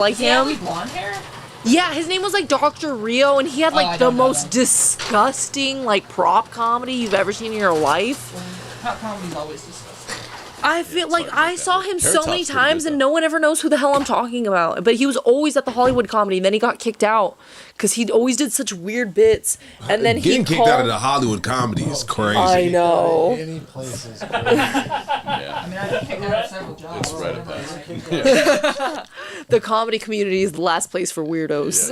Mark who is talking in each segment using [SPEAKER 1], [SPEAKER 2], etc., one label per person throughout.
[SPEAKER 1] like him.
[SPEAKER 2] With blonde hair?
[SPEAKER 1] Yeah, his name was like Dr. Rio, and he had like the most disgusting like prop comedy you've ever seen in your life.
[SPEAKER 2] Prop comedy's always disgusting.
[SPEAKER 1] I feel like I saw him so many times, and no one ever knows who the hell I'm talking about. But he was always at the Hollywood Comedy, and then he got kicked out because he always did such weird bits. And then
[SPEAKER 3] getting kicked out of the Hollywood Comedy is crazy.
[SPEAKER 1] I know.
[SPEAKER 4] Any place is crazy.
[SPEAKER 2] I mean, I've been kicked out of several jobs.
[SPEAKER 5] It's right at
[SPEAKER 1] The comedy community is the last place for weirdos.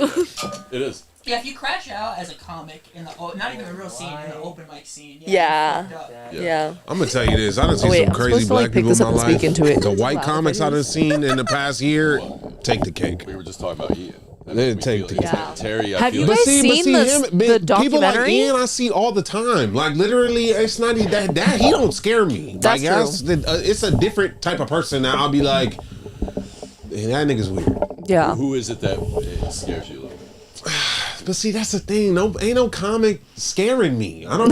[SPEAKER 5] It is.
[SPEAKER 2] Yeah, if you crash out as a comic in the not even a real scene, in the open mic scene.
[SPEAKER 1] Yeah.
[SPEAKER 2] Yeah.
[SPEAKER 3] I'm gonna tell you this. I done seen
[SPEAKER 1] wait,
[SPEAKER 3] some
[SPEAKER 1] I'm
[SPEAKER 3] crazy
[SPEAKER 1] supposed to, like,
[SPEAKER 3] black
[SPEAKER 1] pick
[SPEAKER 3] people
[SPEAKER 1] this
[SPEAKER 3] in
[SPEAKER 1] up
[SPEAKER 3] my
[SPEAKER 1] and speak
[SPEAKER 3] life.
[SPEAKER 1] into it.
[SPEAKER 3] The
[SPEAKER 1] It's
[SPEAKER 3] white
[SPEAKER 1] loud,
[SPEAKER 3] comics
[SPEAKER 1] but
[SPEAKER 3] I done seen in the past year take the cake.
[SPEAKER 5] We were just talking about Ian.
[SPEAKER 3] They take the cake.
[SPEAKER 5] Terry, I
[SPEAKER 1] Have
[SPEAKER 5] feel
[SPEAKER 1] you
[SPEAKER 5] like
[SPEAKER 1] guys seen the
[SPEAKER 3] people like
[SPEAKER 1] documentary?
[SPEAKER 3] Ian I see all the time. Like literally, it's not even that he don't scare me.
[SPEAKER 1] That's
[SPEAKER 3] like it's a different type of person now. I'll be like, man, that nigga's weird.
[SPEAKER 1] Yeah.
[SPEAKER 5] Who is it that scares you a little bit?
[SPEAKER 3] But see, that's the thing. Ain't no comic scaring me. I'm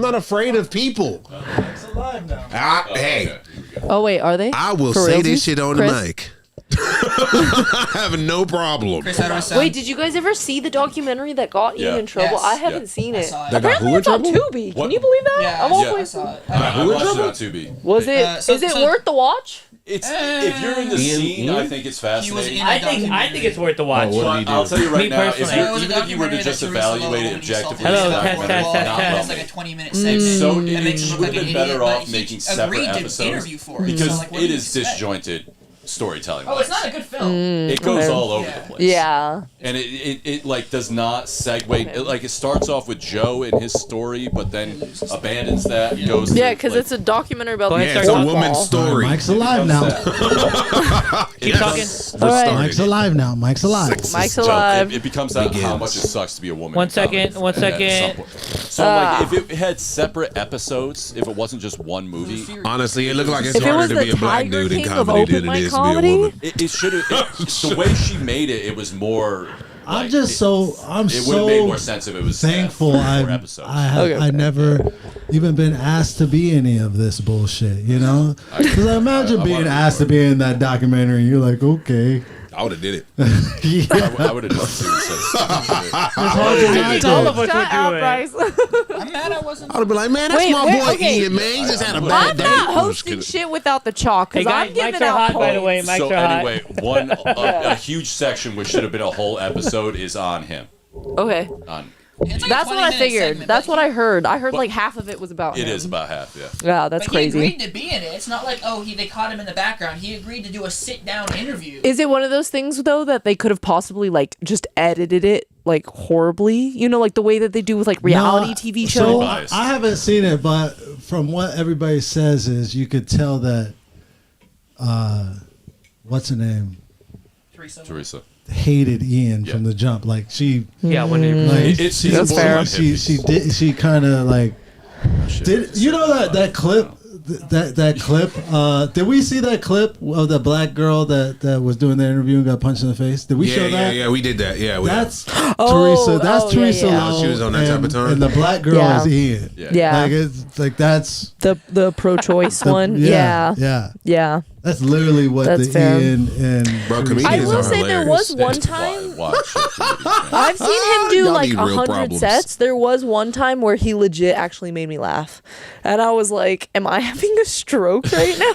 [SPEAKER 3] not afraid of people.
[SPEAKER 4] It's alive now.
[SPEAKER 3] Hey,
[SPEAKER 1] Oh wait, are they?
[SPEAKER 3] I will
[SPEAKER 1] For
[SPEAKER 3] say
[SPEAKER 1] realsies?
[SPEAKER 3] this shit on
[SPEAKER 1] Chris?
[SPEAKER 3] the mic. I have no problem.
[SPEAKER 2] Chris, how do I sound?
[SPEAKER 1] Wait, did you guys ever see the documentary that got Ian
[SPEAKER 5] Yeah.
[SPEAKER 1] in trouble?
[SPEAKER 2] Yes.
[SPEAKER 1] I haven't
[SPEAKER 5] Yeah.
[SPEAKER 1] seen
[SPEAKER 2] I
[SPEAKER 1] it.
[SPEAKER 2] saw it.
[SPEAKER 3] That got
[SPEAKER 1] Apparently
[SPEAKER 3] who in
[SPEAKER 1] it's on
[SPEAKER 3] trouble?
[SPEAKER 1] Tubi.
[SPEAKER 5] What?
[SPEAKER 1] Can you believe that?
[SPEAKER 2] Yeah,
[SPEAKER 1] Of all
[SPEAKER 2] I
[SPEAKER 1] places.
[SPEAKER 2] saw it.
[SPEAKER 5] I watched it on Tubi.
[SPEAKER 1] Was it?
[SPEAKER 2] So-
[SPEAKER 1] Is it
[SPEAKER 2] so-
[SPEAKER 1] worth the watch?
[SPEAKER 5] It's if you're in the
[SPEAKER 3] Ian-
[SPEAKER 5] scene,
[SPEAKER 3] Ian?
[SPEAKER 5] I think it's fascinating.
[SPEAKER 2] in-
[SPEAKER 6] I think it's worth the watch.
[SPEAKER 3] Oh, what did he do?
[SPEAKER 5] I'll tell you right
[SPEAKER 6] Me
[SPEAKER 5] now, if
[SPEAKER 6] personally.
[SPEAKER 5] you're,
[SPEAKER 2] It was a
[SPEAKER 5] even if you were to
[SPEAKER 2] documentary
[SPEAKER 5] just
[SPEAKER 2] that Teresa
[SPEAKER 5] evaluate it
[SPEAKER 2] Lowe
[SPEAKER 5] objectively,
[SPEAKER 6] Hello,
[SPEAKER 5] it's
[SPEAKER 6] test,
[SPEAKER 5] not
[SPEAKER 6] test,
[SPEAKER 5] not
[SPEAKER 6] test,
[SPEAKER 5] well
[SPEAKER 2] It's like
[SPEAKER 5] made.
[SPEAKER 2] a 20-minute segment.
[SPEAKER 5] So
[SPEAKER 2] and
[SPEAKER 5] it
[SPEAKER 2] makes you look
[SPEAKER 5] would
[SPEAKER 2] like
[SPEAKER 5] have
[SPEAKER 2] an
[SPEAKER 5] been better
[SPEAKER 2] idiot,
[SPEAKER 5] off
[SPEAKER 2] but he
[SPEAKER 5] making separate
[SPEAKER 2] agreed to
[SPEAKER 5] episodes
[SPEAKER 2] interview for it.
[SPEAKER 5] because
[SPEAKER 2] So, like, what do
[SPEAKER 5] it
[SPEAKER 2] you
[SPEAKER 5] is
[SPEAKER 2] expect?
[SPEAKER 5] disjointed storytelling.
[SPEAKER 2] Oh, it's not a good film.
[SPEAKER 5] It goes
[SPEAKER 1] okay.
[SPEAKER 5] all over
[SPEAKER 2] Yeah.
[SPEAKER 5] the place.
[SPEAKER 1] Yeah.
[SPEAKER 5] And it like does not segue. It starts off with Joe and his story, but then abandons that and goes.
[SPEAKER 1] Yeah,
[SPEAKER 5] to,
[SPEAKER 1] because
[SPEAKER 5] like,
[SPEAKER 1] it's a documentary about
[SPEAKER 6] Go
[SPEAKER 1] the
[SPEAKER 6] ahead,
[SPEAKER 3] Yeah, it's a
[SPEAKER 6] start
[SPEAKER 3] woman's story.
[SPEAKER 4] Mike's alive now.
[SPEAKER 6] Keep talking.
[SPEAKER 1] All right.
[SPEAKER 4] Mike's alive now. Mike's alive.
[SPEAKER 1] Mike's
[SPEAKER 5] joke.
[SPEAKER 1] alive.
[SPEAKER 5] It becomes that how much it sucks to be a woman.
[SPEAKER 6] One
[SPEAKER 5] in comedy
[SPEAKER 6] second, one
[SPEAKER 5] at some
[SPEAKER 6] second.
[SPEAKER 5] point. So like, if it had separate episodes, if it wasn't just one movie,
[SPEAKER 3] Honestly, it looked like it's
[SPEAKER 1] If it was
[SPEAKER 3] harder to
[SPEAKER 1] the
[SPEAKER 3] be a black
[SPEAKER 1] Tiger
[SPEAKER 3] dude in
[SPEAKER 1] King of
[SPEAKER 3] comedy
[SPEAKER 1] open
[SPEAKER 3] than it
[SPEAKER 1] mic
[SPEAKER 3] is to be a
[SPEAKER 1] comedy?
[SPEAKER 3] woman.
[SPEAKER 5] it should have. The way she made it, it was more.
[SPEAKER 4] I'm
[SPEAKER 5] like,
[SPEAKER 4] just
[SPEAKER 5] it
[SPEAKER 4] I'm
[SPEAKER 5] would have
[SPEAKER 4] so
[SPEAKER 5] made more sense if it was
[SPEAKER 4] thankful
[SPEAKER 5] four
[SPEAKER 4] I
[SPEAKER 5] episodes.
[SPEAKER 4] I never even been asked to be any of this bullshit, you know? Because I imagine
[SPEAKER 5] I
[SPEAKER 4] being
[SPEAKER 5] wanna be
[SPEAKER 4] asked to
[SPEAKER 5] part
[SPEAKER 4] be in that documentary and you're like, okay.
[SPEAKER 3] I would have did it.
[SPEAKER 4] Yeah.
[SPEAKER 5] I would have done too. So
[SPEAKER 6] All of us
[SPEAKER 1] Shut
[SPEAKER 6] would
[SPEAKER 1] up,
[SPEAKER 6] do it.
[SPEAKER 1] Bryce.
[SPEAKER 2] I'm mad I wasn't.
[SPEAKER 3] I would have been like, man, that's
[SPEAKER 1] Wait,
[SPEAKER 3] my
[SPEAKER 1] wait,
[SPEAKER 3] boy
[SPEAKER 1] okay.
[SPEAKER 3] Ian, man. He just had a
[SPEAKER 5] I'm
[SPEAKER 3] bad
[SPEAKER 1] I'm
[SPEAKER 3] day.
[SPEAKER 1] not
[SPEAKER 3] I'm just
[SPEAKER 1] hosting
[SPEAKER 3] kidding.
[SPEAKER 1] shit without the chalk
[SPEAKER 6] Hey
[SPEAKER 1] because
[SPEAKER 6] guys,
[SPEAKER 1] I'm giving
[SPEAKER 6] mics are
[SPEAKER 1] out
[SPEAKER 6] hot by the
[SPEAKER 1] points.
[SPEAKER 6] way. Mics
[SPEAKER 5] so
[SPEAKER 6] are hot.
[SPEAKER 5] anyway, a huge section which should have been a whole episode is on him.
[SPEAKER 1] Okay,
[SPEAKER 5] On
[SPEAKER 2] It's like a
[SPEAKER 1] that's what I
[SPEAKER 2] 20-minute
[SPEAKER 1] figured.
[SPEAKER 2] segment,
[SPEAKER 1] That's
[SPEAKER 2] but
[SPEAKER 1] what
[SPEAKER 2] he-
[SPEAKER 1] I heard. I heard like half of it was about
[SPEAKER 5] it
[SPEAKER 1] him.
[SPEAKER 5] is about half. Yeah.
[SPEAKER 1] Yeah, that's
[SPEAKER 2] But
[SPEAKER 1] crazy.
[SPEAKER 2] he agreed to be in it. It's not like, oh, they caught him in the background. He agreed to do a sit-down interview.
[SPEAKER 1] Is it one of those things though that they could have possibly like just edited it like horribly? You know, like the way that they do with like reality
[SPEAKER 4] No,
[SPEAKER 1] TV
[SPEAKER 4] so
[SPEAKER 1] shows.
[SPEAKER 5] biased.
[SPEAKER 4] I haven't seen it, but from what everybody says is you could tell that what's her name?
[SPEAKER 5] Teresa.
[SPEAKER 4] Hated Ian
[SPEAKER 5] Yeah.
[SPEAKER 4] from the jump. Like she
[SPEAKER 6] Yeah, 100%.
[SPEAKER 4] like
[SPEAKER 5] It's
[SPEAKER 4] she,
[SPEAKER 1] That's fair.
[SPEAKER 4] she kind of like did you know that clip that clip did we see that clip of the black girl that was doing the interview and got punched in the face? Did we show that?
[SPEAKER 3] Yeah, we did that. Yeah, we
[SPEAKER 4] That's
[SPEAKER 1] Oh,
[SPEAKER 4] Teresa. That's
[SPEAKER 1] oh, yeah,
[SPEAKER 4] Teresa
[SPEAKER 1] yeah.
[SPEAKER 4] Lowe.
[SPEAKER 3] She was on that type of time?
[SPEAKER 4] And the black girl
[SPEAKER 1] Yeah.
[SPEAKER 4] is Ian.
[SPEAKER 1] Yeah.
[SPEAKER 4] Like it's like that's
[SPEAKER 1] The pro-choice one. Yeah.
[SPEAKER 4] yeah.
[SPEAKER 1] Yeah.
[SPEAKER 4] That's literally what
[SPEAKER 1] That's
[SPEAKER 4] the
[SPEAKER 1] fair.
[SPEAKER 4] Ian and
[SPEAKER 3] Bro,
[SPEAKER 4] Teresa
[SPEAKER 3] comedians
[SPEAKER 1] I
[SPEAKER 3] are
[SPEAKER 1] will say there
[SPEAKER 3] hilarious.
[SPEAKER 1] was one
[SPEAKER 5] That's
[SPEAKER 1] time.
[SPEAKER 5] why I watch it.
[SPEAKER 1] I've seen him do
[SPEAKER 3] Y'all
[SPEAKER 1] like
[SPEAKER 3] need real
[SPEAKER 1] 100
[SPEAKER 3] problems.
[SPEAKER 1] sets. There was one time where he legit actually made me laugh. And I was like, am I having a stroke right now?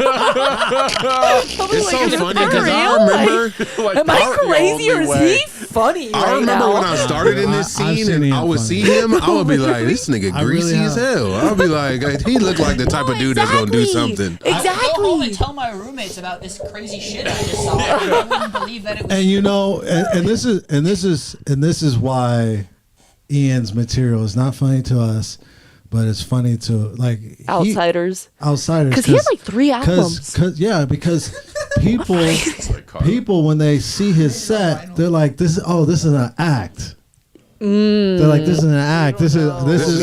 [SPEAKER 3] It's so funny because I remember.
[SPEAKER 5] Like,
[SPEAKER 1] Am I
[SPEAKER 5] the
[SPEAKER 1] crazy or
[SPEAKER 5] only
[SPEAKER 1] is
[SPEAKER 5] way-
[SPEAKER 1] he funny
[SPEAKER 3] I
[SPEAKER 1] right
[SPEAKER 3] remember
[SPEAKER 1] now?
[SPEAKER 3] when I started in this
[SPEAKER 4] I've
[SPEAKER 3] scene
[SPEAKER 4] seen
[SPEAKER 3] and
[SPEAKER 4] him
[SPEAKER 3] I would
[SPEAKER 4] funny.
[SPEAKER 3] see him, I would be like, this nigga
[SPEAKER 4] I really
[SPEAKER 3] greasy as
[SPEAKER 4] have.
[SPEAKER 3] hell. I'll be like, he looked like the type of dude that's gonna do something.
[SPEAKER 2] Go home
[SPEAKER 1] Exactly.
[SPEAKER 2] and tell my roommates about this crazy shit I just saw. I wouldn't believe that it was.
[SPEAKER 4] and you know and this is why Ian's material is not funny to us, but it's funny to like
[SPEAKER 1] Outsiders.
[SPEAKER 4] outsiders
[SPEAKER 1] Because he had like 3 albums.
[SPEAKER 4] because people
[SPEAKER 5] like Carl.
[SPEAKER 4] people when they see his set, they're like, this is an act. They're like, this is an act. This is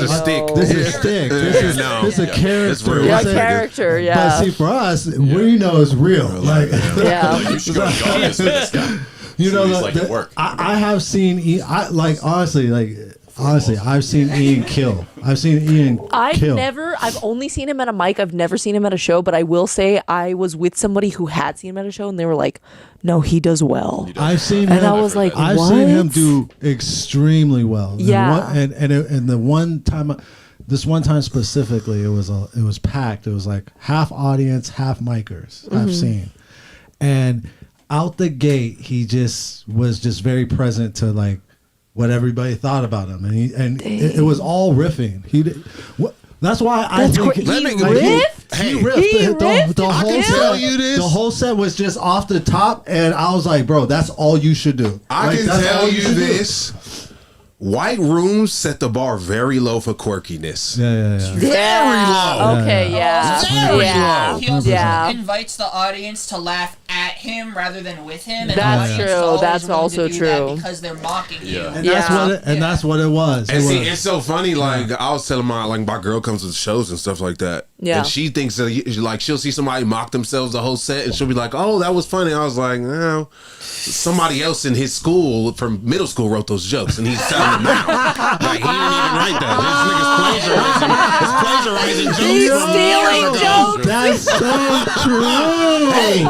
[SPEAKER 3] a stick.
[SPEAKER 4] This is a stick. This is
[SPEAKER 3] no.
[SPEAKER 4] this is a
[SPEAKER 3] Yeah.
[SPEAKER 4] character.
[SPEAKER 3] It's real.
[SPEAKER 1] Yeah,
[SPEAKER 4] This is-
[SPEAKER 1] character,
[SPEAKER 4] But
[SPEAKER 1] yeah.
[SPEAKER 4] see, for us, we know it's real. Like,
[SPEAKER 1] Yeah.
[SPEAKER 5] You should go to Vegas with this guy.
[SPEAKER 4] you know,
[SPEAKER 5] He's like at work.
[SPEAKER 4] I have seen. I like honestly like honestly, I've seen Ian kill. I've
[SPEAKER 1] I've only seen him at a mic. I've never seen him at a show, but I will say I was with somebody who had seen him at a show and they were like, no, he does well.
[SPEAKER 4] I've seen
[SPEAKER 1] And
[SPEAKER 4] him.
[SPEAKER 1] I was like,
[SPEAKER 4] I've
[SPEAKER 1] what?
[SPEAKER 4] seen him do extremely well.
[SPEAKER 1] Yeah.
[SPEAKER 4] And the one time, this one time specifically, it was packed. It was like half audience, half micers. I've seen, and out the gate, he just was just very present to like what everybody thought about him, and it was all riffing. That's why I think
[SPEAKER 1] He
[SPEAKER 3] Let me-
[SPEAKER 1] riffed?
[SPEAKER 3] Hey,
[SPEAKER 4] he riffed.
[SPEAKER 1] He
[SPEAKER 4] The
[SPEAKER 1] riffed?
[SPEAKER 4] whole
[SPEAKER 3] I can
[SPEAKER 4] set,
[SPEAKER 3] tell you this.
[SPEAKER 4] The whole set was just off the top, and I was like, bro, that's all you should do.
[SPEAKER 3] I
[SPEAKER 4] Like,
[SPEAKER 3] can
[SPEAKER 4] that's
[SPEAKER 3] tell
[SPEAKER 4] all
[SPEAKER 3] you
[SPEAKER 4] should do.
[SPEAKER 3] this. White rooms set the bar very low for quirkiness.
[SPEAKER 4] Yeah.
[SPEAKER 3] Very low.
[SPEAKER 1] Okay, yeah.
[SPEAKER 3] Very
[SPEAKER 1] yeah.
[SPEAKER 3] low.
[SPEAKER 2] He also
[SPEAKER 1] Yeah.
[SPEAKER 2] invites the audience to laugh at him rather than with him. And
[SPEAKER 1] That's
[SPEAKER 2] the audience is
[SPEAKER 1] true.
[SPEAKER 2] always
[SPEAKER 1] That's
[SPEAKER 2] willing
[SPEAKER 1] also
[SPEAKER 2] to do that
[SPEAKER 1] true.
[SPEAKER 2] because they're mocking you.
[SPEAKER 5] Yeah.
[SPEAKER 4] And
[SPEAKER 1] Yeah.
[SPEAKER 4] that's what it was.
[SPEAKER 3] And
[SPEAKER 4] It
[SPEAKER 3] see,
[SPEAKER 4] was-
[SPEAKER 3] it's so funny. Like I was telling my girl comes to the shows and stuff like that.
[SPEAKER 1] Yeah.
[SPEAKER 3] And she thinks that like she'll see somebody mock themselves the whole set, and she'll be like, "Oh, that was funny." I was like, "No, somebody else in his school from middle school wrote those jokes, and he's telling them out. Like he didn't even write that. This nigga's plagiarizing. He's plagiarizing
[SPEAKER 1] He's
[SPEAKER 3] jokes.
[SPEAKER 1] stealing jokes.
[SPEAKER 4] That's so true.
[SPEAKER 3] Hey,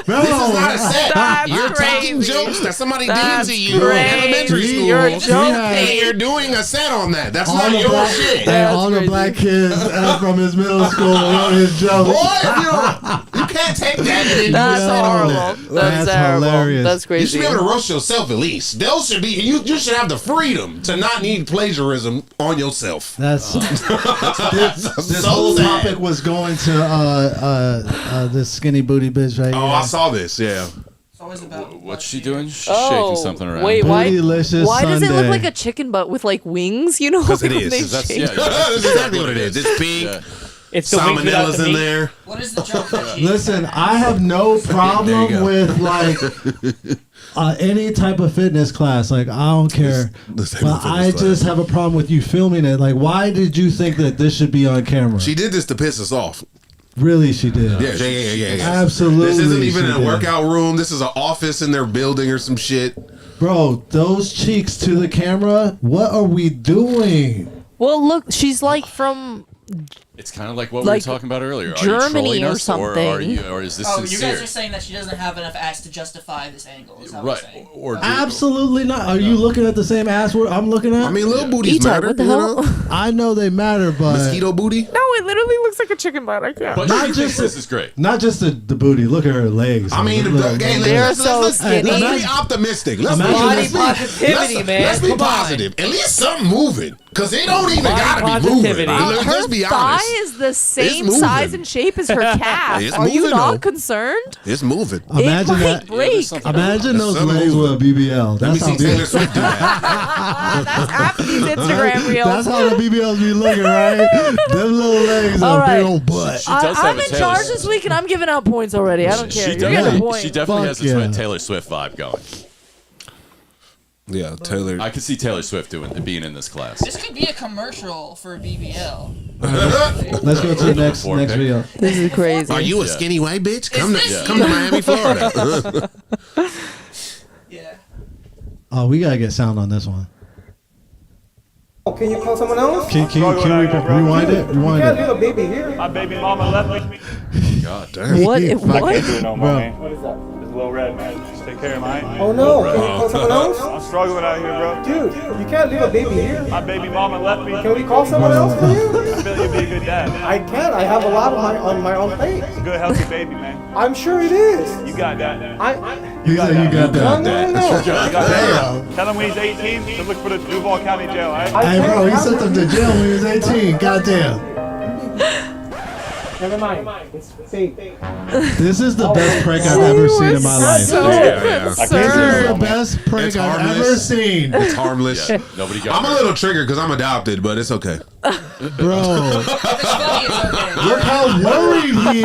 [SPEAKER 4] Bro,
[SPEAKER 3] this is not a set.
[SPEAKER 1] That's
[SPEAKER 3] You're talking
[SPEAKER 1] crazy.
[SPEAKER 3] jokes that somebody
[SPEAKER 1] That's
[SPEAKER 3] did to you in
[SPEAKER 1] crazy.
[SPEAKER 3] elementary school.
[SPEAKER 1] You're
[SPEAKER 3] and
[SPEAKER 1] joking.
[SPEAKER 3] you're doing a set on that. That's
[SPEAKER 4] all
[SPEAKER 3] not
[SPEAKER 4] the
[SPEAKER 3] your
[SPEAKER 4] black,
[SPEAKER 3] shit.
[SPEAKER 4] and
[SPEAKER 1] That's
[SPEAKER 4] all the
[SPEAKER 1] crazy.
[SPEAKER 4] black kids from his middle school wrote his jokes.
[SPEAKER 3] Boy, you can't take that and then
[SPEAKER 1] That's
[SPEAKER 3] do a set on
[SPEAKER 1] horrible.
[SPEAKER 3] that.
[SPEAKER 1] That's
[SPEAKER 4] That's
[SPEAKER 1] terrible.
[SPEAKER 4] hilarious.
[SPEAKER 1] That's
[SPEAKER 3] You
[SPEAKER 1] crazy.
[SPEAKER 3] should be able to roast yourself at least. Those should be you should have the freedom to not need plagiarism on yourself.
[SPEAKER 4] That's this
[SPEAKER 3] So
[SPEAKER 4] whole
[SPEAKER 3] sad.
[SPEAKER 4] topic was going to this skinny booty bitch right
[SPEAKER 3] Oh,
[SPEAKER 4] here.
[SPEAKER 3] I saw this. Yeah.
[SPEAKER 2] It's always about
[SPEAKER 5] What's she doing? She's
[SPEAKER 1] Oh,
[SPEAKER 5] shaking something around.
[SPEAKER 1] wait, why?
[SPEAKER 4] Bootylicious
[SPEAKER 1] Why does it look
[SPEAKER 4] Sunday.
[SPEAKER 1] like a chicken butt with like wings? You know,
[SPEAKER 3] Because it
[SPEAKER 1] like
[SPEAKER 3] is.
[SPEAKER 1] when they
[SPEAKER 5] That's,
[SPEAKER 1] shake
[SPEAKER 5] yeah,
[SPEAKER 3] That's exactly what it is. It's pink.
[SPEAKER 5] Yeah.
[SPEAKER 6] It's the wings without
[SPEAKER 3] Salmonella's
[SPEAKER 6] the
[SPEAKER 3] in
[SPEAKER 6] meat.
[SPEAKER 3] there.
[SPEAKER 2] What is the joke that she
[SPEAKER 4] Listen, I have no
[SPEAKER 3] There
[SPEAKER 4] problem
[SPEAKER 3] you go.
[SPEAKER 4] with like any type of fitness class. Like I don't care,
[SPEAKER 3] This ain't no
[SPEAKER 4] but
[SPEAKER 3] fitness
[SPEAKER 4] I
[SPEAKER 3] class.
[SPEAKER 4] just have a problem with you filming it. Like, why did you think that this should be on camera?
[SPEAKER 3] She did this to piss us off.
[SPEAKER 4] Really, she did.
[SPEAKER 3] Yeah.
[SPEAKER 4] Absolutely,
[SPEAKER 3] This isn't even
[SPEAKER 4] she
[SPEAKER 3] a
[SPEAKER 4] did.
[SPEAKER 3] workout room. This is an office in their building or some shit.
[SPEAKER 4] Bro, those cheeks to the camera. What are we doing?
[SPEAKER 1] Well, look, she's like from.
[SPEAKER 5] It's kind of like what
[SPEAKER 1] Like
[SPEAKER 5] we were talking about earlier. Are
[SPEAKER 1] Germany
[SPEAKER 5] you trolling
[SPEAKER 1] or
[SPEAKER 5] us, or are
[SPEAKER 1] something.
[SPEAKER 5] you, or is this
[SPEAKER 2] Oh, you
[SPEAKER 5] sincere?
[SPEAKER 2] guys are saying that she doesn't have enough ass to justify this angle. Is that what
[SPEAKER 5] Right.
[SPEAKER 2] you're saying?
[SPEAKER 5] Or
[SPEAKER 4] Absolutely not. Are you looking at the same ass I'm looking at?
[SPEAKER 3] I mean, little booties
[SPEAKER 1] E-Type,
[SPEAKER 3] matter.
[SPEAKER 1] what the
[SPEAKER 3] you
[SPEAKER 1] hell?
[SPEAKER 3] know?
[SPEAKER 4] I know they matter, but
[SPEAKER 3] Mosquito booty.
[SPEAKER 1] No, it literally looks like a chicken butt. I can't.
[SPEAKER 5] But
[SPEAKER 4] Not
[SPEAKER 5] she
[SPEAKER 4] just
[SPEAKER 5] thinks
[SPEAKER 4] the-
[SPEAKER 5] this is great.
[SPEAKER 4] not just the booty. Look at her legs.
[SPEAKER 3] I mean,
[SPEAKER 4] Look,
[SPEAKER 3] hey,
[SPEAKER 1] They're
[SPEAKER 3] let's
[SPEAKER 1] so skinny.
[SPEAKER 3] let's be optimistic. Let's be,
[SPEAKER 4] Imagine
[SPEAKER 3] let's be-
[SPEAKER 6] positivity,
[SPEAKER 3] let's-
[SPEAKER 6] man.
[SPEAKER 3] Let's be
[SPEAKER 6] Come on.
[SPEAKER 3] positive. At least something moving, because it don't even
[SPEAKER 6] Body
[SPEAKER 3] gotta be moving.
[SPEAKER 6] positivity.
[SPEAKER 3] Let's
[SPEAKER 1] Her
[SPEAKER 3] just be
[SPEAKER 1] thigh
[SPEAKER 3] honest.
[SPEAKER 1] is the same
[SPEAKER 3] moving.
[SPEAKER 1] size and shape as her calf.
[SPEAKER 3] It's
[SPEAKER 1] Are you
[SPEAKER 3] moving,
[SPEAKER 1] not
[SPEAKER 3] though.
[SPEAKER 1] concerned?
[SPEAKER 3] It's moving.
[SPEAKER 4] Imagine
[SPEAKER 1] it might
[SPEAKER 4] that.
[SPEAKER 1] break.
[SPEAKER 4] Imagine those
[SPEAKER 3] Some
[SPEAKER 4] legs with a
[SPEAKER 3] movement.
[SPEAKER 4] BBL.
[SPEAKER 3] Let me
[SPEAKER 4] That's how
[SPEAKER 3] see Taylor
[SPEAKER 4] big.
[SPEAKER 3] Swift do that.
[SPEAKER 1] That's half of these Instagram reels.
[SPEAKER 4] That's how the BBLs be looking, right? Them little legs
[SPEAKER 1] All
[SPEAKER 4] and a
[SPEAKER 1] right.
[SPEAKER 4] big old butt.
[SPEAKER 5] She does have
[SPEAKER 1] I'm
[SPEAKER 5] a
[SPEAKER 1] in
[SPEAKER 5] Taylor
[SPEAKER 1] charge
[SPEAKER 5] Swift.
[SPEAKER 1] this week, and I'm giving out points already. I don't care. You're getting a
[SPEAKER 4] definitely-
[SPEAKER 1] point.
[SPEAKER 5] She definitely has
[SPEAKER 4] Fuck
[SPEAKER 5] a
[SPEAKER 4] yeah.
[SPEAKER 5] Taylor Swift vibe going.
[SPEAKER 3] Yeah, Taylor.
[SPEAKER 5] I could see Taylor Swift being in this class.
[SPEAKER 2] This could be a commercial for BBL.
[SPEAKER 4] Let's go to the next
[SPEAKER 5] Four pick.
[SPEAKER 4] video.
[SPEAKER 1] This is crazy.
[SPEAKER 3] Are you a skinny white bitch? Come
[SPEAKER 2] this
[SPEAKER 3] to Miami, Florida.
[SPEAKER 2] Yeah.
[SPEAKER 4] Oh, we gotta get sound on this one.
[SPEAKER 7] Can you call someone else?
[SPEAKER 4] Can we rewind it? Rewind
[SPEAKER 7] Can't
[SPEAKER 4] it.
[SPEAKER 7] leave a baby here.
[SPEAKER 8] My baby mama left me.
[SPEAKER 3] God damn.
[SPEAKER 1] What?
[SPEAKER 4] Yeah,
[SPEAKER 1] What?
[SPEAKER 8] Can't do it no more,
[SPEAKER 4] Bro.
[SPEAKER 8] man. What is that? It's Lil Red, man. Just take care of my.
[SPEAKER 7] Oh no, can you call someone else?
[SPEAKER 8] I'm struggling out here, bro.
[SPEAKER 7] Dude, you can't leave a baby here.
[SPEAKER 8] My baby mama left me.
[SPEAKER 7] Can we call someone else for you?
[SPEAKER 8] I feel you'd be a good dad.
[SPEAKER 7] I can't. I have a lot on my own plate.
[SPEAKER 8] It's a good, healthy baby, man.
[SPEAKER 7] I'm sure it is.
[SPEAKER 8] You got that.
[SPEAKER 4] He said you got
[SPEAKER 7] No,
[SPEAKER 4] that.
[SPEAKER 7] no.
[SPEAKER 8] You got that. Tell him when he's 18 to look for the Duval County Jail, all right?
[SPEAKER 4] Hey, bro, he sent him to jail when he was 18. Goddamn.
[SPEAKER 7] Never mind. It's fake.
[SPEAKER 4] This is the best prank I've ever seen in my life.
[SPEAKER 1] So
[SPEAKER 3] Yeah.
[SPEAKER 4] This is
[SPEAKER 1] concerned.
[SPEAKER 4] the best prank
[SPEAKER 3] It's
[SPEAKER 4] I've
[SPEAKER 3] harmless.
[SPEAKER 4] ever seen.
[SPEAKER 3] It's harmless.
[SPEAKER 5] Yeah, nobody got
[SPEAKER 3] I'm a
[SPEAKER 5] hurt.
[SPEAKER 3] little triggered because I'm adopted, but it's okay.
[SPEAKER 4] Bro,
[SPEAKER 2] If it's funny, it's okay.
[SPEAKER 4] look how worried he is.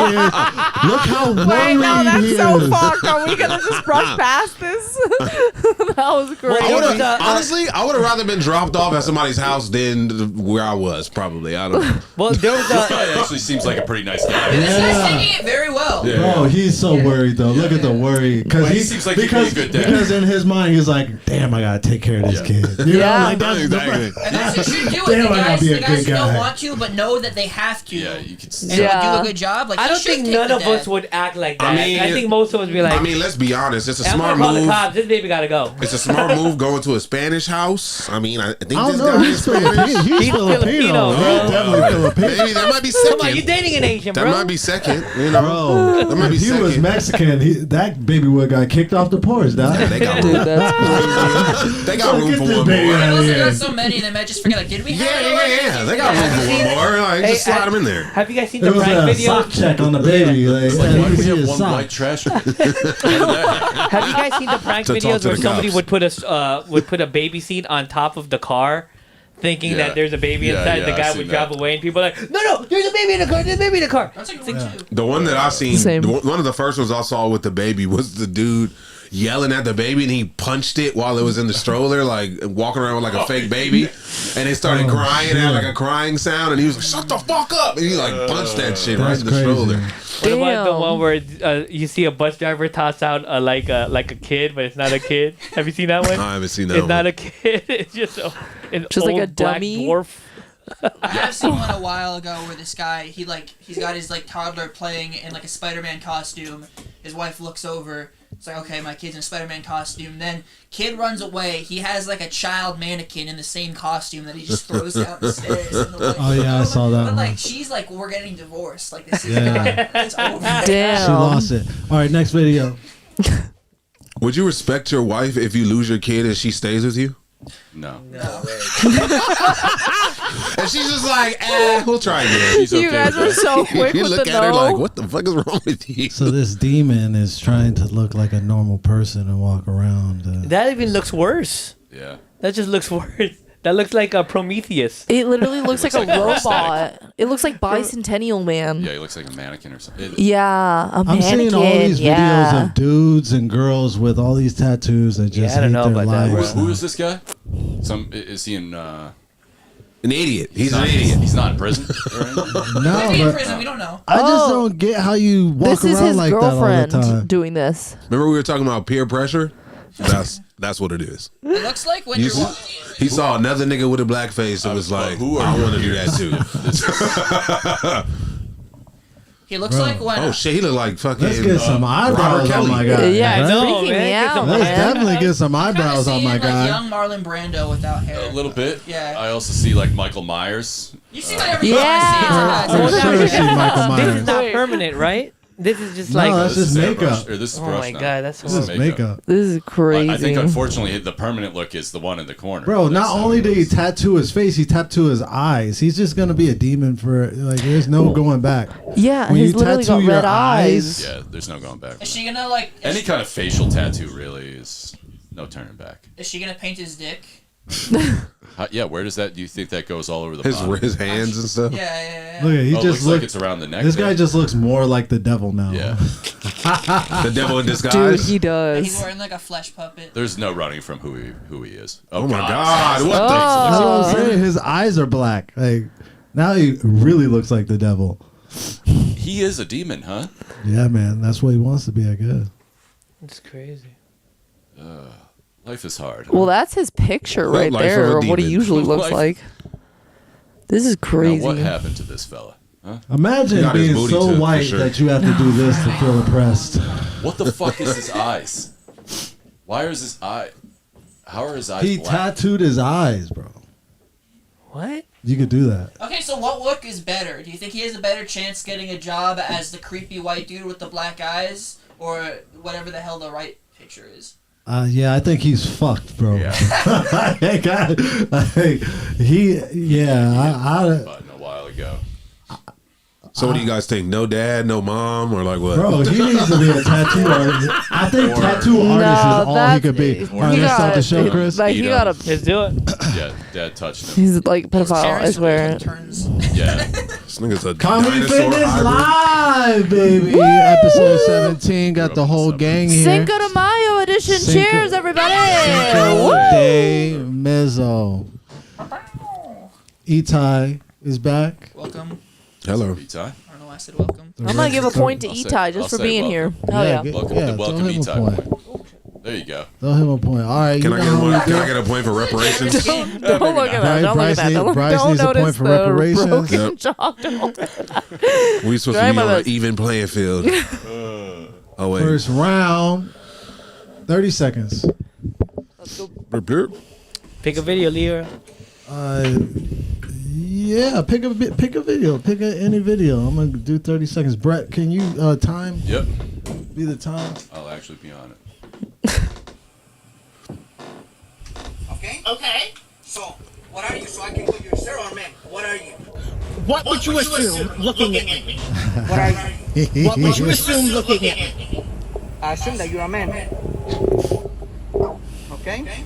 [SPEAKER 4] Look how worried
[SPEAKER 1] Wait, no,
[SPEAKER 4] he
[SPEAKER 1] that's
[SPEAKER 4] is.
[SPEAKER 1] so fucked. Are we gonna just brush past this? That was great.
[SPEAKER 3] I would've- honestly, I would have rather been dropped off at somebody's house than where I was. Probably, I don't know.
[SPEAKER 6] Well, there was
[SPEAKER 5] This guy actually seems like a pretty nice guy.
[SPEAKER 2] This guy's
[SPEAKER 4] Yeah.
[SPEAKER 2] taking it very well.
[SPEAKER 3] Yeah.
[SPEAKER 4] Bro, he's so worried though. Look at the worry,
[SPEAKER 5] Well, he seems like he'd be a good dad.
[SPEAKER 4] because in his mind he's like, "Damn, I gotta take care of this kid." You
[SPEAKER 1] Yeah.
[SPEAKER 4] know, like that's
[SPEAKER 3] Exactly.
[SPEAKER 2] And that's what you do.
[SPEAKER 4] Damn,
[SPEAKER 2] The
[SPEAKER 4] I gotta
[SPEAKER 2] guys,
[SPEAKER 4] be a
[SPEAKER 2] the guys
[SPEAKER 4] good
[SPEAKER 2] who don't
[SPEAKER 4] guy.
[SPEAKER 2] want to, but know that they have to.
[SPEAKER 5] Yeah, you could.
[SPEAKER 2] And
[SPEAKER 1] Yeah.
[SPEAKER 2] would do a good job. Like
[SPEAKER 6] I
[SPEAKER 2] he
[SPEAKER 6] don't
[SPEAKER 2] should
[SPEAKER 6] think
[SPEAKER 2] take
[SPEAKER 6] none
[SPEAKER 2] the
[SPEAKER 6] of
[SPEAKER 2] dad.
[SPEAKER 6] us would act like that.
[SPEAKER 3] I mean,
[SPEAKER 6] I think most of us would be like,
[SPEAKER 3] I mean, let's be honest. It's a
[SPEAKER 6] I'm
[SPEAKER 3] smart
[SPEAKER 6] gonna call the
[SPEAKER 3] move.
[SPEAKER 6] cops. This baby gotta go.
[SPEAKER 3] It's a smart move going to a Spanish house. I mean, I think
[SPEAKER 4] I don't
[SPEAKER 3] this
[SPEAKER 4] know.
[SPEAKER 3] guy
[SPEAKER 4] He's
[SPEAKER 3] is Spanish.
[SPEAKER 4] Filipino. He's
[SPEAKER 6] He's
[SPEAKER 4] Filipino.
[SPEAKER 6] Filipino, bro.
[SPEAKER 4] He's definitely Filipino.
[SPEAKER 3] Maybe that might be
[SPEAKER 6] Come on, you
[SPEAKER 3] second.
[SPEAKER 6] dating an Asian,
[SPEAKER 3] That
[SPEAKER 6] bro.
[SPEAKER 3] might be second. You know,
[SPEAKER 4] Bro,
[SPEAKER 3] that might be
[SPEAKER 4] if he
[SPEAKER 3] second.
[SPEAKER 4] was Mexican, that baby would got kicked off the porch, dog.
[SPEAKER 3] They got
[SPEAKER 1] Dude,
[SPEAKER 3] room.
[SPEAKER 1] that's crazy.
[SPEAKER 3] They got room
[SPEAKER 4] Get
[SPEAKER 3] for
[SPEAKER 4] this
[SPEAKER 3] one
[SPEAKER 4] baby
[SPEAKER 3] more.
[SPEAKER 4] out
[SPEAKER 2] And
[SPEAKER 4] of
[SPEAKER 2] also
[SPEAKER 4] here.
[SPEAKER 2] got so many, they might just forget. Like, did we have
[SPEAKER 3] Yeah,
[SPEAKER 2] it
[SPEAKER 3] yeah,
[SPEAKER 2] already?
[SPEAKER 3] yeah. They got room for one more. Like, just slide them in there.
[SPEAKER 6] Have you guys seen
[SPEAKER 4] It
[SPEAKER 6] the
[SPEAKER 4] was
[SPEAKER 6] prank
[SPEAKER 4] a sock
[SPEAKER 6] videos?
[SPEAKER 4] check on the baby. Like,
[SPEAKER 5] Like,
[SPEAKER 4] and
[SPEAKER 5] why
[SPEAKER 4] you
[SPEAKER 5] do we
[SPEAKER 4] see
[SPEAKER 5] have
[SPEAKER 4] his
[SPEAKER 5] one
[SPEAKER 4] sock.
[SPEAKER 5] white trash?
[SPEAKER 6] Have you guys seen the prank
[SPEAKER 3] To talk
[SPEAKER 6] videos
[SPEAKER 3] to
[SPEAKER 6] where
[SPEAKER 3] the
[SPEAKER 6] somebody
[SPEAKER 3] cops.
[SPEAKER 6] would put a baby seat on top of the car, thinking
[SPEAKER 5] Yeah.
[SPEAKER 6] that there's a baby
[SPEAKER 5] Yeah,
[SPEAKER 6] inside?
[SPEAKER 5] yeah,
[SPEAKER 6] The
[SPEAKER 5] I've
[SPEAKER 6] guy
[SPEAKER 5] seen
[SPEAKER 6] would
[SPEAKER 5] that.
[SPEAKER 6] drive away, and people are like, no, there's a baby in the car. There's a baby in the car.
[SPEAKER 2] That's a good one too.
[SPEAKER 3] The one that I seen,
[SPEAKER 1] Same.
[SPEAKER 3] one of the first ones I saw with the baby was the dude yelling at the baby and he punched it while it was in the stroller, like walking around with like a fake baby, and it started crying and had like a crying sound, and he was like, "Shut the fuck up!" and he like punched that shit right
[SPEAKER 4] That's
[SPEAKER 3] in the
[SPEAKER 4] crazy.
[SPEAKER 3] stroller.
[SPEAKER 6] What about the
[SPEAKER 1] Damn.
[SPEAKER 6] one where you see a bus driver toss out like a kid, but it's not a kid? Have you seen that one?
[SPEAKER 3] I haven't seen that
[SPEAKER 6] It's
[SPEAKER 3] one.
[SPEAKER 6] not a kid. It's just an
[SPEAKER 1] Just like
[SPEAKER 6] old
[SPEAKER 1] a
[SPEAKER 6] black
[SPEAKER 1] dummy?
[SPEAKER 6] dwarf.
[SPEAKER 2] I have seen one a while ago where this guy he's got his like toddler playing in like a Spider-Man costume. His wife looks over. It's like, okay, my kid's in a Spider-Man costume. Then kid runs away. He has like a child mannequin in the same costume that he just throws down the stairs. And the wife
[SPEAKER 4] Oh, yeah, I
[SPEAKER 2] looks
[SPEAKER 4] saw
[SPEAKER 2] over.
[SPEAKER 4] that
[SPEAKER 2] But like
[SPEAKER 4] one.
[SPEAKER 2] she's like, we're getting divorced. Like this is
[SPEAKER 4] Yeah.
[SPEAKER 2] it's over.
[SPEAKER 1] Damn.
[SPEAKER 4] She lost it. All right, next video.
[SPEAKER 3] Would you respect your wife if you lose your kid and she stays with you?
[SPEAKER 5] No.
[SPEAKER 3] And she's just like, we'll try again.
[SPEAKER 5] She's okay
[SPEAKER 1] You guys
[SPEAKER 5] with
[SPEAKER 1] are
[SPEAKER 5] that.
[SPEAKER 1] so quick
[SPEAKER 3] You
[SPEAKER 1] with
[SPEAKER 3] look
[SPEAKER 1] the
[SPEAKER 3] at her like,
[SPEAKER 1] no.
[SPEAKER 3] what the fuck is wrong with you?
[SPEAKER 4] So this demon is trying to look like a normal person and walk around.
[SPEAKER 6] That even looks worse.
[SPEAKER 5] Yeah.
[SPEAKER 6] That just looks worse. That looks like a Prometheus.
[SPEAKER 1] It literally looks like a
[SPEAKER 5] like a
[SPEAKER 1] robot. It looks like Bicentennial Man.
[SPEAKER 5] Yeah, he looks like a mannequin or something.
[SPEAKER 1] Yeah, a
[SPEAKER 4] I'm
[SPEAKER 1] mannequin.
[SPEAKER 4] seeing all these
[SPEAKER 1] yeah.
[SPEAKER 4] videos of dudes and girls with all these tattoos that just
[SPEAKER 6] I don't
[SPEAKER 4] hate
[SPEAKER 6] know
[SPEAKER 4] their
[SPEAKER 6] about that,
[SPEAKER 4] lives.
[SPEAKER 5] Who
[SPEAKER 4] now.
[SPEAKER 5] is this guy? Is he in?
[SPEAKER 3] An idiot. He's
[SPEAKER 5] not,
[SPEAKER 3] an idiot.
[SPEAKER 5] He's not in prison. Or anything?
[SPEAKER 4] No,
[SPEAKER 2] Maybe in
[SPEAKER 4] but
[SPEAKER 2] prison, we don't know.
[SPEAKER 4] I just
[SPEAKER 1] Oh.
[SPEAKER 4] don't get how you walk
[SPEAKER 1] This is
[SPEAKER 4] around
[SPEAKER 1] his
[SPEAKER 4] like that all the
[SPEAKER 1] girlfriend
[SPEAKER 4] time.
[SPEAKER 1] doing this.
[SPEAKER 3] Remember we were talking about peer pressure? That's what it is.
[SPEAKER 2] It looks like when
[SPEAKER 3] You
[SPEAKER 2] you're
[SPEAKER 3] see, he saw another nigga with a black face and was like,
[SPEAKER 5] who are
[SPEAKER 3] I
[SPEAKER 5] you
[SPEAKER 3] want to do that too.
[SPEAKER 2] he looks
[SPEAKER 4] Bro.
[SPEAKER 2] like when
[SPEAKER 3] Oh shit, he looked like fucking
[SPEAKER 4] Let's get some eyebrows on
[SPEAKER 3] Kelly.
[SPEAKER 4] my guy.
[SPEAKER 1] Yeah,
[SPEAKER 4] right?
[SPEAKER 1] it's
[SPEAKER 6] No,
[SPEAKER 1] freaking
[SPEAKER 6] man,
[SPEAKER 1] me
[SPEAKER 6] get
[SPEAKER 1] out,
[SPEAKER 6] some-
[SPEAKER 4] Let's
[SPEAKER 1] man.
[SPEAKER 4] definitely get some
[SPEAKER 2] kind of
[SPEAKER 4] eyebrows on
[SPEAKER 2] seeing
[SPEAKER 4] my
[SPEAKER 2] like
[SPEAKER 4] guy.
[SPEAKER 2] young Marlon Brando without hair.
[SPEAKER 5] A little bit.
[SPEAKER 2] Yeah.
[SPEAKER 5] I also see like Michael Myers.
[SPEAKER 2] You see that every
[SPEAKER 1] Yeah.
[SPEAKER 2] time
[SPEAKER 4] For
[SPEAKER 2] I see it.
[SPEAKER 4] sure, see Michael
[SPEAKER 6] This is
[SPEAKER 4] Myers.
[SPEAKER 6] not permanent, right? This is just
[SPEAKER 4] No,
[SPEAKER 6] like.
[SPEAKER 4] that's
[SPEAKER 5] This
[SPEAKER 4] just
[SPEAKER 5] is
[SPEAKER 4] makeup.
[SPEAKER 5] airbrush, or this is
[SPEAKER 6] Oh
[SPEAKER 5] brush
[SPEAKER 6] my
[SPEAKER 5] now.
[SPEAKER 6] God, that's
[SPEAKER 5] This
[SPEAKER 4] This is makeup.
[SPEAKER 1] This is crazy.
[SPEAKER 5] I think unfortunately the permanent look is the one in the corner.
[SPEAKER 4] Bro, not
[SPEAKER 5] That's how
[SPEAKER 4] only
[SPEAKER 5] it
[SPEAKER 4] did he
[SPEAKER 5] is.
[SPEAKER 4] tattoo his face, he tattooed his eyes. He's just gonna be a demon for like. There's no going back.
[SPEAKER 1] yeah,
[SPEAKER 4] when
[SPEAKER 1] he's
[SPEAKER 4] you
[SPEAKER 1] literally got
[SPEAKER 4] tattoo your
[SPEAKER 1] red eyes.
[SPEAKER 5] Yeah, there's no going back.
[SPEAKER 2] Is she gonna like?
[SPEAKER 5] Any kind of facial tattoo really is no turning back.
[SPEAKER 2] Is she gonna paint his dick?
[SPEAKER 5] Yeah, where does that? Do you think that goes all over the
[SPEAKER 3] his
[SPEAKER 5] body?
[SPEAKER 3] hands and stuff.
[SPEAKER 2] Yeah.
[SPEAKER 4] Look at he
[SPEAKER 5] Oh, it
[SPEAKER 4] just
[SPEAKER 5] looks like
[SPEAKER 4] looked.
[SPEAKER 5] it's around the neck.
[SPEAKER 4] This
[SPEAKER 5] there.
[SPEAKER 4] guy just looks more like the devil now.
[SPEAKER 5] Yeah.
[SPEAKER 3] The devil in
[SPEAKER 1] Dude,
[SPEAKER 3] disguise.
[SPEAKER 1] he
[SPEAKER 2] He's
[SPEAKER 1] does.
[SPEAKER 2] wearing like a flesh puppet.
[SPEAKER 5] There's no running from who he is.
[SPEAKER 3] Oh my god, what
[SPEAKER 4] That's what
[SPEAKER 1] Oh.
[SPEAKER 4] I'm saying. His eyes are black. Like now he really looks like the devil.
[SPEAKER 5] He is a demon, huh?
[SPEAKER 4] Yeah, man. That's what he wants to be. I guess.
[SPEAKER 6] It's crazy.
[SPEAKER 5] Life is hard. huh?
[SPEAKER 1] Well, that's his picture
[SPEAKER 3] Well,
[SPEAKER 1] right
[SPEAKER 3] life of
[SPEAKER 1] there,
[SPEAKER 3] a
[SPEAKER 1] or what he
[SPEAKER 3] demon.
[SPEAKER 1] usually looks
[SPEAKER 5] Life-
[SPEAKER 1] like. This is
[SPEAKER 5] Now,
[SPEAKER 1] crazy.
[SPEAKER 5] what happened to this fella? Huh?
[SPEAKER 4] Imagine
[SPEAKER 3] He got his
[SPEAKER 4] being
[SPEAKER 3] booty
[SPEAKER 4] so
[SPEAKER 3] took, for
[SPEAKER 4] white
[SPEAKER 3] sure.
[SPEAKER 4] that you have to do this to feel impressed.
[SPEAKER 5] What the fuck is his eyes? Why is his eye? How are his eyes
[SPEAKER 4] He
[SPEAKER 5] black?
[SPEAKER 4] tattooed his eyes, bro.
[SPEAKER 6] What?
[SPEAKER 4] You could do that.
[SPEAKER 2] Okay, so what look is better? Do you think he has a better chance getting a job as the creepy white dude with the black eyes, or whatever the hell the right picture is?
[SPEAKER 4] Yeah, I think he's fucked, bro.
[SPEAKER 5] Yeah.
[SPEAKER 4] Like, I-
[SPEAKER 5] Button a while ago.
[SPEAKER 3] So what do you guys think? No dad, no mom, or like what?
[SPEAKER 4] bro, he needs to be a tattoo artist. I think tattoo artist is all he could be. All right,
[SPEAKER 1] he
[SPEAKER 4] let's start
[SPEAKER 1] got
[SPEAKER 4] the show, Chris.
[SPEAKER 1] Like he
[SPEAKER 5] Eat
[SPEAKER 1] got a.
[SPEAKER 6] Let's do it.
[SPEAKER 5] Yeah, Dad touched him.
[SPEAKER 1] He's like pedophile. I
[SPEAKER 2] Terrence
[SPEAKER 1] swear.
[SPEAKER 2] turns.
[SPEAKER 5] Yeah.
[SPEAKER 3] This nigga's a
[SPEAKER 4] Comedy
[SPEAKER 3] dinosaur
[SPEAKER 4] Fitness
[SPEAKER 3] hybrid.
[SPEAKER 4] Live, baby. Episode 17. Got the whole gang here.
[SPEAKER 1] Cinco de Mayo edition.
[SPEAKER 4] Cinco-
[SPEAKER 1] Cheers, everybody.
[SPEAKER 4] Cinco
[SPEAKER 1] Woo!
[SPEAKER 4] de Mezzo. Itai is back.
[SPEAKER 2] Welcome.
[SPEAKER 3] Hello.
[SPEAKER 5] Pizza.
[SPEAKER 2] I don't know why. Blasted welcome.
[SPEAKER 1] I'm gonna give a point to
[SPEAKER 5] I'll say-
[SPEAKER 1] Etai just
[SPEAKER 5] I'll
[SPEAKER 1] for
[SPEAKER 5] say
[SPEAKER 1] being here.
[SPEAKER 5] welcome.
[SPEAKER 1] Hell yeah.
[SPEAKER 5] Welcome
[SPEAKER 4] Yeah,
[SPEAKER 5] to Welcome
[SPEAKER 4] throw him a
[SPEAKER 5] E-Type
[SPEAKER 4] point.
[SPEAKER 5] point. There you go.
[SPEAKER 4] Throw him a point. All right,
[SPEAKER 3] Can
[SPEAKER 4] you
[SPEAKER 3] I
[SPEAKER 4] know
[SPEAKER 3] get
[SPEAKER 4] how
[SPEAKER 3] one?
[SPEAKER 4] we
[SPEAKER 3] Can I
[SPEAKER 4] do.
[SPEAKER 3] get a point for reparations?
[SPEAKER 1] Don't look at that. Don't look at
[SPEAKER 4] Bryce
[SPEAKER 1] that.
[SPEAKER 4] need-
[SPEAKER 1] Don't,
[SPEAKER 4] Bryce
[SPEAKER 1] don't
[SPEAKER 4] needs a point
[SPEAKER 1] notice
[SPEAKER 4] for
[SPEAKER 1] the
[SPEAKER 4] reparations.
[SPEAKER 1] broken
[SPEAKER 3] Yep.
[SPEAKER 1] jaw. Don't-
[SPEAKER 3] We supposed
[SPEAKER 1] Try
[SPEAKER 3] to be
[SPEAKER 1] my
[SPEAKER 3] on an
[SPEAKER 1] best.
[SPEAKER 3] even playing field. Oh wait.
[SPEAKER 4] First round, 30 seconds.
[SPEAKER 3] Burp, burp.
[SPEAKER 6] Pick a video, Leo.
[SPEAKER 4] Yeah, pick a video. Pick any video. I'm gonna do 30 seconds. Brett, can you time?
[SPEAKER 5] Yep.
[SPEAKER 4] Be the time.
[SPEAKER 5] I'll actually be on it.
[SPEAKER 9] Okay. So, what are you? So I can put your shirt on, man. What are you?
[SPEAKER 7] What would you assume looking at me?
[SPEAKER 9] What are you?
[SPEAKER 7] What would you assume looking at me?
[SPEAKER 9] I assume that you're a man. Okay.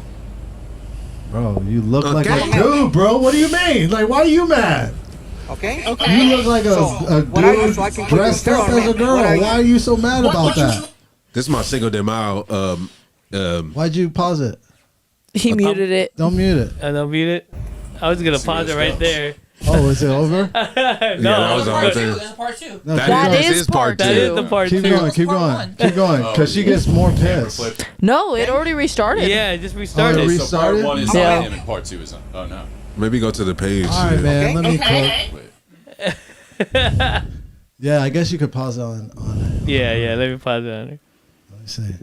[SPEAKER 4] Bro, you look like a
[SPEAKER 3] Okay.
[SPEAKER 4] dude, bro. What do you mean? Like, why are you mad?
[SPEAKER 9] Okay.
[SPEAKER 4] You look like a
[SPEAKER 9] what are you?
[SPEAKER 4] dude
[SPEAKER 9] So I can put your
[SPEAKER 4] dressed
[SPEAKER 9] shirt
[SPEAKER 4] up
[SPEAKER 9] on,
[SPEAKER 4] as a
[SPEAKER 9] man.
[SPEAKER 4] girl.
[SPEAKER 9] What are you?
[SPEAKER 4] Why are you so mad about
[SPEAKER 7] would you
[SPEAKER 4] that?
[SPEAKER 3] This is my Cinco de Mayo.
[SPEAKER 4] Why'd you pause it?
[SPEAKER 1] He muted it.
[SPEAKER 4] Don't mute it.
[SPEAKER 6] And I'll beat it. I was gonna pause it right there.
[SPEAKER 4] Oh, is it over?
[SPEAKER 6] No,
[SPEAKER 3] that was all
[SPEAKER 2] Part
[SPEAKER 3] right.
[SPEAKER 2] two. There's a part two.
[SPEAKER 4] No,
[SPEAKER 3] That
[SPEAKER 4] keep going.
[SPEAKER 1] is part
[SPEAKER 6] that is the
[SPEAKER 1] two.
[SPEAKER 6] part
[SPEAKER 4] Keep
[SPEAKER 6] two.
[SPEAKER 4] going, keep
[SPEAKER 2] Part
[SPEAKER 4] going,
[SPEAKER 2] one.
[SPEAKER 4] keep going, because she gets more pissed.
[SPEAKER 1] No, it already restarted.
[SPEAKER 6] Yeah, it just
[SPEAKER 4] Oh,
[SPEAKER 6] restarted.
[SPEAKER 4] it
[SPEAKER 5] So part
[SPEAKER 4] restarted?
[SPEAKER 5] one is
[SPEAKER 1] Yeah.
[SPEAKER 5] on him and part two is on. Oh no.
[SPEAKER 3] maybe go to the page.
[SPEAKER 4] All right, man. Let me
[SPEAKER 7] Okay.
[SPEAKER 4] cook.
[SPEAKER 5] Wait.
[SPEAKER 4] Yeah, I guess you could pause it on it.
[SPEAKER 6] Yeah, let me pause it on it.
[SPEAKER 4] Let me see.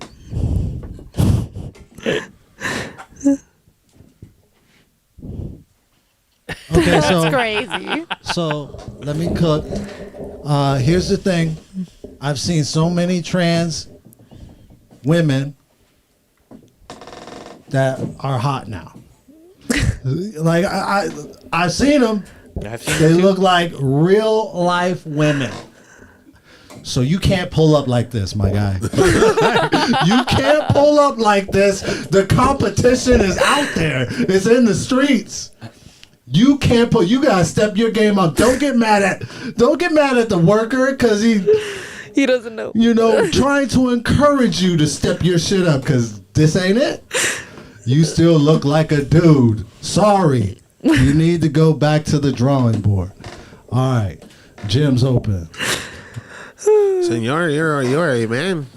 [SPEAKER 4] Okay,
[SPEAKER 1] That's crazy.
[SPEAKER 4] so let me cook. Here's the thing. I've seen so many trans women that are hot now. Like I've seen them. They look like real life women. So you can't pull up like this, my guy. You can't pull up like this. The competition is out there. It's in the streets. You can't pull. You gotta step your game up. Don't get mad at the worker because
[SPEAKER 1] He doesn't know.
[SPEAKER 4] trying to encourage you to step your shit up because this ain't it. You still look like a dude. Sorry. You need to go back to the drawing board. All right. Gym's open.
[SPEAKER 3] Senor, you're a man.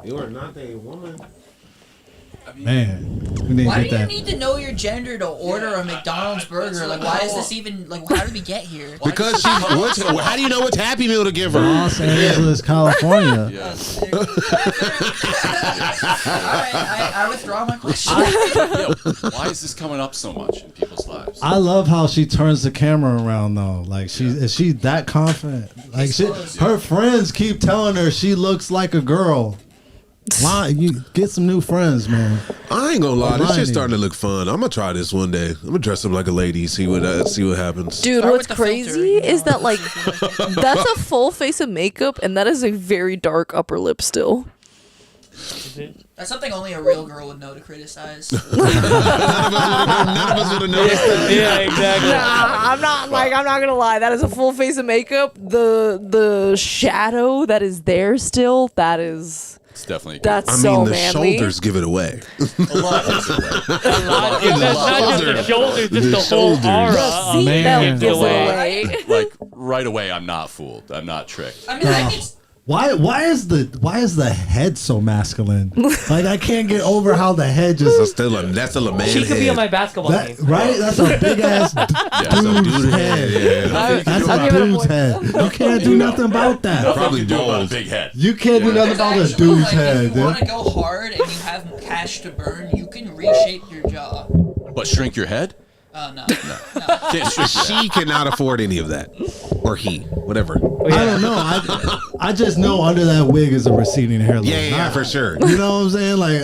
[SPEAKER 3] You are not a woman.
[SPEAKER 4] Man, we need
[SPEAKER 2] Why
[SPEAKER 4] to
[SPEAKER 2] do
[SPEAKER 4] get
[SPEAKER 2] you
[SPEAKER 4] that.
[SPEAKER 2] need to know your gender to order a McDonald's burger? Like, why is this even like? How did we get here?
[SPEAKER 3] Because she. How do you know which Happy Meal to give her?
[SPEAKER 4] Los Angeles, California.
[SPEAKER 5] Yes.
[SPEAKER 2] Alright, I withdraw my question.
[SPEAKER 5] Why is this coming up so much in people's lives?
[SPEAKER 4] I love how she turns the camera around though. Like is she that confident? Like her friends keep telling her she looks like a girl. Why you get some new friends, man?
[SPEAKER 3] I ain't gonna lie, this
[SPEAKER 4] Hermione.
[SPEAKER 3] shit's starting to look fun. I'm gonna try this one day. I'm gonna dress up like a lady, see what happens.
[SPEAKER 1] Dude,
[SPEAKER 2] Start
[SPEAKER 1] what's
[SPEAKER 2] with the filter,
[SPEAKER 1] crazy
[SPEAKER 2] you know?
[SPEAKER 1] is that like that's a full face of makeup and that is a very dark upper lip still.
[SPEAKER 2] That's something only a real girl would know to criticize.
[SPEAKER 3] None of us would have noticed that.
[SPEAKER 6] Yeah, exactly.
[SPEAKER 1] I'm not gonna lie. That is a full face of makeup. The shadow that is there still,
[SPEAKER 5] It's definitely.
[SPEAKER 1] that's
[SPEAKER 3] I mean,
[SPEAKER 1] so
[SPEAKER 3] the
[SPEAKER 1] manly.
[SPEAKER 3] shoulders give it away.
[SPEAKER 5] a lot. Takes it away.
[SPEAKER 6] It's not just the shoulders, just the whole
[SPEAKER 3] shoulders.
[SPEAKER 6] aura.
[SPEAKER 1] The
[SPEAKER 6] of
[SPEAKER 1] seat
[SPEAKER 6] it
[SPEAKER 4] man.
[SPEAKER 1] belt
[SPEAKER 6] gives
[SPEAKER 1] gives
[SPEAKER 6] it
[SPEAKER 1] it
[SPEAKER 6] away.
[SPEAKER 1] away.
[SPEAKER 5] Like right away, I'm not fooled. I'm not tricked.
[SPEAKER 2] I mean, I think
[SPEAKER 4] Why is the head so masculine? Like I can't get over how the head just
[SPEAKER 3] That's still a man
[SPEAKER 6] She could be on my
[SPEAKER 3] head.
[SPEAKER 6] basketball
[SPEAKER 4] that,
[SPEAKER 6] team.
[SPEAKER 4] right? That's a big ass
[SPEAKER 3] That's a
[SPEAKER 4] dude's
[SPEAKER 3] dude
[SPEAKER 4] head.
[SPEAKER 3] head. Yeah.
[SPEAKER 4] That's
[SPEAKER 1] I'll
[SPEAKER 4] a
[SPEAKER 1] give it a
[SPEAKER 4] dude's
[SPEAKER 1] point.
[SPEAKER 4] head. You can't do nothing about that.
[SPEAKER 3] Probably
[SPEAKER 5] Nothing to do about a
[SPEAKER 3] bald.
[SPEAKER 5] big head.
[SPEAKER 4] You can't do nothing
[SPEAKER 2] there's
[SPEAKER 4] about a
[SPEAKER 2] actually,
[SPEAKER 4] dude's
[SPEAKER 2] like,
[SPEAKER 4] head,
[SPEAKER 2] if you want to
[SPEAKER 4] dude.
[SPEAKER 2] go hard and you have cash to burn, you can reshape your jaw.
[SPEAKER 5] But shrink your head?
[SPEAKER 2] Oh no.
[SPEAKER 5] Can't shrink your head.
[SPEAKER 3] She cannot afford any of that, or he, whatever.
[SPEAKER 4] I don't know. I just know under that wig is a receding hairline.
[SPEAKER 3] Yeah, for sure.
[SPEAKER 4] You know what I'm saying? Like,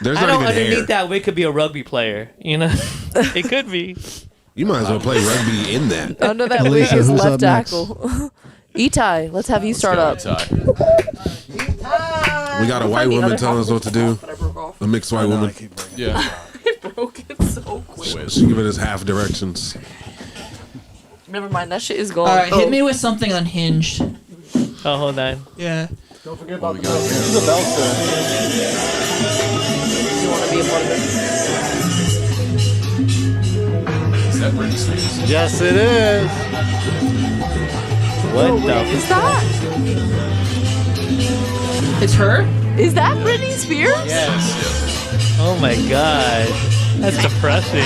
[SPEAKER 3] There's
[SPEAKER 6] I
[SPEAKER 3] not
[SPEAKER 6] know
[SPEAKER 3] even
[SPEAKER 6] underneath
[SPEAKER 3] hair.
[SPEAKER 6] that wig could be a rugby player. You know, it could be.
[SPEAKER 3] You might as well play rugby in that.
[SPEAKER 1] Under that
[SPEAKER 4] Alicia,
[SPEAKER 1] wig is
[SPEAKER 4] who's
[SPEAKER 1] left
[SPEAKER 4] up next?
[SPEAKER 1] tackle. Etai, let's have you start
[SPEAKER 5] Go,
[SPEAKER 1] up.
[SPEAKER 5] Ty.
[SPEAKER 3] We got a white
[SPEAKER 1] the
[SPEAKER 3] woman
[SPEAKER 1] other
[SPEAKER 3] telling us what to do.
[SPEAKER 1] That I broke off.
[SPEAKER 3] A mixed white woman.
[SPEAKER 5] Yeah.
[SPEAKER 1] It broke it so quick.
[SPEAKER 3] She giving us half directions.
[SPEAKER 1] Never mind, that shit is gone.
[SPEAKER 2] All right,
[SPEAKER 1] Oh.
[SPEAKER 2] hit me with something unhinged.
[SPEAKER 6] Oh, hold on.
[SPEAKER 2] Yeah.
[SPEAKER 7] Don't forget
[SPEAKER 5] What
[SPEAKER 7] about
[SPEAKER 5] we
[SPEAKER 7] the
[SPEAKER 5] got
[SPEAKER 7] This
[SPEAKER 5] here?
[SPEAKER 7] is a belter.
[SPEAKER 1] You want to be a part of it?
[SPEAKER 5] Is that Britney Spears?
[SPEAKER 7] Yes, it is.
[SPEAKER 6] What the?
[SPEAKER 1] Is that?
[SPEAKER 2] It's her?
[SPEAKER 1] Is that Britney Spears?
[SPEAKER 5] Yes.
[SPEAKER 6] Oh my god. That's depressing.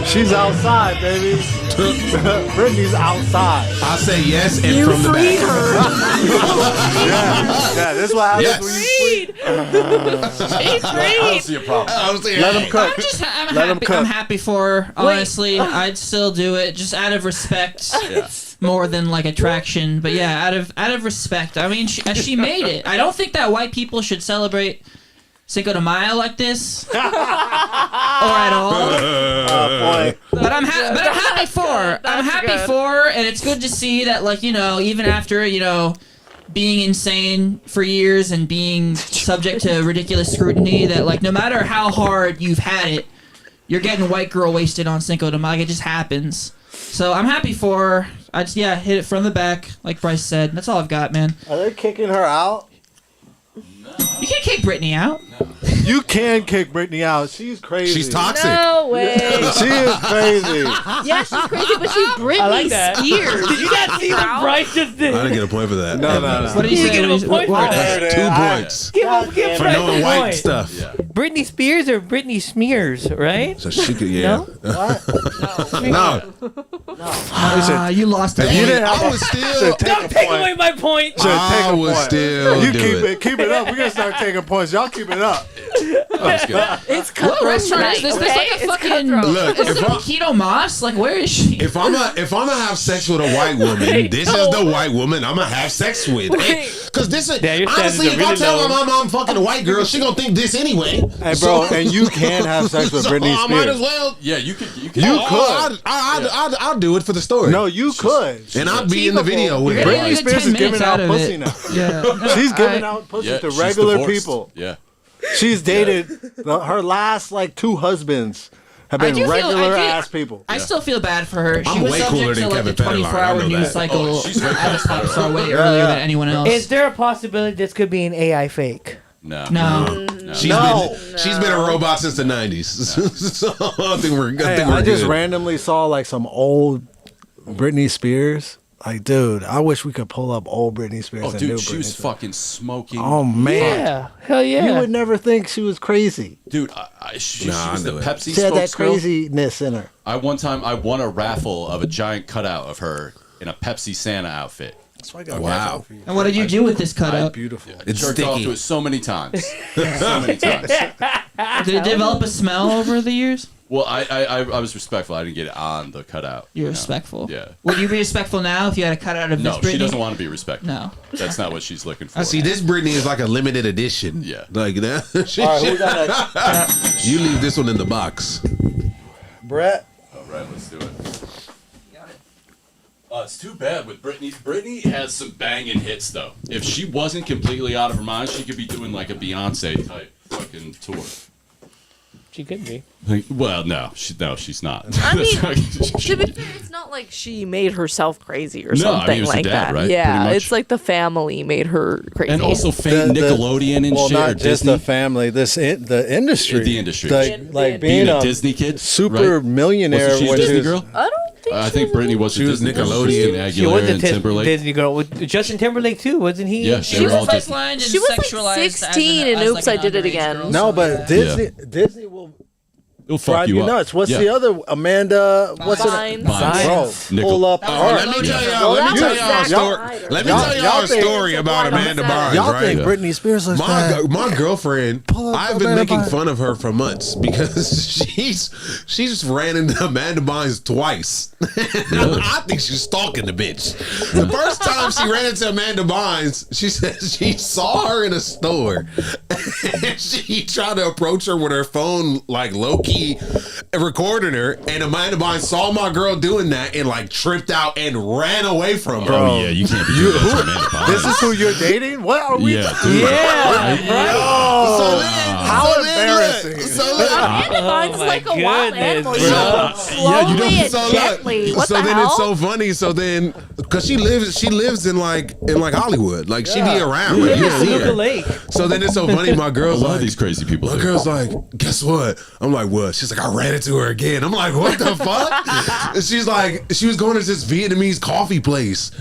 [SPEAKER 10] She's outside, baby. Britney's outside.
[SPEAKER 3] I say yes, and
[SPEAKER 1] You
[SPEAKER 3] from the
[SPEAKER 1] freed
[SPEAKER 3] back.
[SPEAKER 1] her.
[SPEAKER 10] Yeah, this is what happens
[SPEAKER 3] Yes.
[SPEAKER 10] when you
[SPEAKER 1] Freed. She's
[SPEAKER 5] I don't
[SPEAKER 1] freed.
[SPEAKER 5] see a problem.
[SPEAKER 3] I was saying,
[SPEAKER 10] let him cook.
[SPEAKER 2] I'm
[SPEAKER 10] Let 'em
[SPEAKER 2] happy.
[SPEAKER 10] cook.
[SPEAKER 2] I'm happy for her. Honestly, I'd still do it just out of respect, more than like attraction. But yeah, out of respect. I mean, she made it. I don't think that white people should celebrate Cinco de Mayo like this, or at all.
[SPEAKER 10] Boy.
[SPEAKER 2] But I'm happy for her. I'm
[SPEAKER 1] That's
[SPEAKER 2] happy
[SPEAKER 1] good.
[SPEAKER 2] for her, and it's good to see that, like, you know, even after, you know, being insane for years and being subject to ridiculous scrutiny, that, like, no matter how hard you've had it, you're getting white girl wasted on Cinco de Mayo. Like, it just happens. So I'm happy for her. I just, hit it from the back, like Bryce said. That's all I've got, man.
[SPEAKER 10] Are they kicking her out?
[SPEAKER 2] You can't kick Britney out.
[SPEAKER 10] You can kick Britney out. She's crazy.
[SPEAKER 3] she's toxic.
[SPEAKER 1] No way.
[SPEAKER 10] She is crazy.
[SPEAKER 1] Yeah, she's crazy, but she's Britney
[SPEAKER 6] I like that.
[SPEAKER 1] Spears.
[SPEAKER 6] Did you not see what Bryce just did?
[SPEAKER 3] I didn't get a point for that.
[SPEAKER 10] No.
[SPEAKER 2] What did you
[SPEAKER 6] You
[SPEAKER 2] say?
[SPEAKER 6] get him a point for
[SPEAKER 2] What-
[SPEAKER 6] that.
[SPEAKER 10] There it is.
[SPEAKER 3] 2 points
[SPEAKER 6] Give
[SPEAKER 3] for
[SPEAKER 6] Bryce
[SPEAKER 3] knowing
[SPEAKER 6] a
[SPEAKER 3] white
[SPEAKER 6] point.
[SPEAKER 3] stuff.
[SPEAKER 5] Yeah.
[SPEAKER 6] Britney Spears or Britney Smears, right?
[SPEAKER 3] So she could, yeah. No.
[SPEAKER 2] You lost it.
[SPEAKER 10] You didn't have
[SPEAKER 3] I was still.
[SPEAKER 6] Don't take away my point.
[SPEAKER 3] I was still.
[SPEAKER 10] You
[SPEAKER 3] do
[SPEAKER 10] keep it up. We're gonna start taking points. Y'all keep it up.
[SPEAKER 5] That's good.
[SPEAKER 1] It's
[SPEAKER 2] What
[SPEAKER 1] cutthroat
[SPEAKER 2] restaurant
[SPEAKER 1] tonight,
[SPEAKER 2] is this?
[SPEAKER 1] okay?
[SPEAKER 2] There's like a
[SPEAKER 1] It's
[SPEAKER 2] fucking.
[SPEAKER 1] cutthroat.
[SPEAKER 3] Look,
[SPEAKER 2] Is
[SPEAKER 3] if
[SPEAKER 2] it
[SPEAKER 3] I-
[SPEAKER 2] Keto Moss? Like, where is she?
[SPEAKER 3] If I'm gonna have sex with a white woman, this is the white woman I'm gonna have sex with. Because this is
[SPEAKER 6] Yeah, your standards
[SPEAKER 3] honestly,
[SPEAKER 6] are
[SPEAKER 3] if I
[SPEAKER 6] really
[SPEAKER 3] tell
[SPEAKER 6] low.
[SPEAKER 3] my mom I'm fucking a white girl, she gonna think this anyway.
[SPEAKER 10] Hey, bro, and you can have sex with
[SPEAKER 3] So
[SPEAKER 10] Britney
[SPEAKER 3] I might as
[SPEAKER 10] Spears.
[SPEAKER 3] well.
[SPEAKER 5] Yeah, you could.
[SPEAKER 10] You
[SPEAKER 3] Oh,
[SPEAKER 10] could.
[SPEAKER 3] I'll do it for the story.
[SPEAKER 10] No, you could.
[SPEAKER 3] and I'll be in the video with
[SPEAKER 2] You're
[SPEAKER 3] her.
[SPEAKER 2] getting
[SPEAKER 10] Britney
[SPEAKER 2] a good
[SPEAKER 10] Spears
[SPEAKER 2] 10
[SPEAKER 10] is giving
[SPEAKER 2] minutes
[SPEAKER 10] out
[SPEAKER 2] out of
[SPEAKER 10] pussy
[SPEAKER 2] it.
[SPEAKER 10] now.
[SPEAKER 2] Yeah.
[SPEAKER 10] She's giving out pussy
[SPEAKER 5] Yeah,
[SPEAKER 10] to
[SPEAKER 5] she's
[SPEAKER 10] regular
[SPEAKER 5] divorced.
[SPEAKER 10] people.
[SPEAKER 5] Yeah.
[SPEAKER 10] She's dated her last like 2 husbands have
[SPEAKER 2] I
[SPEAKER 10] been
[SPEAKER 2] do feel-
[SPEAKER 10] regular
[SPEAKER 2] I do-
[SPEAKER 10] ass people.
[SPEAKER 2] I still feel bad for her. She
[SPEAKER 3] I'm
[SPEAKER 2] was
[SPEAKER 3] way cooler
[SPEAKER 2] subject to
[SPEAKER 3] than
[SPEAKER 2] like
[SPEAKER 3] Kevin
[SPEAKER 2] the
[SPEAKER 3] Federline,
[SPEAKER 2] 24-hour
[SPEAKER 3] I know
[SPEAKER 2] news
[SPEAKER 3] that.
[SPEAKER 2] cycle
[SPEAKER 5] Oh, she's way
[SPEAKER 2] at a
[SPEAKER 5] cooler.
[SPEAKER 2] star way earlier than anyone else.
[SPEAKER 6] Is there a possibility this could be an AI fake?
[SPEAKER 5] No.
[SPEAKER 2] No.
[SPEAKER 3] She's been a robot since the 90s. So I think we're good.
[SPEAKER 10] Hey, I just randomly saw like some old Britney Spears. Like, dude, I wish we could pull up old Britney Spears
[SPEAKER 5] Oh,
[SPEAKER 10] and new
[SPEAKER 5] dude, she
[SPEAKER 10] Britney
[SPEAKER 5] was
[SPEAKER 10] Spears.
[SPEAKER 5] fucking smoking.
[SPEAKER 10] Oh man,
[SPEAKER 6] Yeah. Hell yeah.
[SPEAKER 10] you would never think she was crazy.
[SPEAKER 5] Dude, she
[SPEAKER 3] Nah,
[SPEAKER 5] was
[SPEAKER 3] I
[SPEAKER 5] the
[SPEAKER 3] knew it.
[SPEAKER 5] Pepsi
[SPEAKER 10] She had that
[SPEAKER 5] spokesgirl.
[SPEAKER 10] craziness in her.
[SPEAKER 5] One time I won a raffle of a giant cutout of her in a Pepsi Santa outfit.
[SPEAKER 10] That's why I got
[SPEAKER 3] Wow.
[SPEAKER 2] And what did you do with this cutout?
[SPEAKER 10] Beautiful.
[SPEAKER 3] It's
[SPEAKER 5] Jerked off
[SPEAKER 3] sticky.
[SPEAKER 5] to it so many times. So many times.
[SPEAKER 2] Did it develop a smell over the years?
[SPEAKER 5] Well, I was respectful. I didn't get it on the cutout.
[SPEAKER 2] You're
[SPEAKER 5] you know?
[SPEAKER 2] respectful.
[SPEAKER 5] Yeah.
[SPEAKER 2] Would you be respectful now if you had a cutout of
[SPEAKER 5] No,
[SPEAKER 2] Miss Britney?
[SPEAKER 5] she doesn't want to be respected.
[SPEAKER 2] No.
[SPEAKER 5] That's not what she's looking for.
[SPEAKER 3] See, this Britney is like a limited edition.
[SPEAKER 5] Yeah.
[SPEAKER 3] Like that.
[SPEAKER 10] All right, who got next?
[SPEAKER 3] You leave this one in the box.
[SPEAKER 10] Brett.
[SPEAKER 5] All right, let's do it. It's too bad with Britney. Britney has some banging hits, though. If she wasn't completely out of her mind, she could be doing like a Beyonce type fucking tour.
[SPEAKER 6] She could be.
[SPEAKER 5] Like, well, no, she's not.
[SPEAKER 1] I mean,
[SPEAKER 5] That's not-
[SPEAKER 1] to be fair, it's not like she made herself crazy or
[SPEAKER 5] No, I mean,
[SPEAKER 1] something
[SPEAKER 5] it was her
[SPEAKER 1] like
[SPEAKER 5] dad,
[SPEAKER 1] that.
[SPEAKER 5] right?
[SPEAKER 1] Yeah,
[SPEAKER 5] Pretty much.
[SPEAKER 1] it's like the family made her crazy.
[SPEAKER 5] and also fame Nickelodeon and
[SPEAKER 10] well,
[SPEAKER 5] shit, or
[SPEAKER 10] not just
[SPEAKER 5] Disney.
[SPEAKER 10] the family. The industry.
[SPEAKER 5] The industry.
[SPEAKER 10] Like
[SPEAKER 5] Being
[SPEAKER 10] being
[SPEAKER 5] a
[SPEAKER 10] a
[SPEAKER 5] Disney kid,
[SPEAKER 10] super
[SPEAKER 5] right?
[SPEAKER 10] millionaire
[SPEAKER 5] Wasn't she a
[SPEAKER 10] when
[SPEAKER 5] Disney
[SPEAKER 10] she was-
[SPEAKER 5] girl?
[SPEAKER 1] I don't think
[SPEAKER 5] I think Britney was
[SPEAKER 3] She
[SPEAKER 5] a
[SPEAKER 3] was
[SPEAKER 5] Disney girl.
[SPEAKER 3] Nickelodeon.
[SPEAKER 5] Christina
[SPEAKER 6] She was
[SPEAKER 5] Aguilera
[SPEAKER 6] a
[SPEAKER 5] and Timberlake.
[SPEAKER 6] Disney girl with Justin Timberlake too, wasn't he?
[SPEAKER 5] Yeah,
[SPEAKER 2] She
[SPEAKER 5] they were all
[SPEAKER 2] was
[SPEAKER 5] Disney.
[SPEAKER 2] sidelined and
[SPEAKER 1] She was like
[SPEAKER 2] sexualized as
[SPEAKER 1] 16
[SPEAKER 2] an-
[SPEAKER 1] and
[SPEAKER 2] as
[SPEAKER 1] Oops,
[SPEAKER 2] like
[SPEAKER 1] I
[SPEAKER 2] an
[SPEAKER 1] Did It
[SPEAKER 2] underage
[SPEAKER 1] again.
[SPEAKER 2] girl,
[SPEAKER 10] No,
[SPEAKER 2] so,
[SPEAKER 10] but
[SPEAKER 2] yeah.
[SPEAKER 10] Disney will
[SPEAKER 5] It'll fuck
[SPEAKER 10] drive
[SPEAKER 5] you
[SPEAKER 10] you
[SPEAKER 5] up.
[SPEAKER 10] nuts. What's
[SPEAKER 5] Yeah.
[SPEAKER 10] the other Amanda? What's
[SPEAKER 1] Vine.
[SPEAKER 10] it?
[SPEAKER 5] Vine.
[SPEAKER 10] Bro,
[SPEAKER 5] Nickel.
[SPEAKER 10] pull up.
[SPEAKER 2] That was
[SPEAKER 10] All
[SPEAKER 3] Let
[SPEAKER 10] right.
[SPEAKER 3] me tell
[SPEAKER 2] Well,
[SPEAKER 3] y'all. Let me
[SPEAKER 1] that
[SPEAKER 3] tell
[SPEAKER 1] was
[SPEAKER 3] y'all a
[SPEAKER 1] Zack
[SPEAKER 3] story.
[SPEAKER 1] Snyder.
[SPEAKER 3] Let me
[SPEAKER 10] Y'all-
[SPEAKER 3] tell y'all
[SPEAKER 10] y'all
[SPEAKER 3] a
[SPEAKER 10] think-
[SPEAKER 3] story about Amanda Bynes.
[SPEAKER 10] Y'all
[SPEAKER 3] Right?
[SPEAKER 10] think Britney Spears looks
[SPEAKER 3] My
[SPEAKER 10] bad?
[SPEAKER 3] my girlfriend,
[SPEAKER 10] Pull up
[SPEAKER 3] I've been
[SPEAKER 10] Amanda
[SPEAKER 3] making
[SPEAKER 10] Bynes.
[SPEAKER 3] fun of her for months because she's ran into Amanda Bynes twice. I think she's stalking the bitch. The first time she ran into Amanda Bynes, she said she saw her in a store and she tried to approach her with her phone like low key recording her, and Amanda Bynes saw my girl doing that and like tripped out and ran away from her.
[SPEAKER 5] Oh yeah, you can't be doing that to Amanda Bynes.
[SPEAKER 10] This is who you're dating? What are we?
[SPEAKER 5] Yeah, dude.
[SPEAKER 6] Yeah, right.
[SPEAKER 3] So then,
[SPEAKER 10] How
[SPEAKER 3] so then
[SPEAKER 10] embarrassing.
[SPEAKER 1] Mine's
[SPEAKER 6] my
[SPEAKER 1] like a wild
[SPEAKER 6] goodness,
[SPEAKER 1] animal.
[SPEAKER 6] bro.
[SPEAKER 1] You go
[SPEAKER 3] Yeah,
[SPEAKER 1] slowly and
[SPEAKER 3] so
[SPEAKER 1] gently. What
[SPEAKER 3] so
[SPEAKER 1] the
[SPEAKER 3] then
[SPEAKER 1] hell?
[SPEAKER 3] it's so funny. So then, cause she lives in like Hollywood. Like she be around. Like, you don't see her.
[SPEAKER 6] Lake.
[SPEAKER 3] So then it's so funny. My
[SPEAKER 5] A
[SPEAKER 3] girl's
[SPEAKER 5] lot of
[SPEAKER 3] like,
[SPEAKER 5] these crazy people.
[SPEAKER 3] my
[SPEAKER 5] do.
[SPEAKER 3] girl's like, guess what? I'm like, what? She's like, I ran into her again. I'm like, what the fuck? And she's like, she was going to this Vietnamese coffee place,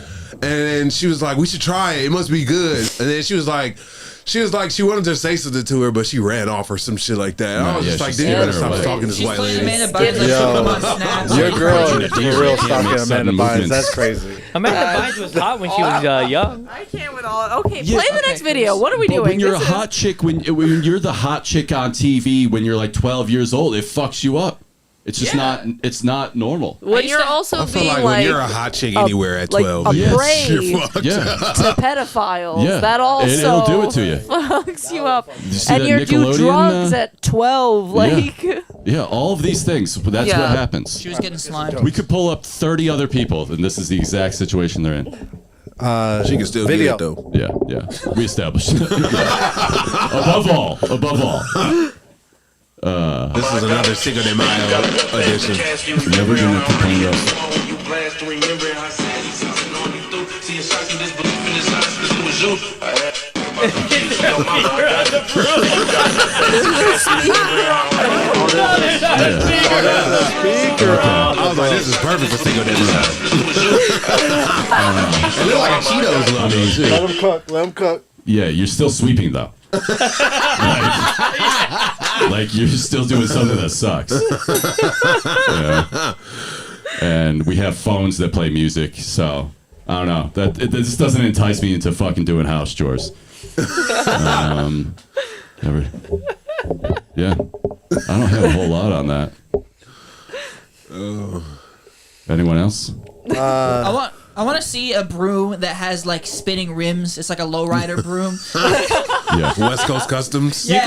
[SPEAKER 3] and she was like, we should try it. It must be good. And then she was like, she wanted to say something to her, but she ran off or some shit like that. I was
[SPEAKER 5] yeah,
[SPEAKER 3] just like,
[SPEAKER 5] she
[SPEAKER 3] dude, you better
[SPEAKER 5] scared her
[SPEAKER 3] stop
[SPEAKER 5] away.
[SPEAKER 3] talking to this
[SPEAKER 2] She's
[SPEAKER 3] white
[SPEAKER 2] playing
[SPEAKER 3] lady.
[SPEAKER 2] Amanda Bynes like
[SPEAKER 10] Yo.
[SPEAKER 2] on Snap.
[SPEAKER 10] Your girl
[SPEAKER 5] Like,
[SPEAKER 10] is for real
[SPEAKER 5] yeah,
[SPEAKER 10] stalking
[SPEAKER 5] make sudden
[SPEAKER 10] Amanda Bynes.
[SPEAKER 5] movements.
[SPEAKER 10] That's crazy.
[SPEAKER 6] Amanda Bynes was hot when she was young.
[SPEAKER 1] I can't with all. Okay,
[SPEAKER 5] Yeah,
[SPEAKER 1] play the next video. What are we
[SPEAKER 5] But
[SPEAKER 1] doing?
[SPEAKER 5] when you're a
[SPEAKER 1] This is-
[SPEAKER 5] hot chick, when you're the hot chick on TV, when you're like 12 years old, it fucks you up. It's just not. It's not normal.
[SPEAKER 1] when you're also
[SPEAKER 3] I feel
[SPEAKER 1] being
[SPEAKER 3] like when you're a hot chick anywhere at
[SPEAKER 1] like
[SPEAKER 3] 12,
[SPEAKER 1] a
[SPEAKER 5] Yes.
[SPEAKER 1] prey
[SPEAKER 3] you're fucked.
[SPEAKER 5] Yeah,
[SPEAKER 1] to pedophiles.
[SPEAKER 5] Yeah.
[SPEAKER 1] That also
[SPEAKER 5] It'll do it to you.
[SPEAKER 1] fucks you up.
[SPEAKER 5] you see
[SPEAKER 1] And
[SPEAKER 5] that
[SPEAKER 1] you do
[SPEAKER 5] Nickelodeon,
[SPEAKER 1] drugs at 12. Like,
[SPEAKER 5] Yeah, all of these things. That's
[SPEAKER 1] Yeah.
[SPEAKER 5] what happens.
[SPEAKER 2] She was getting slimed.
[SPEAKER 5] We could pull up 30 other people, and this is the exact situation they're in.
[SPEAKER 3] She can still
[SPEAKER 10] Video.
[SPEAKER 3] get it though.
[SPEAKER 5] Yeah. We established. above all.
[SPEAKER 3] This is another Cinco de Mayo edition.
[SPEAKER 5] Never gonna complain about.
[SPEAKER 3] I was like, this is perfect for Cinco de Mayo. It looked like a Cheetos little bit too.
[SPEAKER 10] Let him cook. Let him cook.
[SPEAKER 5] Yeah, you're still sweeping though. like you're still doing something that sucks. Yeah. And we have phones that play music, so I don't know. This doesn't entice me into fucking doing house chores. Yeah, I don't have a whole lot on that. Anyone else?
[SPEAKER 2] I want to see a broom that has like spinning rims. It's like a lowrider broom.
[SPEAKER 5] Yeah.
[SPEAKER 3] West Coast Customs.
[SPEAKER 6] You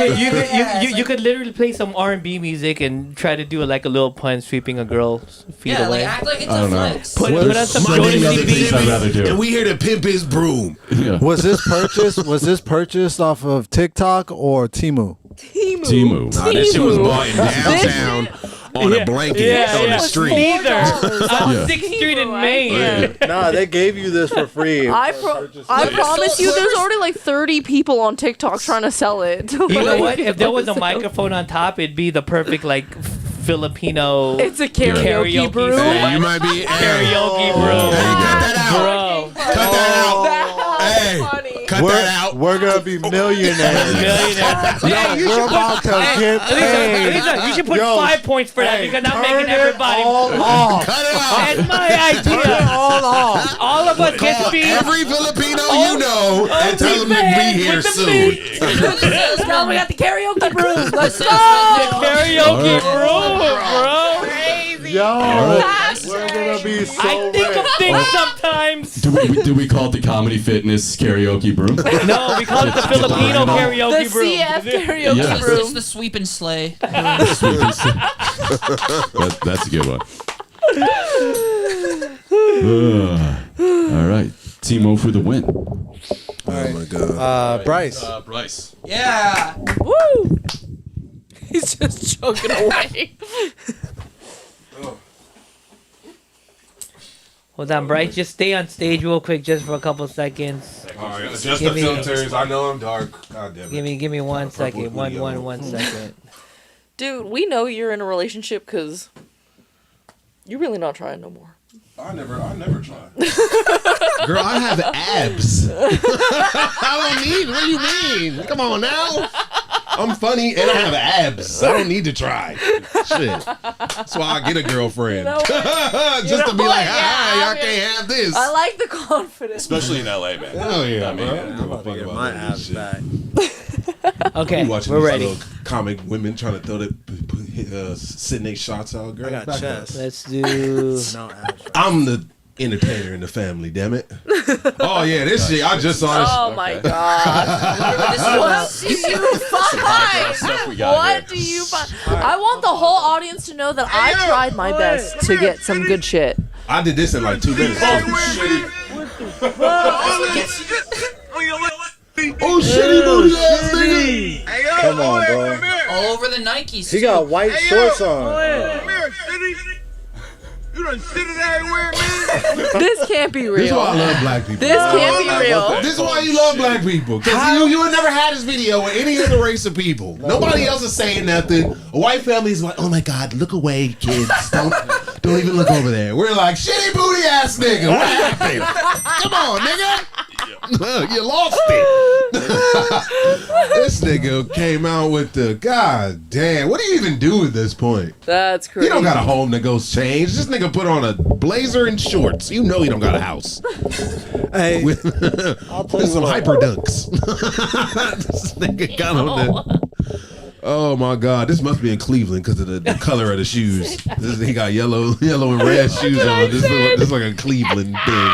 [SPEAKER 6] could literally play some R&B music and try to do like a little pun sweeping a girl's feet
[SPEAKER 2] Yeah,
[SPEAKER 6] away.
[SPEAKER 2] like act like it's
[SPEAKER 5] I
[SPEAKER 2] a
[SPEAKER 5] don't know.
[SPEAKER 2] flex.
[SPEAKER 6] Put on some
[SPEAKER 3] My name
[SPEAKER 6] Jodeci
[SPEAKER 3] is
[SPEAKER 6] beats.
[SPEAKER 5] I'd rather do.
[SPEAKER 3] and we here to pimp his broom.
[SPEAKER 5] Yeah.
[SPEAKER 10] Was this purchased off of TikTok or Temu?
[SPEAKER 5] Timu.
[SPEAKER 3] Nah, that shit was bought in downtown on a blanket on the street.
[SPEAKER 6] Neither. On
[SPEAKER 5] Yeah.
[SPEAKER 6] 6th Street in Maine.
[SPEAKER 10] Nah, they gave you this for free.
[SPEAKER 1] I promise you, there's already like 30 people on TikTok trying to sell it.
[SPEAKER 6] You know what? If there was a microphone on top, it'd be the perfect like Filipino
[SPEAKER 1] It's a karaoke broom.
[SPEAKER 3] Hey, you might be.
[SPEAKER 6] karaoke bro.
[SPEAKER 3] Hey, cut that out.
[SPEAKER 6] Bro.
[SPEAKER 3] Cut that out. Hey,
[SPEAKER 1] Funny.
[SPEAKER 3] cut that out.
[SPEAKER 10] We're gonna be millionaires.
[SPEAKER 6] Millionaire.
[SPEAKER 10] We're about to get paid.
[SPEAKER 6] Lisa, you should put
[SPEAKER 10] Yo,
[SPEAKER 6] 5 points for that because I'm making
[SPEAKER 10] Turn it
[SPEAKER 6] everybody.
[SPEAKER 10] all off.
[SPEAKER 3] Cut it out.
[SPEAKER 6] That's my
[SPEAKER 10] Turn it
[SPEAKER 6] idea.
[SPEAKER 10] all off.
[SPEAKER 6] All of us get to
[SPEAKER 3] Call
[SPEAKER 6] be
[SPEAKER 3] every Filipino you know and tell them to be here soon.
[SPEAKER 1] Now we got the karaoke broom. Let's go.
[SPEAKER 6] karaoke room, bro.
[SPEAKER 10] Yo, we're gonna be so
[SPEAKER 6] I think
[SPEAKER 10] rich.
[SPEAKER 6] of things sometimes.
[SPEAKER 5] Do we call it the comedy fitness karaoke broom?
[SPEAKER 6] No, we call it the Filipino
[SPEAKER 1] The
[SPEAKER 6] karaoke broom.
[SPEAKER 1] CF karaoke
[SPEAKER 5] Yes.
[SPEAKER 2] It's
[SPEAKER 1] broom.
[SPEAKER 2] the sweep and slay.
[SPEAKER 5] That's a good one. All right, Timo for the win.
[SPEAKER 3] Oh my god.
[SPEAKER 10] Bryce.
[SPEAKER 5] Bryce.
[SPEAKER 2] Yeah.
[SPEAKER 1] Woo! He's just choking away.
[SPEAKER 6] Hold on, Bryce. Just stay on stage real quick, just for a couple seconds.
[SPEAKER 3] All right, adjust
[SPEAKER 6] Give
[SPEAKER 3] the
[SPEAKER 6] me-
[SPEAKER 3] filters. I know I'm dark. God damn it.
[SPEAKER 6] Give me 1 second.
[SPEAKER 3] purple
[SPEAKER 6] One
[SPEAKER 3] video.
[SPEAKER 6] second.
[SPEAKER 1] Dude, we know you're in a relationship because you're really not trying no more.
[SPEAKER 3] I never tried. Girl, I have abs. I don't need. What do you mean? Come on now. I'm funny and I have abs. I don't need to try. Shit. That's why I get a girlfriend.
[SPEAKER 1] You know what?
[SPEAKER 3] Just to be
[SPEAKER 1] what?
[SPEAKER 3] like,
[SPEAKER 1] Yeah,
[SPEAKER 3] hi,
[SPEAKER 1] I
[SPEAKER 3] y'all
[SPEAKER 1] mean,
[SPEAKER 3] can't have this.
[SPEAKER 1] I like the confidence.
[SPEAKER 5] Especially in LA, man.
[SPEAKER 3] Hell yeah,
[SPEAKER 5] I mean,
[SPEAKER 3] bro.
[SPEAKER 5] yeah,
[SPEAKER 3] I don't give a fuck about
[SPEAKER 10] My
[SPEAKER 3] all that
[SPEAKER 10] abs
[SPEAKER 3] shit.
[SPEAKER 10] back.
[SPEAKER 6] Okay,
[SPEAKER 3] You watching
[SPEAKER 6] we're
[SPEAKER 3] these
[SPEAKER 6] ready.
[SPEAKER 3] little comic women trying to throw the sitting their shots out, girl.
[SPEAKER 10] I got
[SPEAKER 3] Back up.
[SPEAKER 10] chest.
[SPEAKER 6] Let's do.
[SPEAKER 10] No abs.
[SPEAKER 3] I'm the entertainer in the family, damn it. Oh yeah, this shit. I just saw this.
[SPEAKER 1] Oh my god. What do you find?
[SPEAKER 5] Stuff we got
[SPEAKER 1] What
[SPEAKER 5] here.
[SPEAKER 1] do you find? I want the whole audience to know that I tried my best to get some good shit.
[SPEAKER 3] I did this in like 2 minutes. Oh shitty booty ass nigga.
[SPEAKER 10] Come on, bro.
[SPEAKER 2] Oh Nikes.
[SPEAKER 10] He
[SPEAKER 2] too.
[SPEAKER 10] got white shorts on.
[SPEAKER 9] You done sit it everywhere, man.
[SPEAKER 1] This can't be real.
[SPEAKER 3] This is why I love black people.
[SPEAKER 1] This can't be real.
[SPEAKER 3] This is why you love black people. Because you would never had this video with any other race of people. Nobody else is saying nothing. A white family is like, oh my God, look away, kids. Don't even look over there. We're like, shitty booty ass nigga. What happened? Come on, nigga. You lost it. This nigga came out with the, God damn. What do you even do at this point?
[SPEAKER 1] That's crazy.
[SPEAKER 3] He don't got a home that goes change. This nigga put on a blazer and shorts. You know he don't got a house.
[SPEAKER 10] Hey,
[SPEAKER 3] With,
[SPEAKER 10] I'll tell
[SPEAKER 3] with
[SPEAKER 10] you
[SPEAKER 3] some
[SPEAKER 10] what.
[SPEAKER 3] hyper dunks. This nigga got on the. Oh my God! This must be in Cleveland because of the color of the shoes. He got yellow and red shoes on. This is like a Cleveland thing.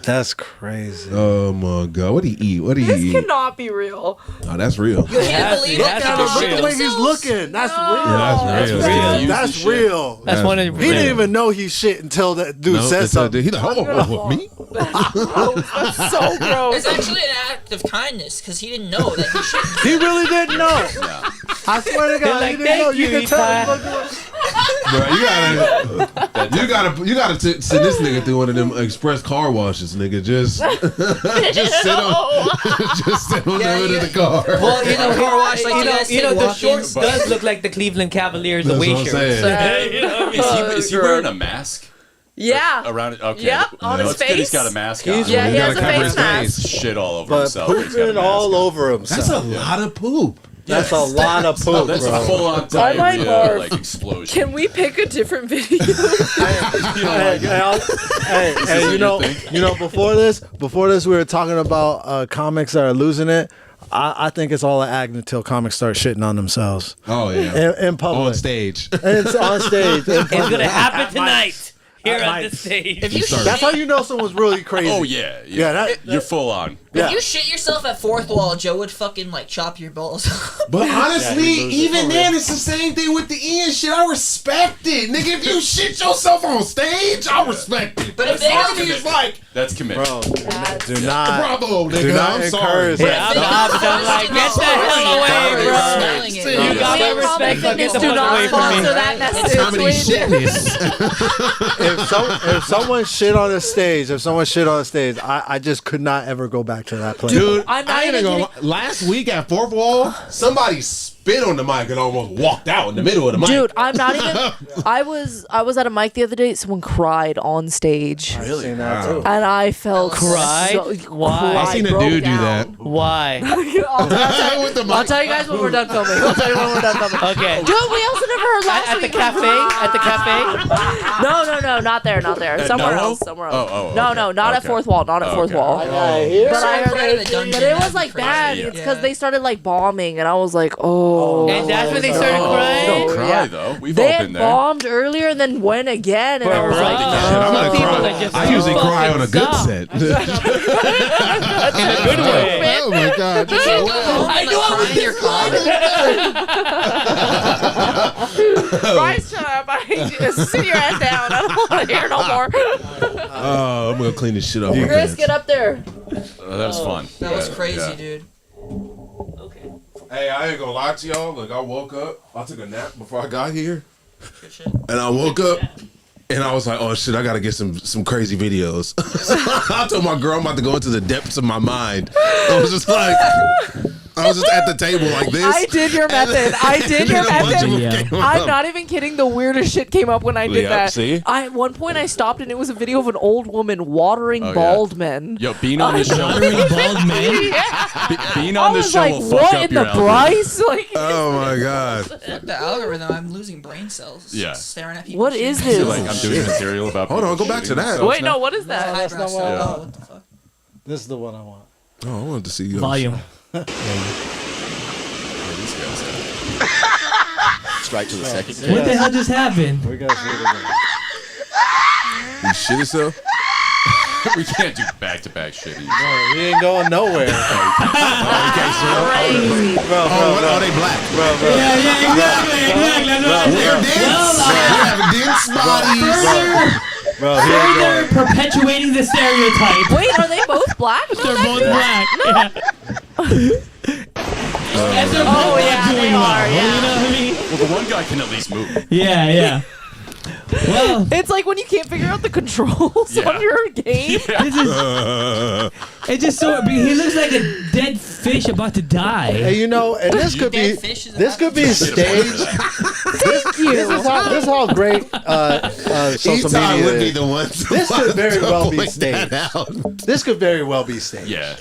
[SPEAKER 10] That's crazy.
[SPEAKER 3] Oh my God! What do you eat? What do you
[SPEAKER 1] This
[SPEAKER 3] eat?
[SPEAKER 1] cannot be real.
[SPEAKER 3] Oh, that's real.
[SPEAKER 2] You can't believe
[SPEAKER 6] It has to be
[SPEAKER 10] Look
[SPEAKER 6] real.
[SPEAKER 10] the way he's looking. That's real.
[SPEAKER 3] That's real.
[SPEAKER 10] That's real.
[SPEAKER 6] That's one of
[SPEAKER 10] He
[SPEAKER 6] the.
[SPEAKER 10] didn't even know he shit until that dude said
[SPEAKER 3] it's
[SPEAKER 10] something.
[SPEAKER 3] He's like, oh, me?
[SPEAKER 1] That's so gross.
[SPEAKER 2] It's actually an act of kindness because he didn't know that he shouldn't.
[SPEAKER 10] He really didn't know. I swear to God,
[SPEAKER 6] They're
[SPEAKER 10] he
[SPEAKER 6] like,
[SPEAKER 10] didn't know.
[SPEAKER 6] "Thank
[SPEAKER 10] You
[SPEAKER 6] you,
[SPEAKER 10] can tell.
[SPEAKER 6] Ethan."
[SPEAKER 3] Bro, you gotta send this nigga through one of them express car washes, nigga. Just sit on the hood of the car.
[SPEAKER 6] Well, you know,
[SPEAKER 2] Car wash, like,
[SPEAKER 6] you know, the
[SPEAKER 2] walk-ins.
[SPEAKER 6] shorts does look like the Cleveland Cavaliers
[SPEAKER 3] That's
[SPEAKER 6] away
[SPEAKER 3] what I'm
[SPEAKER 6] shirts.
[SPEAKER 3] saying.
[SPEAKER 6] You know what I mean?
[SPEAKER 5] Is he wearing a mask
[SPEAKER 1] Yeah.
[SPEAKER 5] around it? Okay.
[SPEAKER 1] Yep, on his
[SPEAKER 5] That's good. He's
[SPEAKER 1] face.
[SPEAKER 5] got a mask on.
[SPEAKER 1] Yeah, he
[SPEAKER 3] You
[SPEAKER 1] has
[SPEAKER 3] gotta
[SPEAKER 1] a
[SPEAKER 3] cover
[SPEAKER 1] face
[SPEAKER 3] his
[SPEAKER 1] mask.
[SPEAKER 3] face.
[SPEAKER 5] Shit all over
[SPEAKER 10] But
[SPEAKER 5] himself. He's got a
[SPEAKER 10] pooping
[SPEAKER 5] mask
[SPEAKER 10] all
[SPEAKER 5] on.
[SPEAKER 10] over himself.
[SPEAKER 3] That's a lot of poop.
[SPEAKER 10] That's a lot of
[SPEAKER 5] No,
[SPEAKER 10] poop,
[SPEAKER 5] that's a
[SPEAKER 10] bro.
[SPEAKER 5] full-on
[SPEAKER 1] Oh my
[SPEAKER 5] diarrhea,
[SPEAKER 1] God.
[SPEAKER 5] like explosion.
[SPEAKER 1] Can we pick a different video?
[SPEAKER 10] Hey, you know, before this, we were talking about comics that are losing it. I think it's all an act until comics start shitting on themselves
[SPEAKER 3] Oh yeah.
[SPEAKER 10] in public.
[SPEAKER 3] On stage.
[SPEAKER 10] And it's on stage. in
[SPEAKER 6] It's
[SPEAKER 10] public.
[SPEAKER 6] gonna happen tonight here on
[SPEAKER 10] might.
[SPEAKER 6] the stage.
[SPEAKER 2] If you
[SPEAKER 10] That's how you know someone's really crazy.
[SPEAKER 5] Oh yeah,
[SPEAKER 10] Yeah,
[SPEAKER 5] you're full on.
[SPEAKER 10] Yeah.
[SPEAKER 2] If you shit yourself at fourth wall, Joe would fucking like chop your balls off.
[SPEAKER 3] But honestly,
[SPEAKER 10] he loses.
[SPEAKER 3] even then, it's the same thing with the Ian shit. I respect it, nigga. If you shit yourself on stage, I respect it.
[SPEAKER 2] But if they
[SPEAKER 3] Part of
[SPEAKER 2] don't-
[SPEAKER 3] me is like,
[SPEAKER 5] That's commitment.
[SPEAKER 10] Bro, do not.
[SPEAKER 3] bravo, nigga.
[SPEAKER 10] Do not
[SPEAKER 3] I'm sorry.
[SPEAKER 10] encourage
[SPEAKER 6] Yeah,
[SPEAKER 10] that.
[SPEAKER 6] I'm like, get the hell away, bro.
[SPEAKER 2] Smelling it.
[SPEAKER 6] You got my respect, but get the
[SPEAKER 1] Do
[SPEAKER 6] fuck
[SPEAKER 1] not
[SPEAKER 6] away from
[SPEAKER 1] sponsor
[SPEAKER 6] me.
[SPEAKER 1] that message.
[SPEAKER 3] Comedy shitness.
[SPEAKER 10] If someone shit on a stage, I just could not ever go back to that place.
[SPEAKER 3] Dude,
[SPEAKER 1] I'm not
[SPEAKER 3] I ain't
[SPEAKER 1] even
[SPEAKER 3] gonna lie. Last week at Fourth Wall, somebody spit on the mic and almost walked out in the middle of the mic.
[SPEAKER 1] Dude, I'm not even. I was at a mic the other day. Someone cried on stage,
[SPEAKER 10] I've seen that too.
[SPEAKER 1] and I felt
[SPEAKER 6] Cried?
[SPEAKER 1] so-
[SPEAKER 6] Why?
[SPEAKER 1] cried,
[SPEAKER 3] I seen a
[SPEAKER 1] broke
[SPEAKER 3] dude do
[SPEAKER 1] down.
[SPEAKER 3] that.
[SPEAKER 6] Why?
[SPEAKER 3] With the
[SPEAKER 1] I'll
[SPEAKER 3] mic.
[SPEAKER 1] tell you guys when we're done filming. I'll tell you when we're done filming.
[SPEAKER 6] Okay.
[SPEAKER 1] Dude, we also never heard last
[SPEAKER 6] At the
[SPEAKER 1] week.
[SPEAKER 6] cafe? At the cafe?
[SPEAKER 1] No, not there. Somewhere
[SPEAKER 5] Noro?
[SPEAKER 1] else. Somewhere else.
[SPEAKER 5] Oh,
[SPEAKER 1] no,
[SPEAKER 5] okay.
[SPEAKER 1] not at
[SPEAKER 5] Okay.
[SPEAKER 1] Fourth Wall. Not at Fourth
[SPEAKER 5] Okay.
[SPEAKER 1] Wall.
[SPEAKER 10] Yeah,
[SPEAKER 1] But I
[SPEAKER 2] Right
[SPEAKER 1] heard
[SPEAKER 2] in the dungeon,
[SPEAKER 1] but it was
[SPEAKER 2] that'd
[SPEAKER 1] like
[SPEAKER 2] be
[SPEAKER 1] bad.
[SPEAKER 2] crazy.
[SPEAKER 1] It's because
[SPEAKER 2] Yeah.
[SPEAKER 1] they started like bombing, and I was like, oh.
[SPEAKER 6] And that's when they started crying?
[SPEAKER 5] Don't cry
[SPEAKER 1] Yeah.
[SPEAKER 5] though. We've
[SPEAKER 1] They
[SPEAKER 5] all
[SPEAKER 1] had
[SPEAKER 5] been there.
[SPEAKER 1] bombed earlier and then went again, and I was
[SPEAKER 6] Bro,
[SPEAKER 1] like,
[SPEAKER 3] I'm
[SPEAKER 6] some
[SPEAKER 3] gonna
[SPEAKER 6] people
[SPEAKER 3] cry.
[SPEAKER 6] are just
[SPEAKER 3] I usually cry on a good
[SPEAKER 6] fucking
[SPEAKER 3] set.
[SPEAKER 6] in a good way.
[SPEAKER 3] Oh my God. Just like, wow.
[SPEAKER 2] I know I was your
[SPEAKER 1] Bryce, shut up. Sit your ass down. I don't want to hear no more.
[SPEAKER 3] Oh, I'm gonna clean this shit up.
[SPEAKER 1] Chris, get up there.
[SPEAKER 5] That was fun.
[SPEAKER 2] That was
[SPEAKER 5] Yeah,
[SPEAKER 2] crazy,
[SPEAKER 5] yeah.
[SPEAKER 2] dude.
[SPEAKER 3] Hey, I ain't gonna lie to y'all. Look, I woke up. I took a nap before I got here,
[SPEAKER 2] Good shit.
[SPEAKER 3] and I woke up, and I was like, "Oh shit, I gotta get some crazy videos." I told my girl I'm about to go into the depths of my mind. I was just like, I was just at the table like this.
[SPEAKER 1] I did your method. I did your
[SPEAKER 3] And a bunch of them
[SPEAKER 1] method.
[SPEAKER 3] came
[SPEAKER 1] I'm
[SPEAKER 3] up.
[SPEAKER 1] not even kidding. The weirdest shit came up when I did
[SPEAKER 5] Yeah,
[SPEAKER 1] that.
[SPEAKER 5] see?
[SPEAKER 1] At one point, I stopped and it was a video of an old woman watering
[SPEAKER 5] Oh, yeah.
[SPEAKER 1] bald men.
[SPEAKER 5] Yo, being on the show,
[SPEAKER 6] bald man?
[SPEAKER 5] being
[SPEAKER 1] I
[SPEAKER 5] on the
[SPEAKER 1] was
[SPEAKER 5] show
[SPEAKER 1] like,
[SPEAKER 5] will fuck
[SPEAKER 1] what
[SPEAKER 5] up
[SPEAKER 1] in
[SPEAKER 5] your
[SPEAKER 1] the
[SPEAKER 5] algorithm.
[SPEAKER 1] Bryce? Like,
[SPEAKER 3] Oh my God.
[SPEAKER 2] Fuck the algorithm. I'm losing brain cells.
[SPEAKER 5] Yeah.
[SPEAKER 2] Staring at people.
[SPEAKER 1] what is
[SPEAKER 2] shooting.
[SPEAKER 1] this?
[SPEAKER 5] Like I'm doing material about.
[SPEAKER 3] Hold on,
[SPEAKER 5] people
[SPEAKER 3] go back to
[SPEAKER 5] shooting
[SPEAKER 3] that.
[SPEAKER 5] themselves
[SPEAKER 1] Wait,
[SPEAKER 5] now.
[SPEAKER 1] no, what is that?
[SPEAKER 10] That's not what I
[SPEAKER 2] Oh,
[SPEAKER 10] want.
[SPEAKER 2] what the fuck?
[SPEAKER 10] This is the one I want.
[SPEAKER 3] Oh, I wanted to see you.
[SPEAKER 6] Volume.
[SPEAKER 11] Straight to the second.
[SPEAKER 6] What the hell just happened?
[SPEAKER 10] We gotta see it again.
[SPEAKER 3] You shit yourself?
[SPEAKER 5] We can't do back-to-back shit.
[SPEAKER 10] He ain't going nowhere.
[SPEAKER 3] Okay, so
[SPEAKER 10] Bro,
[SPEAKER 3] oh, they black.
[SPEAKER 10] bro.
[SPEAKER 6] Yeah, exactly.
[SPEAKER 3] They're dense. They have dense bodies.
[SPEAKER 10] Bro, he ain't going.
[SPEAKER 6] Further perpetuating the stereotype.
[SPEAKER 1] Wait, are they both black?
[SPEAKER 6] They're both black. Yeah. And they're both
[SPEAKER 1] Oh, yeah,
[SPEAKER 6] doing
[SPEAKER 1] they
[SPEAKER 6] well.
[SPEAKER 1] are, yeah.
[SPEAKER 6] You know what I mean?
[SPEAKER 5] Well, the one guy can at least move.
[SPEAKER 11] Yeah. Well,
[SPEAKER 1] It's like when you can't figure out the controls
[SPEAKER 5] Yeah.
[SPEAKER 1] on your game.
[SPEAKER 11] it's just so. He looks like a dead fish about to die.
[SPEAKER 10] Hey, you know, and this could be
[SPEAKER 2] Dead fish is
[SPEAKER 10] this could be staged.
[SPEAKER 1] Thank you.
[SPEAKER 10] This is how great social
[SPEAKER 3] E-Time
[SPEAKER 10] media
[SPEAKER 3] would be
[SPEAKER 10] is.
[SPEAKER 3] the one.
[SPEAKER 10] This could very well be
[SPEAKER 3] point
[SPEAKER 10] staged.
[SPEAKER 3] that out.
[SPEAKER 10] This could very well be staged.
[SPEAKER 5] Yeah.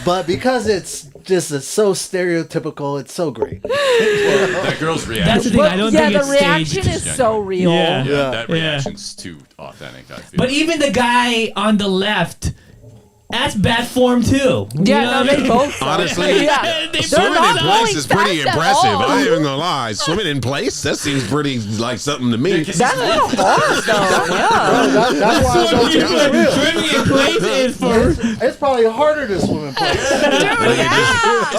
[SPEAKER 10] But because it's so stereotypical, it's so great.
[SPEAKER 5] That girl's reaction.
[SPEAKER 11] That's the thing. I don't
[SPEAKER 1] yeah,
[SPEAKER 11] think
[SPEAKER 1] the
[SPEAKER 11] it's
[SPEAKER 1] reaction
[SPEAKER 11] staged.
[SPEAKER 1] is so real.
[SPEAKER 11] Yeah.
[SPEAKER 5] That reaction's too authentic, I feel.
[SPEAKER 11] But even the guy on the left, that's bad form too.
[SPEAKER 1] Yeah,
[SPEAKER 11] You know
[SPEAKER 1] no,
[SPEAKER 11] what I
[SPEAKER 1] they
[SPEAKER 11] mean?
[SPEAKER 1] both.
[SPEAKER 3] Honestly,
[SPEAKER 1] Yeah.
[SPEAKER 11] They
[SPEAKER 3] swimming
[SPEAKER 11] both
[SPEAKER 3] in
[SPEAKER 11] are.
[SPEAKER 3] place is pretty
[SPEAKER 1] fast at
[SPEAKER 3] impressive.
[SPEAKER 1] all.
[SPEAKER 3] I ain't even gonna lie. Swimming in place, that seems pretty like something to me.
[SPEAKER 1] That's not hard though. Yeah.
[SPEAKER 10] That's why I don't think it's real.
[SPEAKER 11] Swimming in place is for.
[SPEAKER 10] It's probably harder to swim in place.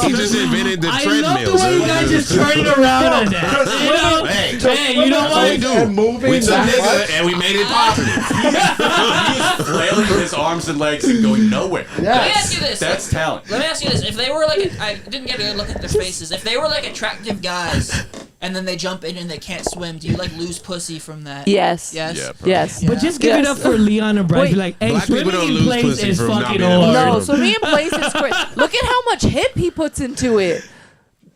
[SPEAKER 3] He just invented the
[SPEAKER 11] I love
[SPEAKER 3] treadmill.
[SPEAKER 11] the way you guys just turn it around on that. You know? Hey, you know
[SPEAKER 3] That's what we
[SPEAKER 11] what?
[SPEAKER 3] do.
[SPEAKER 10] And moving
[SPEAKER 3] We took
[SPEAKER 10] that
[SPEAKER 3] nigga
[SPEAKER 10] much.
[SPEAKER 3] and we made it positive.
[SPEAKER 5] He's flailing his arms and legs and going nowhere.
[SPEAKER 2] Let me ask you this.
[SPEAKER 5] That's talent.
[SPEAKER 2] Let me ask you this: if they were like, I didn't get a good look at their faces. If they were like attractive guys, and then they jump in and they can't swim, do you like lose pussy from that?
[SPEAKER 1] Yes.
[SPEAKER 2] Yes.
[SPEAKER 5] Yeah, probably.
[SPEAKER 1] Yes.
[SPEAKER 11] But just give it up for Leon and Bryce.
[SPEAKER 1] Wait.
[SPEAKER 11] Be like, hey,
[SPEAKER 3] Black people
[SPEAKER 11] swimming
[SPEAKER 3] don't
[SPEAKER 11] in
[SPEAKER 3] lose
[SPEAKER 11] place
[SPEAKER 3] pussy
[SPEAKER 11] is
[SPEAKER 3] from not
[SPEAKER 11] fucking
[SPEAKER 3] being able to
[SPEAKER 11] hard.
[SPEAKER 1] No, swimming in place is great. Look at how much hip he puts into it.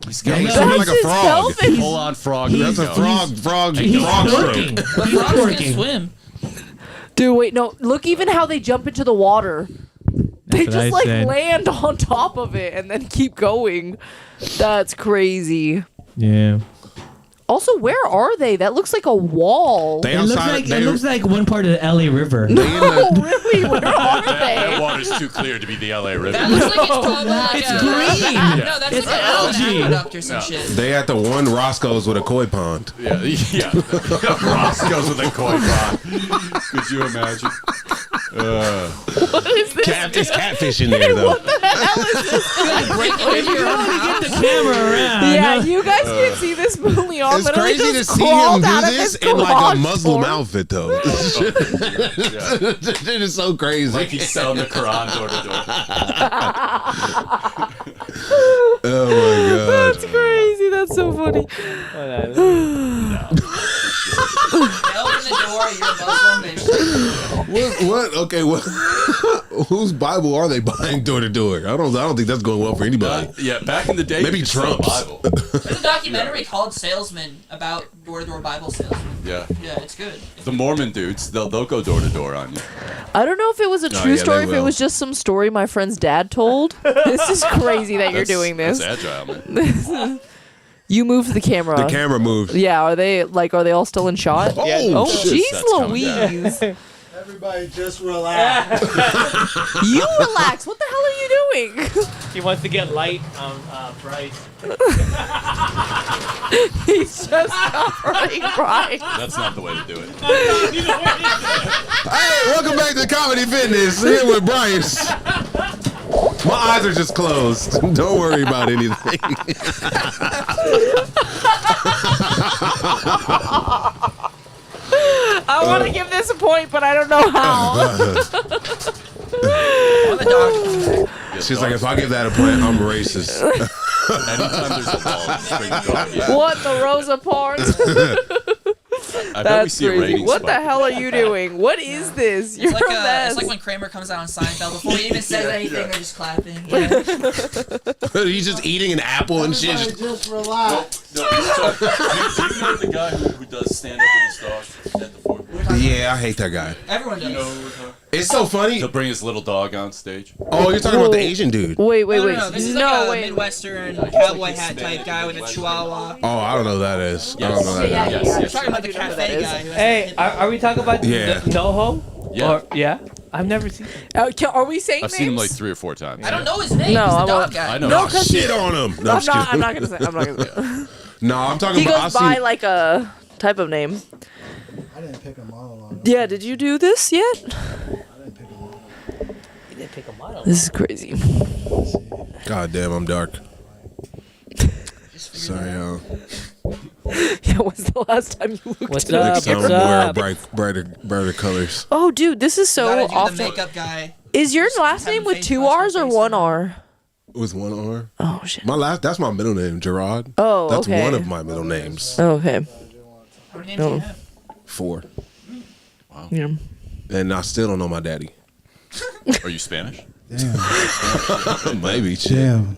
[SPEAKER 3] He's
[SPEAKER 11] Yeah,
[SPEAKER 3] he's
[SPEAKER 11] no,
[SPEAKER 3] swimming
[SPEAKER 1] that's
[SPEAKER 3] like a
[SPEAKER 1] his
[SPEAKER 3] frog.
[SPEAKER 1] pelvis.
[SPEAKER 5] Full on frog.
[SPEAKER 3] That's a
[SPEAKER 5] There you go.
[SPEAKER 3] frog
[SPEAKER 11] He's
[SPEAKER 3] stroke.
[SPEAKER 11] twerking.
[SPEAKER 2] But
[SPEAKER 11] He's
[SPEAKER 2] frogs can
[SPEAKER 11] twerking.
[SPEAKER 2] swim.
[SPEAKER 1] Dude, wait, no. Look even how they jump into the water. They
[SPEAKER 11] That's what I
[SPEAKER 1] just like
[SPEAKER 11] said.
[SPEAKER 1] land on top of it and then keep going. That's crazy.
[SPEAKER 11] Yeah.
[SPEAKER 1] Also, where are they? That looks like a wall.
[SPEAKER 3] They
[SPEAKER 11] It looks
[SPEAKER 3] outside.
[SPEAKER 11] like
[SPEAKER 3] they,
[SPEAKER 11] it looks like one part of the LA River.
[SPEAKER 1] No, really, where are
[SPEAKER 5] That
[SPEAKER 1] they?
[SPEAKER 5] water's too clear to be the LA River.
[SPEAKER 2] That looks like it's probably like
[SPEAKER 11] It's
[SPEAKER 2] a,
[SPEAKER 11] green.
[SPEAKER 2] No, that's
[SPEAKER 11] It's
[SPEAKER 2] like
[SPEAKER 11] algae.
[SPEAKER 2] an aqueduct or some shit.
[SPEAKER 3] they at the one Roscoe's with a koi pond.
[SPEAKER 5] Yeah. Roscoe's with a koi pond. Could you imagine?
[SPEAKER 1] What is this?
[SPEAKER 3] It's catfish in there though.
[SPEAKER 2] Break it into your own
[SPEAKER 11] Get the
[SPEAKER 2] house.
[SPEAKER 11] camera around.
[SPEAKER 1] Yeah,
[SPEAKER 11] no?
[SPEAKER 1] you guys can't see this movie on.
[SPEAKER 3] It's
[SPEAKER 1] Literally
[SPEAKER 3] crazy to
[SPEAKER 1] just
[SPEAKER 3] see him
[SPEAKER 1] crawled
[SPEAKER 3] do
[SPEAKER 1] out of
[SPEAKER 3] this
[SPEAKER 1] his
[SPEAKER 3] in like a
[SPEAKER 1] garage
[SPEAKER 3] Muslim
[SPEAKER 1] door.
[SPEAKER 3] outfit though. It is so crazy.
[SPEAKER 5] Like he's selling the Quran door to door.
[SPEAKER 3] Oh my god.
[SPEAKER 1] That's crazy. That's so funny.
[SPEAKER 2] They open the door, you're Muslim, they just
[SPEAKER 3] What? Okay. What? Whose Bible are they buying door to door? I don't think that's going well for anybody.
[SPEAKER 5] Yeah, back in the day,
[SPEAKER 3] Maybe
[SPEAKER 5] you could sell a
[SPEAKER 3] Trump's.
[SPEAKER 5] Bible.
[SPEAKER 2] There's a documentary called Salesman about door-to-door Bible salesmen.
[SPEAKER 5] Yeah.
[SPEAKER 2] Yeah, it's good.
[SPEAKER 5] The Mormon dudes, they'll go door to door on you.
[SPEAKER 1] I don't know if it was a true
[SPEAKER 3] yeah,
[SPEAKER 1] story,
[SPEAKER 3] they
[SPEAKER 1] if it
[SPEAKER 3] will.
[SPEAKER 1] was just some story my friend's dad told. This is crazy that you're
[SPEAKER 5] That's-
[SPEAKER 1] doing this.
[SPEAKER 5] That's agile, man.
[SPEAKER 1] You moved the camera.
[SPEAKER 3] The camera moved.
[SPEAKER 1] Yeah, are they all still in shot?
[SPEAKER 3] Oh,
[SPEAKER 1] Oh,
[SPEAKER 3] shit.
[SPEAKER 1] jeez
[SPEAKER 5] That's coming down.
[SPEAKER 1] Louise.
[SPEAKER 10] Everybody just relax.
[SPEAKER 1] You relax. What the hell are you doing?
[SPEAKER 6] He wants to get light on Bryce.
[SPEAKER 1] He's just covering Brian.
[SPEAKER 5] That's not the way to do it.
[SPEAKER 3] Hey, welcome back to Comedy Fitness. Here with Bryce. My eyes are just closed. Don't worry about anything.
[SPEAKER 1] I want to give this a point, but I don't know how.
[SPEAKER 2] I'm a dog.
[SPEAKER 3] She's like, if I give that a point, I'm racist.
[SPEAKER 5] Anytime there's a wall, just bring the dog in.
[SPEAKER 1] What, the Rosa Parks?
[SPEAKER 5] I bet we
[SPEAKER 1] That's
[SPEAKER 5] see a
[SPEAKER 1] crazy.
[SPEAKER 5] rating
[SPEAKER 1] What the
[SPEAKER 5] spike.
[SPEAKER 1] hell are you doing? What is this? You're
[SPEAKER 2] It's like,
[SPEAKER 1] a mess.
[SPEAKER 2] it's like when Kramer comes out on Seinfeld. Before he even says anything, they're just clapping. Yeah.
[SPEAKER 3] He's just eating an apple and shit.
[SPEAKER 10] Everybody just relax.
[SPEAKER 5] No, he's talking. Do you know the guy who does stand up with his dog at the Fort?
[SPEAKER 3] Yeah, I hate that guy.
[SPEAKER 2] Everyone does.
[SPEAKER 5] You know who we're talking?
[SPEAKER 3] It's so funny.
[SPEAKER 5] He'll bring his little dog on stage.
[SPEAKER 3] Oh, you're talking about the
[SPEAKER 1] Whoa.
[SPEAKER 3] Asian dude.
[SPEAKER 1] Wait.
[SPEAKER 2] No, this is like a
[SPEAKER 1] wait.
[SPEAKER 2] Midwestern cowboy hat type guy with a chihuahua.
[SPEAKER 3] Oh, I don't know who that is. I don't know who that is.
[SPEAKER 5] Yes,
[SPEAKER 2] I'm
[SPEAKER 5] yes.
[SPEAKER 2] talking about the cafe guy. Who has
[SPEAKER 6] Hey, are we talking about
[SPEAKER 3] Yeah.
[SPEAKER 6] the NoHo?
[SPEAKER 5] Yeah.
[SPEAKER 6] Or, yeah? I've never seen
[SPEAKER 1] Are we saying
[SPEAKER 5] I've
[SPEAKER 1] names?
[SPEAKER 5] seen him like 3 or 4 times.
[SPEAKER 2] I don't know his name.
[SPEAKER 1] No,
[SPEAKER 2] He's
[SPEAKER 1] I
[SPEAKER 2] the dog
[SPEAKER 1] won't.
[SPEAKER 2] guy.
[SPEAKER 5] I know.
[SPEAKER 1] No,
[SPEAKER 3] Oh,
[SPEAKER 1] 'cause
[SPEAKER 3] shit on him. No,
[SPEAKER 1] I'm
[SPEAKER 3] just
[SPEAKER 1] not.
[SPEAKER 3] kidding.
[SPEAKER 1] I'm not gonna say. I'm not gonna say.
[SPEAKER 3] No, I'm talking
[SPEAKER 1] He
[SPEAKER 3] about.
[SPEAKER 1] goes
[SPEAKER 3] I've
[SPEAKER 1] by
[SPEAKER 3] seen,
[SPEAKER 1] like a type of name.
[SPEAKER 10] I didn't pick a monologue.
[SPEAKER 1] Yeah. Did you do this yet?
[SPEAKER 10] I didn't pick a monologue.
[SPEAKER 6] You didn't pick a model.
[SPEAKER 1] This is crazy.
[SPEAKER 3] God damn, I'm dark. Sorry, y'all.
[SPEAKER 1] Yeah. When's the last time you looked
[SPEAKER 6] What's
[SPEAKER 1] at
[SPEAKER 6] up?
[SPEAKER 1] a
[SPEAKER 3] Next time
[SPEAKER 6] What's
[SPEAKER 3] I'm wearing
[SPEAKER 6] up?
[SPEAKER 3] brighter colors.
[SPEAKER 1] Oh, dude, this is so
[SPEAKER 2] Gotta do
[SPEAKER 1] off.
[SPEAKER 2] the makeup guy.
[SPEAKER 1] Is your last
[SPEAKER 2] Having
[SPEAKER 1] name with
[SPEAKER 2] face
[SPEAKER 1] 2
[SPEAKER 2] mask
[SPEAKER 1] R's or
[SPEAKER 2] face
[SPEAKER 1] 1
[SPEAKER 2] on.
[SPEAKER 1] R?
[SPEAKER 3] With one R.
[SPEAKER 1] Oh shit.
[SPEAKER 3] That's my middle name, Gerard.
[SPEAKER 1] Oh,
[SPEAKER 3] that's
[SPEAKER 1] okay.
[SPEAKER 3] one of my middle names.
[SPEAKER 1] Oh, okay.
[SPEAKER 2] How many names do you have?
[SPEAKER 3] 4.
[SPEAKER 5] Wow.
[SPEAKER 1] Yeah.
[SPEAKER 3] And I still don't know my daddy.
[SPEAKER 5] Are you Spanish?
[SPEAKER 4] Damn.
[SPEAKER 3] Maybe. Shit.
[SPEAKER 4] Damn.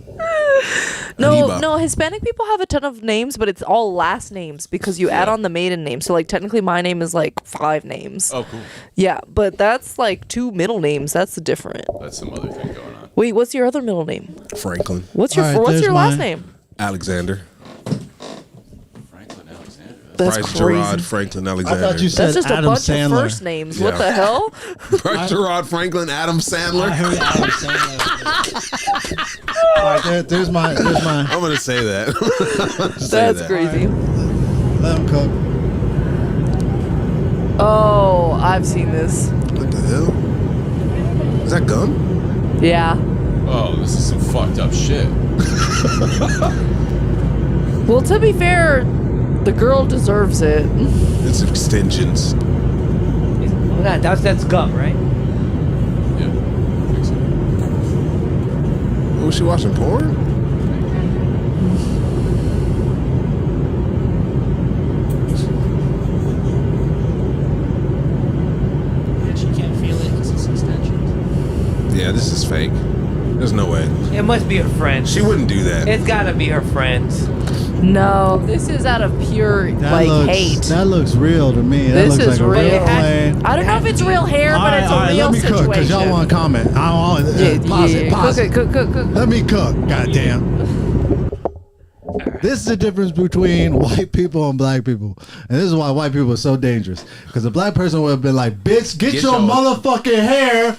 [SPEAKER 1] No, Hispanic people have a ton of names, but it's all last names because you add on the maiden name. So like technically my name is like 5 names.
[SPEAKER 5] Oh, cool.
[SPEAKER 1] Yeah, but that's like 2 middle names. That's different.
[SPEAKER 5] That's some other thing going on.
[SPEAKER 1] Wait, what's your other middle name?
[SPEAKER 3] Franklin.
[SPEAKER 1] What's your
[SPEAKER 4] All right,
[SPEAKER 1] what's
[SPEAKER 4] there's
[SPEAKER 1] your last
[SPEAKER 4] mine.
[SPEAKER 1] name?
[SPEAKER 3] Alexander.
[SPEAKER 5] Franklin Alexander.
[SPEAKER 1] That's
[SPEAKER 3] Bryce
[SPEAKER 1] crazy.
[SPEAKER 3] Gerard Franklin
[SPEAKER 4] I
[SPEAKER 3] Alexander.
[SPEAKER 4] thought you said
[SPEAKER 1] That's just
[SPEAKER 4] Adam
[SPEAKER 1] a bunch
[SPEAKER 4] Sandler.
[SPEAKER 1] of first names. What
[SPEAKER 3] Yeah.
[SPEAKER 1] the hell?
[SPEAKER 3] Bryce Gerard Franklin Adam Sandler.
[SPEAKER 4] I heard Adam Sandler. All right, there's mine.
[SPEAKER 3] I'm gonna say that.
[SPEAKER 1] That's crazy.
[SPEAKER 4] Let him cook.
[SPEAKER 1] Oh, I've seen this.
[SPEAKER 3] What the hell? Is that gum?
[SPEAKER 1] Yeah.
[SPEAKER 5] Oh, this is some fucked up shit.
[SPEAKER 1] Well, to be fair, the girl deserves it.
[SPEAKER 3] It's extensions.
[SPEAKER 6] That's gum, right?
[SPEAKER 5] Yeah. I think so.
[SPEAKER 3] Was she watching porn?
[SPEAKER 2] Yeah, she can't feel it because it's extensions.
[SPEAKER 3] Yeah, this is fake. There's no way.
[SPEAKER 6] It must be her friend.
[SPEAKER 3] She wouldn't do that.
[SPEAKER 6] It's gotta be her friends.
[SPEAKER 1] No, this is out of pure hate.
[SPEAKER 4] That looks real to me. That
[SPEAKER 1] This
[SPEAKER 4] looks
[SPEAKER 1] is
[SPEAKER 4] like a
[SPEAKER 1] real.
[SPEAKER 4] real plane.
[SPEAKER 1] I don't know if it's real hair, but it's a real
[SPEAKER 4] let me
[SPEAKER 1] situation.
[SPEAKER 4] cook because y'all want to comment. Pause it. Pause it.
[SPEAKER 1] Cook.
[SPEAKER 4] Let me cook. Goddamn. This is the difference between white people and black people. And this is why white people are so dangerous. Because a black person would have been like, bitch, get your motherfucking hair.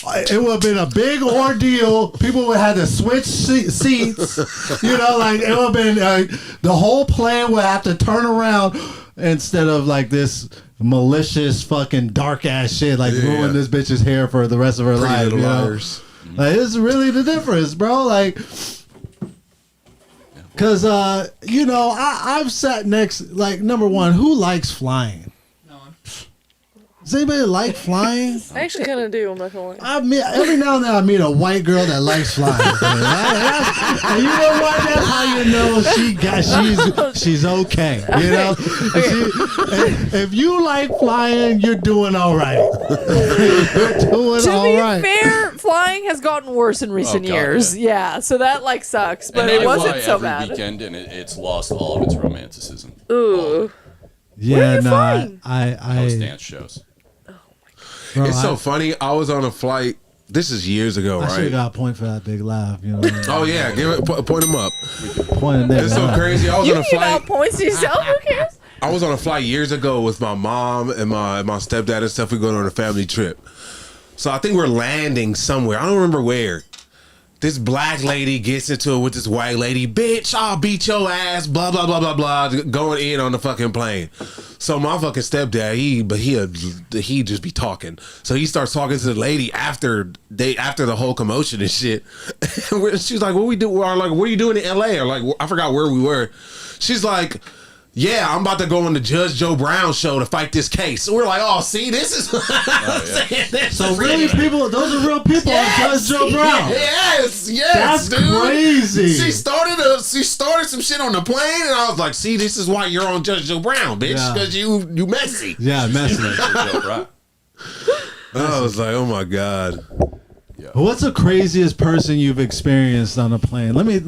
[SPEAKER 4] It would have been a big ordeal. People would have to switch seats. You know, like it would have been the whole plane would have to turn around instead of like this malicious fucking dark ass shit like ruin this bitch's hair for the rest of her life.
[SPEAKER 3] Little
[SPEAKER 4] You know?
[SPEAKER 3] Liars.
[SPEAKER 4] Like it's really the difference, bro. Like, cause you know, I've sat next. Like, number one, who likes flying? Does anybody like flying?
[SPEAKER 1] I actually kind of do. I'm not gonna lie.
[SPEAKER 4] I mean, every now and then I meet a white girl that likes flying. And you know what? That's how you know she's okay. You know, if you like flying, you're doing all right. You're doing all right.
[SPEAKER 1] To be fair, flying has gotten worse in recent
[SPEAKER 5] God,
[SPEAKER 1] years. Yeah, so that like sucks, but
[SPEAKER 5] And
[SPEAKER 1] it
[SPEAKER 5] I
[SPEAKER 1] wasn't
[SPEAKER 5] fly
[SPEAKER 1] so
[SPEAKER 5] every
[SPEAKER 1] bad.
[SPEAKER 5] weekend, and it's lost all of its romanticism.
[SPEAKER 1] Ooh.
[SPEAKER 4] Yeah,
[SPEAKER 1] Where are you
[SPEAKER 4] no,
[SPEAKER 1] flying?
[SPEAKER 5] Those dance shows.
[SPEAKER 4] Bro,
[SPEAKER 3] It's so funny. I was on a flight. This is years ago,
[SPEAKER 4] I should have
[SPEAKER 3] right?
[SPEAKER 4] got a point for that big laugh. You know.
[SPEAKER 3] Oh yeah, give it. Point him up.
[SPEAKER 4] Point it
[SPEAKER 3] It's so crazy. I was
[SPEAKER 1] You
[SPEAKER 3] on a
[SPEAKER 1] can give
[SPEAKER 3] flight.
[SPEAKER 1] out points to yourself. Who cares?
[SPEAKER 3] I was on a flight years ago with my mom and my stepdad and stuff. We going on a family trip. So I think we're landing somewhere. I don't remember where. This black lady gets into it with this white lady. Bitch, I'll beat your ass. Blah blah blah blah blah. Going in on the fucking plane. So my fucking stepdad, he just be talking. So he starts talking to the lady after the whole commotion and shit. And she's like, "What we do? Or like, what are you doing in L.A.?" Or like, I forgot where we were. She's like, "Yeah, I'm about to go on the Judge Joe Brown show to fight this case." So we're like, "Oh, see, this is."
[SPEAKER 4] So really, people, those are real people on Judge Joe Brown.
[SPEAKER 3] Yes,
[SPEAKER 4] That's
[SPEAKER 3] dude.
[SPEAKER 4] crazy.
[SPEAKER 3] She started some shit on the plane, and I was like, "See, this is why you're on Judge Joe Brown, bitch,
[SPEAKER 4] Yeah.
[SPEAKER 3] because you messy."
[SPEAKER 4] Yeah, messy.
[SPEAKER 3] I was like, "Oh my god."
[SPEAKER 4] What's the craziest person you've experienced on a plane? Let me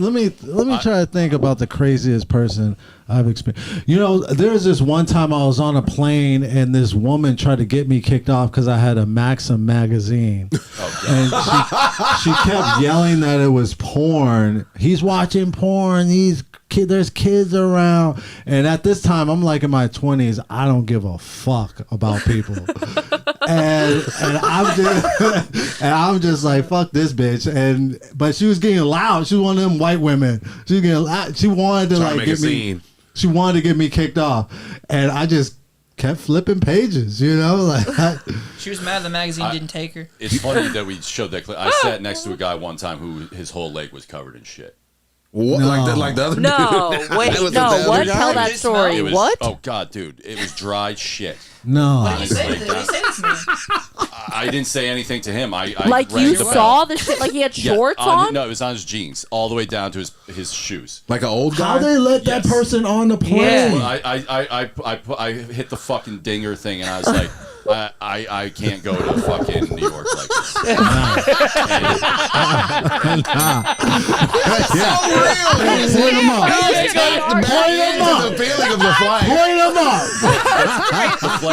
[SPEAKER 4] try to think about the craziest person I've experienced. You know, there's this one time I was on a plane and this woman tried to get me kicked off because I had a Maxim magazine, and she kept yelling that it was porn. He's watching porn. There's kids around, and at this time I'm like in my 20s. I don't give a fuck about people. And I'm just like, fuck this bitch. But she was getting loud. She was one of them white women. She was getting loud. She wanted to like get me. She wanted to get me kicked off, and I just kept flipping pages. You know, like
[SPEAKER 2] She was mad the magazine didn't take her.
[SPEAKER 5] It's funny that we showed that clip. I sat next to a guy one time who his whole leg was covered in shit.
[SPEAKER 3] What?
[SPEAKER 4] No.
[SPEAKER 3] Like the other
[SPEAKER 1] No,
[SPEAKER 3] dude?
[SPEAKER 1] wait,
[SPEAKER 3] Was it
[SPEAKER 1] no.
[SPEAKER 3] the
[SPEAKER 1] What?
[SPEAKER 3] other guy?
[SPEAKER 1] Tell that story.
[SPEAKER 5] It was,
[SPEAKER 1] What?
[SPEAKER 5] Oh god, dude, it was dry shit.
[SPEAKER 4] no.
[SPEAKER 2] What did he say? What did he say to me?
[SPEAKER 5] I didn't say anything to him. I
[SPEAKER 1] Like
[SPEAKER 5] rang
[SPEAKER 1] you
[SPEAKER 5] the bell.
[SPEAKER 1] saw the shit? Like he had shorts on?
[SPEAKER 5] No, it was on his jeans, all the way down to his shoes.
[SPEAKER 3] Like an old guy.
[SPEAKER 4] How they let that person on the plane?
[SPEAKER 5] Well, I hit the fucking dinger thing, and I was like, I can't go to fucking New York like this.
[SPEAKER 4] Point him up.
[SPEAKER 3] The feeling of the flight.
[SPEAKER 4] Point him up.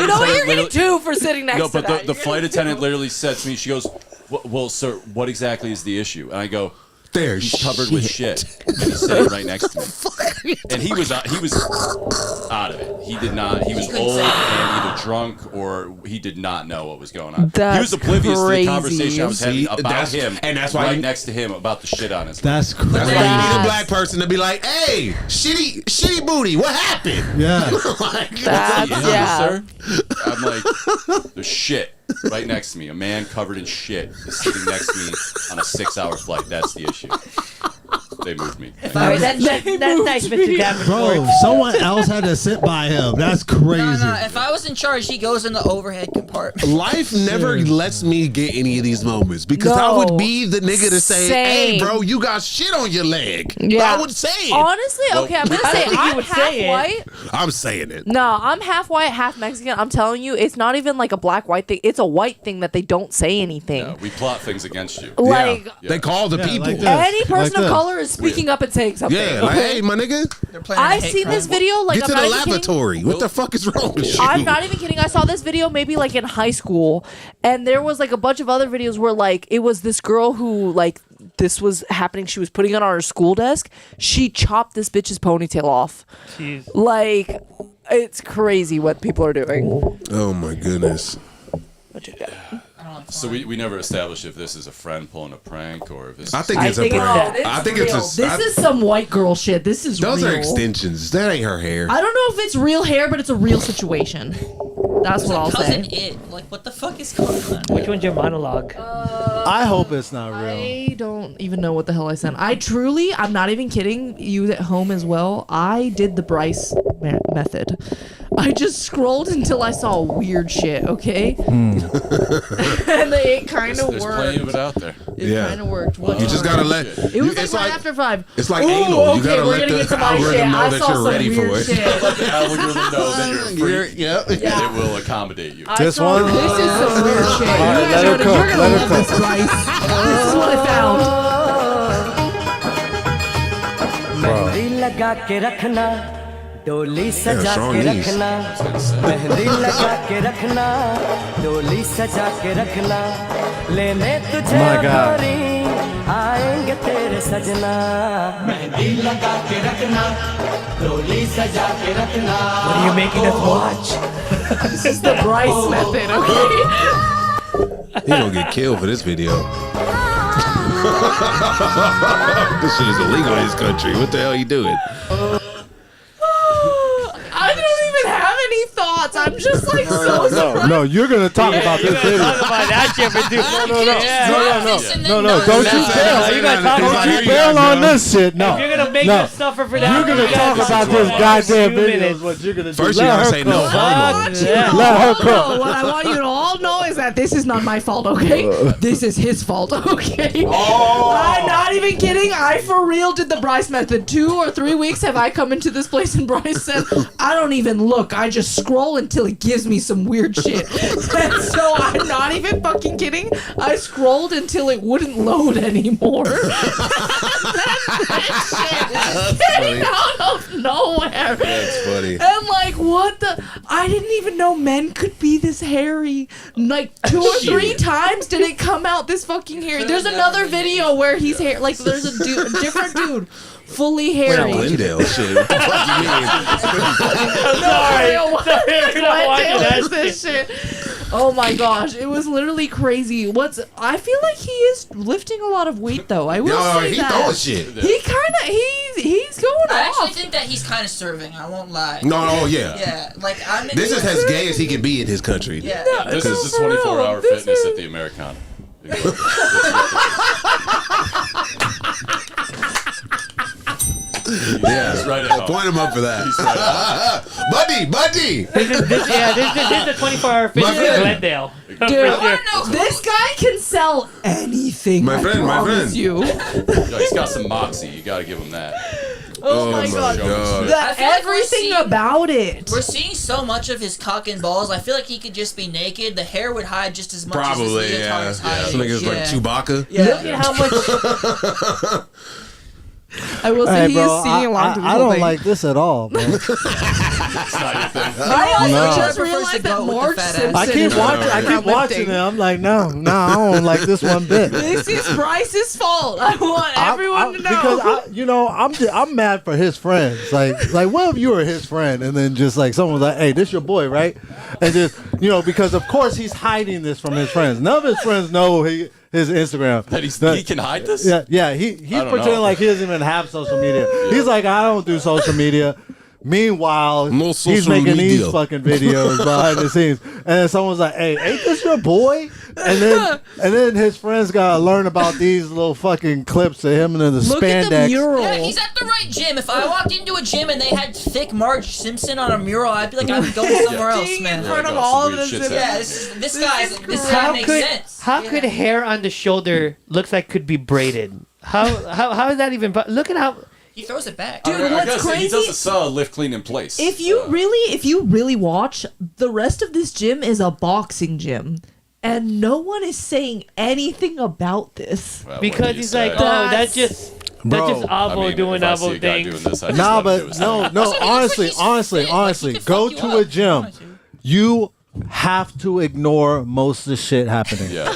[SPEAKER 1] You know what you're getting two for sitting next
[SPEAKER 5] No,
[SPEAKER 1] to
[SPEAKER 5] but
[SPEAKER 1] that.
[SPEAKER 5] the flight attendant literally said to me, she goes, well, sir, what exactly is the issue? And I go, he's covered with shit. And he's sitting right next to me. And he was out of it. He did not. He was old and either drunk or he did not know what was going on.
[SPEAKER 1] That's
[SPEAKER 5] he was oblivious to
[SPEAKER 1] crazy.
[SPEAKER 5] the conversation I was having about
[SPEAKER 3] that's-
[SPEAKER 5] him,
[SPEAKER 3] and that's why
[SPEAKER 5] right
[SPEAKER 3] you-
[SPEAKER 5] next to him about the shit on his.
[SPEAKER 4] That's crazy.
[SPEAKER 3] That's why you need a black person to be like, "Hey, shitty booty, what happened?"
[SPEAKER 4] Yeah.
[SPEAKER 1] That's, yeah.
[SPEAKER 5] Sir. I'm like, there's shit right next to me. A man covered in shit is sitting next to me on a 6-hour flight. That's the issue. They moved me.
[SPEAKER 6] All right, that's nice, Mr. Davenport.
[SPEAKER 4] Bro, someone else had to sit by him. That's crazy.
[SPEAKER 2] No, if I was in charge, he goes in the overhead compartment.
[SPEAKER 3] Life never lets me get any of these moments because I would be the nigga to say, "Hey, bro, you got shit on your leg."
[SPEAKER 1] Yeah.
[SPEAKER 3] I would say it.
[SPEAKER 1] Honestly, okay, I'm gonna
[SPEAKER 6] I
[SPEAKER 1] say
[SPEAKER 6] don't think you
[SPEAKER 1] I'm
[SPEAKER 6] would
[SPEAKER 1] half
[SPEAKER 6] say it.
[SPEAKER 1] white.
[SPEAKER 3] I'm saying it.
[SPEAKER 1] No, I'm half white, half Mexican. I'm telling you, it's not even like a black-white thing. It's a white thing that they don't say anything.
[SPEAKER 5] No, we plot things against you.
[SPEAKER 1] Like
[SPEAKER 3] They call the
[SPEAKER 4] Yeah,
[SPEAKER 3] people.
[SPEAKER 4] like this.
[SPEAKER 1] any person
[SPEAKER 4] Like
[SPEAKER 1] of
[SPEAKER 4] this.
[SPEAKER 1] color is speaking up and saying something.
[SPEAKER 3] Yeah, like, hey, my nigga,
[SPEAKER 2] They're planning a
[SPEAKER 1] I've
[SPEAKER 2] hate
[SPEAKER 1] seen
[SPEAKER 2] crime.
[SPEAKER 1] this video. Like
[SPEAKER 3] get
[SPEAKER 1] I'm
[SPEAKER 3] to
[SPEAKER 1] not
[SPEAKER 3] the
[SPEAKER 1] even kidding.
[SPEAKER 3] lavatory. What the fuck is wrong with you?
[SPEAKER 1] I'm not even kidding. I saw this video maybe like in high school, and there was like a bunch of other videos where like it was this girl who like this was happening. She was putting it on her school desk. She chopped this bitch's ponytail off.
[SPEAKER 6] Jeez.
[SPEAKER 1] Like it's crazy what people are doing.
[SPEAKER 3] Oh my goodness.
[SPEAKER 5] So we never established if this is a friend pulling a prank or if this.
[SPEAKER 3] I think
[SPEAKER 1] I
[SPEAKER 3] it's
[SPEAKER 1] think
[SPEAKER 3] a prank.
[SPEAKER 1] it's
[SPEAKER 3] I think
[SPEAKER 1] real.
[SPEAKER 3] it's a.
[SPEAKER 1] This is some white girl shit. This is
[SPEAKER 3] those
[SPEAKER 1] real.
[SPEAKER 3] are extensions. That ain't her hair.
[SPEAKER 1] I don't know if it's real hair, but it's a real situation. That's what I'll
[SPEAKER 2] Cousin
[SPEAKER 1] say.
[SPEAKER 2] It. Like, what the fuck is going on?
[SPEAKER 6] Which one's your monologue?
[SPEAKER 10] I hope it's not real.
[SPEAKER 1] I don't even know what the hell I said. I'm not even kidding you at home as well. I did the Bryce method. I just scrolled until I saw weird shit, okay? And it kind of
[SPEAKER 5] There's
[SPEAKER 1] worked.
[SPEAKER 5] plenty of it out there.
[SPEAKER 1] It kind of worked. What
[SPEAKER 3] You just gotta let.
[SPEAKER 1] It was
[SPEAKER 3] it's
[SPEAKER 1] like right after 5.
[SPEAKER 3] It's like
[SPEAKER 1] Ooh,
[SPEAKER 3] anal. You
[SPEAKER 1] okay,
[SPEAKER 3] gotta
[SPEAKER 1] we're
[SPEAKER 3] let
[SPEAKER 1] gonna
[SPEAKER 3] the
[SPEAKER 1] get to my shit.
[SPEAKER 3] algorithm know
[SPEAKER 1] I
[SPEAKER 3] that
[SPEAKER 1] saw
[SPEAKER 3] you're
[SPEAKER 1] some
[SPEAKER 3] ready
[SPEAKER 1] weird
[SPEAKER 3] for it.
[SPEAKER 1] shit.
[SPEAKER 5] Let the algorithm know that you're free.
[SPEAKER 3] Yep.
[SPEAKER 5] And it will accommodate you.
[SPEAKER 1] I
[SPEAKER 10] This
[SPEAKER 1] saw-
[SPEAKER 10] one?
[SPEAKER 1] This is some weird shit.
[SPEAKER 10] All right, let her cook.
[SPEAKER 1] You're gonna
[SPEAKER 10] Let her
[SPEAKER 1] love
[SPEAKER 10] cook.
[SPEAKER 1] this, Bryce. This is what I found.
[SPEAKER 12] Mehndi लगा के रखना डोली सजा
[SPEAKER 3] Sean
[SPEAKER 12] के
[SPEAKER 3] East.
[SPEAKER 12] रखना मेहंदी लगा के रखना डोली सजा के रखना लेने तुझे
[SPEAKER 10] My God.
[SPEAKER 12] गोरी आएंगे तेरे सजना मेहंदी लगा के रखना डोली सजा के रखना
[SPEAKER 6] What are you making us watch?
[SPEAKER 1] This is the Bryce method, okay?
[SPEAKER 3] He gonna get killed for this video. This shit is illegal in this country. What the hell you doing?
[SPEAKER 1] I don't even have any thoughts. I'm just like so surprised.
[SPEAKER 10] No, you're gonna talk about this video.
[SPEAKER 6] Talk about that shit, but dude.
[SPEAKER 10] No, don't you bail.
[SPEAKER 6] You gotta talk about
[SPEAKER 10] Don't
[SPEAKER 6] it.
[SPEAKER 10] you bail on this shit. No.
[SPEAKER 6] If you're gonna make
[SPEAKER 10] No.
[SPEAKER 6] us suffer for that,
[SPEAKER 10] You're gonna
[SPEAKER 6] you
[SPEAKER 10] talk
[SPEAKER 6] gotta
[SPEAKER 10] about
[SPEAKER 6] talk
[SPEAKER 10] this
[SPEAKER 6] for
[SPEAKER 10] goddamn
[SPEAKER 6] 2
[SPEAKER 10] video.
[SPEAKER 6] minutes.
[SPEAKER 10] Is what you're gonna do.
[SPEAKER 3] First you
[SPEAKER 10] Let
[SPEAKER 3] gotta
[SPEAKER 10] her
[SPEAKER 3] say
[SPEAKER 10] cook.
[SPEAKER 3] no homo.
[SPEAKER 6] Yeah.
[SPEAKER 10] Let her
[SPEAKER 1] No,
[SPEAKER 10] cook.
[SPEAKER 1] what I want you to all know is that this is not my fault, okay? This is his fault, okay? I'm not even kidding. I for real did the Bryce method. 2 or 3 weeks have I come into this place and Bryce said, I don't even look. I just scroll until it gives me some weird shit. And so I'm not even fucking kidding. I scrolled until it wouldn't load anymore. That shit getting out of nowhere.
[SPEAKER 3] That's funny.
[SPEAKER 1] And like, what the? I didn't even know men could be this hairy. Like 2 or 3 times did it come out this fucking hairy. There's another video where he's hair. Like there's a different dude, fully hairy.
[SPEAKER 3] Glendale shit. What the fuck you mean?
[SPEAKER 6] Sorry, you're not watching that
[SPEAKER 1] Glendale is this shit. Oh my gosh, it was literally crazy. I feel like he is lifting a lot of weight though. I will
[SPEAKER 3] Yo,
[SPEAKER 1] say
[SPEAKER 3] he
[SPEAKER 1] that.
[SPEAKER 3] throwing shit.
[SPEAKER 1] He kind of he's going
[SPEAKER 2] I
[SPEAKER 1] off.
[SPEAKER 2] actually think that he's kind of serving. I won't lie.
[SPEAKER 3] No, yeah.
[SPEAKER 2] Yeah, like I'm.
[SPEAKER 3] This is as gay as he can be in his country.
[SPEAKER 2] Yeah.
[SPEAKER 5] This is the 24-hour fitness at the Americana.
[SPEAKER 3] Yeah,
[SPEAKER 5] He's right at home.
[SPEAKER 3] point him up for that.
[SPEAKER 5] He's right at
[SPEAKER 3] Buddy.
[SPEAKER 6] This is this is the 24-hour fitness in
[SPEAKER 3] friend.
[SPEAKER 6] Glendale.
[SPEAKER 1] Dude, this guy can sell anything.
[SPEAKER 3] My
[SPEAKER 1] I
[SPEAKER 3] friend, my
[SPEAKER 1] promise
[SPEAKER 3] friend.
[SPEAKER 1] you.
[SPEAKER 5] Yo, he's got some moxie. You got to give him that.
[SPEAKER 1] Oh my god.
[SPEAKER 2] I feel like we're
[SPEAKER 1] Everything
[SPEAKER 2] seeing-
[SPEAKER 1] about it.
[SPEAKER 2] We're seeing so much of his cock and balls. I feel like he could just be naked. The hair would hide just as much
[SPEAKER 3] Probably,
[SPEAKER 2] as his leotard
[SPEAKER 3] yeah.
[SPEAKER 2] is
[SPEAKER 3] Yeah,
[SPEAKER 2] hiding.
[SPEAKER 3] some niggas like Chewbacca.
[SPEAKER 2] Yeah.
[SPEAKER 6] Look at how much.
[SPEAKER 1] I will say
[SPEAKER 10] Hey,
[SPEAKER 1] he
[SPEAKER 10] bro,
[SPEAKER 1] is singing along to this
[SPEAKER 10] I
[SPEAKER 1] whole
[SPEAKER 10] don't
[SPEAKER 1] thing.
[SPEAKER 10] like this at all, bro.
[SPEAKER 1] I also
[SPEAKER 10] No.
[SPEAKER 1] just
[SPEAKER 2] Prefers
[SPEAKER 1] realized
[SPEAKER 2] to
[SPEAKER 1] that
[SPEAKER 2] go with the
[SPEAKER 1] Marge
[SPEAKER 2] fat ass.
[SPEAKER 1] Simpson
[SPEAKER 10] I keep
[SPEAKER 1] is
[SPEAKER 10] watching. I keep watching
[SPEAKER 1] lifting.
[SPEAKER 10] it. I'm like, no, I don't like this one bit.
[SPEAKER 1] This is Bryce's fault. I want everyone to know.
[SPEAKER 10] Because I'm mad for his friends. Like what if you were his friend and then just like someone was like, hey, this your boy, right? And just because of course he's hiding this from his friends. None of his friends know his Instagram.
[SPEAKER 5] That he can hide this?
[SPEAKER 10] Yeah. He's
[SPEAKER 5] don't
[SPEAKER 10] pretending
[SPEAKER 5] know.
[SPEAKER 10] like he doesn't even have social media. He's like, I don't do social media. Meanwhile,
[SPEAKER 3] No
[SPEAKER 10] he's
[SPEAKER 3] social
[SPEAKER 10] making
[SPEAKER 3] media.
[SPEAKER 10] these fucking videos behind the scenes, and then someone's like, "Hey, ain't this your boy?" And then his friends gotta learn about these little fucking clips of him and the
[SPEAKER 1] Look at the
[SPEAKER 10] spandex.
[SPEAKER 1] mural.
[SPEAKER 2] Yeah, he's at the right gym. If I walked into a gym and they had thick Marge Simpson on a mural, I'd be like, I'm going somewhere else,
[SPEAKER 1] Being
[SPEAKER 2] man.
[SPEAKER 1] in front of
[SPEAKER 5] Yeah,
[SPEAKER 1] all
[SPEAKER 5] some
[SPEAKER 1] of
[SPEAKER 5] weird
[SPEAKER 1] this.
[SPEAKER 5] shit's
[SPEAKER 2] Yeah, this guy makes sense.
[SPEAKER 6] How could hair on the shoulder looks like could be braided? How is that even? Look at how.
[SPEAKER 2] He throws it back.
[SPEAKER 1] Dude,
[SPEAKER 5] I
[SPEAKER 1] what's
[SPEAKER 5] gotta say, he
[SPEAKER 1] crazy?
[SPEAKER 5] doesn't sell lift clean in place.
[SPEAKER 1] If you really watch, the rest of this gym is a boxing gym. And no one is saying anything about this.
[SPEAKER 5] Well, what
[SPEAKER 6] Because
[SPEAKER 5] do you
[SPEAKER 6] he's
[SPEAKER 5] say?
[SPEAKER 6] like, oh, that's just
[SPEAKER 10] Bro,
[SPEAKER 6] Avo doing
[SPEAKER 5] if I see
[SPEAKER 6] Avo
[SPEAKER 5] a guy
[SPEAKER 6] things.
[SPEAKER 5] doing this, I just
[SPEAKER 10] Nah,
[SPEAKER 5] let him
[SPEAKER 10] but
[SPEAKER 5] do his
[SPEAKER 10] no.
[SPEAKER 5] thing.
[SPEAKER 2] Also, he looks like he's fit. Like, he could
[SPEAKER 10] Go
[SPEAKER 2] fuck
[SPEAKER 10] to
[SPEAKER 2] you
[SPEAKER 10] a
[SPEAKER 2] up.
[SPEAKER 10] gym. You have to ignore most of the shit happening.
[SPEAKER 5] Yeah.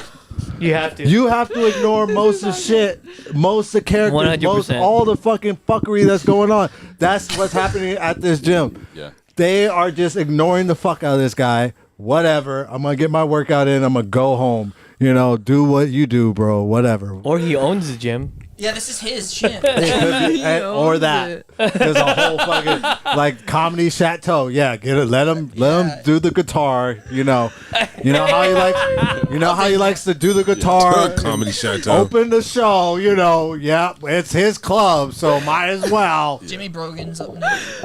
[SPEAKER 6] You have to.
[SPEAKER 10] You have to ignore most of the shit, most of the characters,
[SPEAKER 6] 100%.
[SPEAKER 10] all the fucking fuckery that's going on. That's what's happening at this gym.
[SPEAKER 5] Yeah.
[SPEAKER 10] They are just ignoring the fuck out of this guy. Whatever. I'm gonna get my workout in. I'm gonna go home. Do what you do, bro. Whatever.
[SPEAKER 6] Or he owns the gym.
[SPEAKER 2] Yeah, this is his gym.
[SPEAKER 10] Or that. There's a whole fucking like comedy chateau. Yeah, get it. Let him do the guitar. You know how he likes. You know how he likes to do the guitar.
[SPEAKER 3] Comedy chateau.
[SPEAKER 10] Open the show. Yeah, it's his club, so might as well.
[SPEAKER 2] Jimmy Brogan's up next.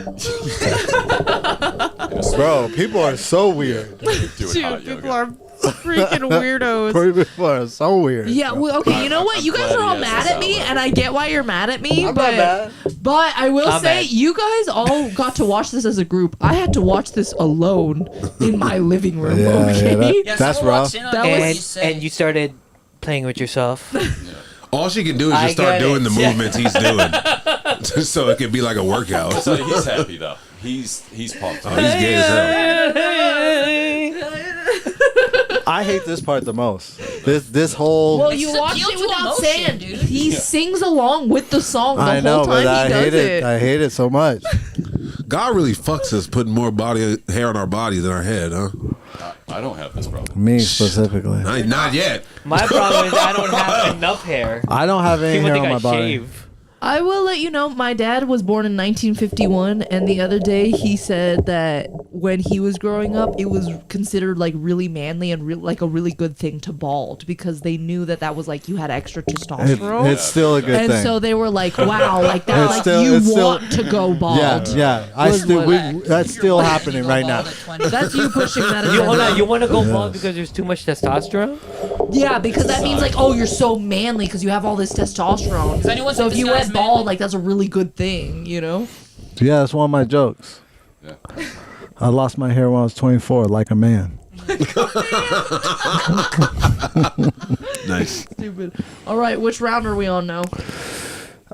[SPEAKER 10] Bro, people are so weird.
[SPEAKER 1] Dude, people are freaking weirdos.
[SPEAKER 10] People are so weird.
[SPEAKER 1] Yeah, well, okay, you know what? You guys are all
[SPEAKER 5] glad he has
[SPEAKER 1] mad
[SPEAKER 5] this
[SPEAKER 1] at me,
[SPEAKER 5] outlet.
[SPEAKER 1] and I get why you're mad at me,
[SPEAKER 10] I'm
[SPEAKER 1] but
[SPEAKER 10] not mad.
[SPEAKER 1] but I will
[SPEAKER 6] I'm
[SPEAKER 1] say
[SPEAKER 6] mad.
[SPEAKER 1] you guys all got to watch this as a group. I had to watch this alone in my living room. Okay,
[SPEAKER 2] Yeah,
[SPEAKER 10] That's
[SPEAKER 2] someone
[SPEAKER 10] rough.
[SPEAKER 2] walks in on
[SPEAKER 1] That
[SPEAKER 2] you
[SPEAKER 1] was-
[SPEAKER 2] and
[SPEAKER 6] And,
[SPEAKER 2] you say,
[SPEAKER 6] and you started playing with yourself.
[SPEAKER 3] All she can do is
[SPEAKER 6] I
[SPEAKER 3] just start
[SPEAKER 6] get
[SPEAKER 3] doing
[SPEAKER 6] it.
[SPEAKER 3] the movements he's doing, so it could be like a workout.
[SPEAKER 5] So he's happy though. He's pumped.
[SPEAKER 3] Oh, he's gay as hell.
[SPEAKER 10] I hate this part the most. This whole.
[SPEAKER 1] Well,
[SPEAKER 2] It's
[SPEAKER 1] you
[SPEAKER 2] just
[SPEAKER 1] watch
[SPEAKER 2] appeal
[SPEAKER 1] it
[SPEAKER 2] to
[SPEAKER 1] without
[SPEAKER 2] emotion,
[SPEAKER 1] saying.
[SPEAKER 2] dude.
[SPEAKER 1] He sings along with the song the
[SPEAKER 10] I
[SPEAKER 1] whole
[SPEAKER 10] know,
[SPEAKER 1] time
[SPEAKER 10] but I
[SPEAKER 1] he does
[SPEAKER 10] hate it. I hate it so much.
[SPEAKER 3] God really fucks us putting more body hair on our body than our head, huh?
[SPEAKER 5] I don't have this problem.
[SPEAKER 10] Me specifically.
[SPEAKER 3] Not yet.
[SPEAKER 6] My problem is I don't have enough hair.
[SPEAKER 10] I don't have any
[SPEAKER 6] People
[SPEAKER 10] hair
[SPEAKER 6] think
[SPEAKER 10] on my
[SPEAKER 6] I
[SPEAKER 10] body.
[SPEAKER 6] shave.
[SPEAKER 1] I will let you know, my dad was born in 1951, and the other day he said that when he was growing up, it was considered like really manly and like a really good thing to bald because they knew that was like you had extra testosterone.
[SPEAKER 10] It's still a good
[SPEAKER 1] and
[SPEAKER 10] thing.
[SPEAKER 1] so they were like, "Wow, like that,
[SPEAKER 10] It's
[SPEAKER 1] like
[SPEAKER 10] still-
[SPEAKER 1] you
[SPEAKER 10] it's still-
[SPEAKER 1] want to go bald."
[SPEAKER 10] Yeah.
[SPEAKER 1] Was
[SPEAKER 10] That's still happening right now.
[SPEAKER 1] That's you pushing that agenda.
[SPEAKER 6] You want to go bald because there's too much testosterone?
[SPEAKER 1] Yeah, because that means like, oh, you're so manly because you have all this testosterone.
[SPEAKER 2] anyone
[SPEAKER 1] So
[SPEAKER 2] think
[SPEAKER 1] if you
[SPEAKER 2] this guy's
[SPEAKER 1] went bald, like that's a really good thing, you know?
[SPEAKER 10] Yeah, that's one of my jokes.
[SPEAKER 5] Yeah.
[SPEAKER 10] I lost my hair when I was 24, like a man.
[SPEAKER 3] Nice.
[SPEAKER 1] Stupid. All right, which round are we on now?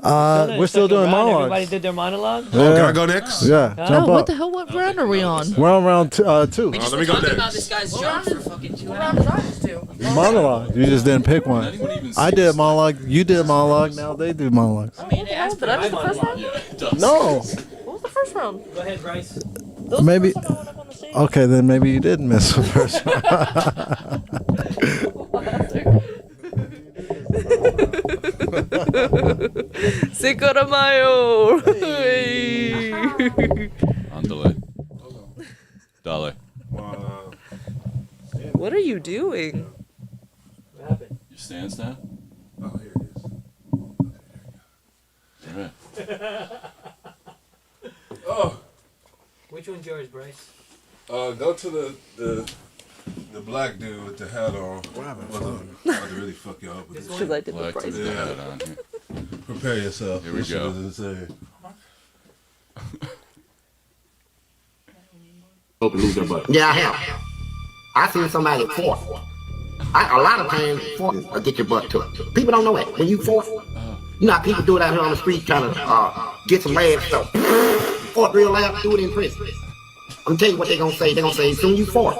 [SPEAKER 10] We're still doing
[SPEAKER 6] Everybody
[SPEAKER 10] monologues.
[SPEAKER 6] did their monologue?
[SPEAKER 3] Oh, can I go next?
[SPEAKER 10] Yeah,
[SPEAKER 1] Oh,
[SPEAKER 10] jump
[SPEAKER 1] what
[SPEAKER 10] up.
[SPEAKER 1] the hell? What round are we on?
[SPEAKER 10] We're on round 2.
[SPEAKER 2] We just
[SPEAKER 3] let
[SPEAKER 2] were
[SPEAKER 3] me go
[SPEAKER 2] talking
[SPEAKER 3] next.
[SPEAKER 2] about this guy's jump for fucking 2 hours.
[SPEAKER 10] Monologue. You just didn't pick one. I did a monologue. You did a monologue. Now they do monologues.
[SPEAKER 2] I mean, it has
[SPEAKER 1] Did I miss the first round?
[SPEAKER 5] Yeah, it does.
[SPEAKER 10] No.
[SPEAKER 1] What was the first round?
[SPEAKER 6] Go ahead, Bryce.
[SPEAKER 10] Maybe. Okay, then maybe you did miss the first
[SPEAKER 1] Cinco de Mayo.
[SPEAKER 5] Andale. Dale.
[SPEAKER 1] What are you doing?
[SPEAKER 5] Your stance now?
[SPEAKER 3] Oh, here it is.
[SPEAKER 5] All right.
[SPEAKER 3] Oh.
[SPEAKER 6] Which one's yours, Bryce?
[SPEAKER 3] Go to the black dude with the hat on. What happened? I'd really fuck y'all up with this.
[SPEAKER 6] Because I did
[SPEAKER 5] Black dude with the hat on.
[SPEAKER 3] Prepare yourself.
[SPEAKER 5] Here we
[SPEAKER 3] This
[SPEAKER 5] go.
[SPEAKER 3] shit is insane.
[SPEAKER 9] Yeah, I have. I seen somebody fought. A lot of times, fought or get your butt took. People don't know that. When you fought, you know how people do it out here on the street trying to get some legs stuff. Fought real loud, do it in prison. I'm telling you what they're gonna say. They're gonna say, as soon as you fought,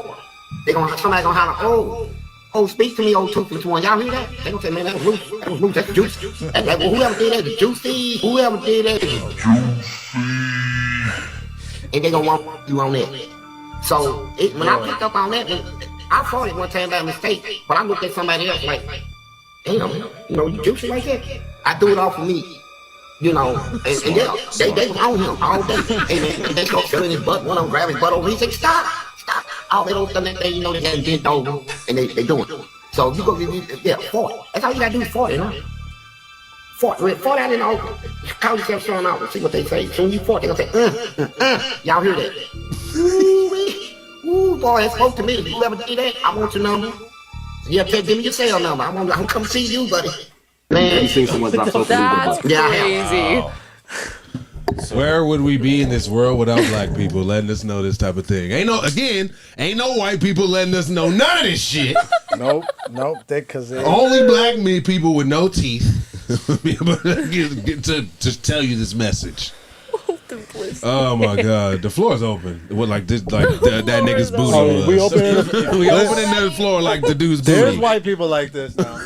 [SPEAKER 9] somebody gonna holler, oh, speak to me, old toothless one. Y'all hear that? They gonna say, man, that was loose. That was loose. That's juicy. That's like, well, whoever did that is juicy. Whoever did that is juicy. And they gonna want you on that. So when I picked up on that, I fought it one time by mistake, but I looked at somebody else like, damn, you juicy like that? I do it all for me. And yeah, they was on him all day. Hey man, they go filling his butt, one of them grab his butt over, he said, stop. All they don't that they hadn't bent over, and they doing it. So you go, fought. That's all you gotta do is fought, Fought out in the open. Call yourself showing out and see what they say. Soon you fought, they gonna say, y'all hear that? Ooh, boy, it spoke to me. If you ever did that, I want your number. Yeah, give me your cell number. I'm come see you, buddy. Man, you seen someone drop something.
[SPEAKER 1] That's crazy.
[SPEAKER 3] Where would we be in this world without black people letting us know this type of thing? Ain't no white people letting us know none of this shit.
[SPEAKER 10] Nope. Because
[SPEAKER 3] only black people with no teeth be able to get to tell you this message. Oh my God, the floor is open. With like this, like that nigga's booty.
[SPEAKER 10] Oh, we opening
[SPEAKER 3] the floor like the dude's booty.
[SPEAKER 10] There's white people like this now.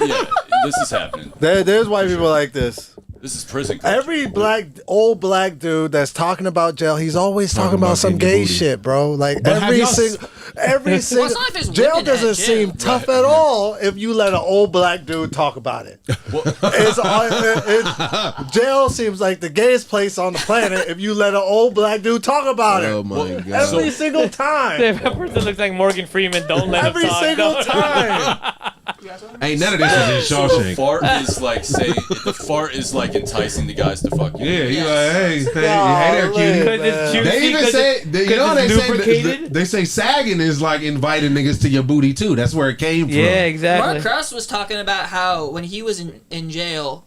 [SPEAKER 5] Yeah, this is happening.
[SPEAKER 10] There's white people like this.
[SPEAKER 5] This is prison culture.
[SPEAKER 10] Every old black dude that's talking about jail, he's always talking about some gay shit, bro. Like every single jail doesn't seem tough at all if you let an old black dude talk about it. Jail seems like the gayest place on the planet if you let an old black dude talk about it.
[SPEAKER 3] Oh my God!
[SPEAKER 10] Every single time.
[SPEAKER 6] That person looks like Morgan Freeman. Don't let him talk.
[SPEAKER 10] Every single time.
[SPEAKER 3] Ain't none of this is in Shawshank.
[SPEAKER 5] The fart is like enticing the guys to fuck you.
[SPEAKER 3] Yeah, you like, hey there, cutie.
[SPEAKER 6] Because it's juicy.
[SPEAKER 3] They even say, they say sagging is like inviting niggas to your booty too. That's where it came from.
[SPEAKER 6] Yeah, exactly.
[SPEAKER 2] Mark Krause was talking about how when he was in jail,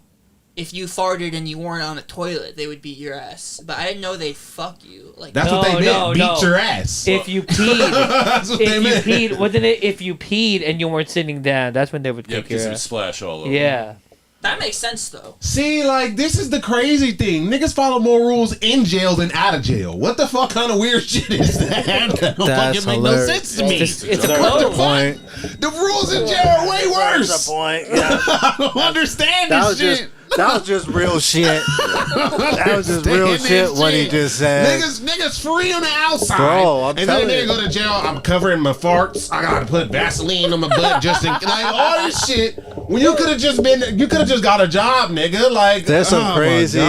[SPEAKER 2] if you farted and you weren't on the toilet, they would beat your ass. But I didn't know they'd fuck you. Like
[SPEAKER 3] that's what they meant. Beat your ass.
[SPEAKER 6] If you peed,
[SPEAKER 3] that's what they meant.
[SPEAKER 6] Wasn't it? If you peed and you weren't sitting down, that's when they would kick your
[SPEAKER 5] because it would
[SPEAKER 6] ass.
[SPEAKER 5] splash all over.
[SPEAKER 6] Yeah.
[SPEAKER 2] That makes sense though.
[SPEAKER 3] See, like this is the crazy thing. Niggas follow more rules in jail than out of jail. What the fuck kind of weird shit is that? That don't fucking make no sense to me.
[SPEAKER 6] It's a
[SPEAKER 10] point.
[SPEAKER 3] The rules in jail are way worse.
[SPEAKER 10] That's the point. Yeah.
[SPEAKER 3] I don't understand this shit.
[SPEAKER 10] That was just real shit. That was just real shit what he just said.
[SPEAKER 3] Niggas free on the outside.
[SPEAKER 10] Bro, I'm
[SPEAKER 3] and
[SPEAKER 10] telling
[SPEAKER 3] then they go to jail. I'm covering my farts. I gotta put Vaseline on my butt just in like all this shit. When you could have just got a job, nigga. Like
[SPEAKER 10] there's some crazy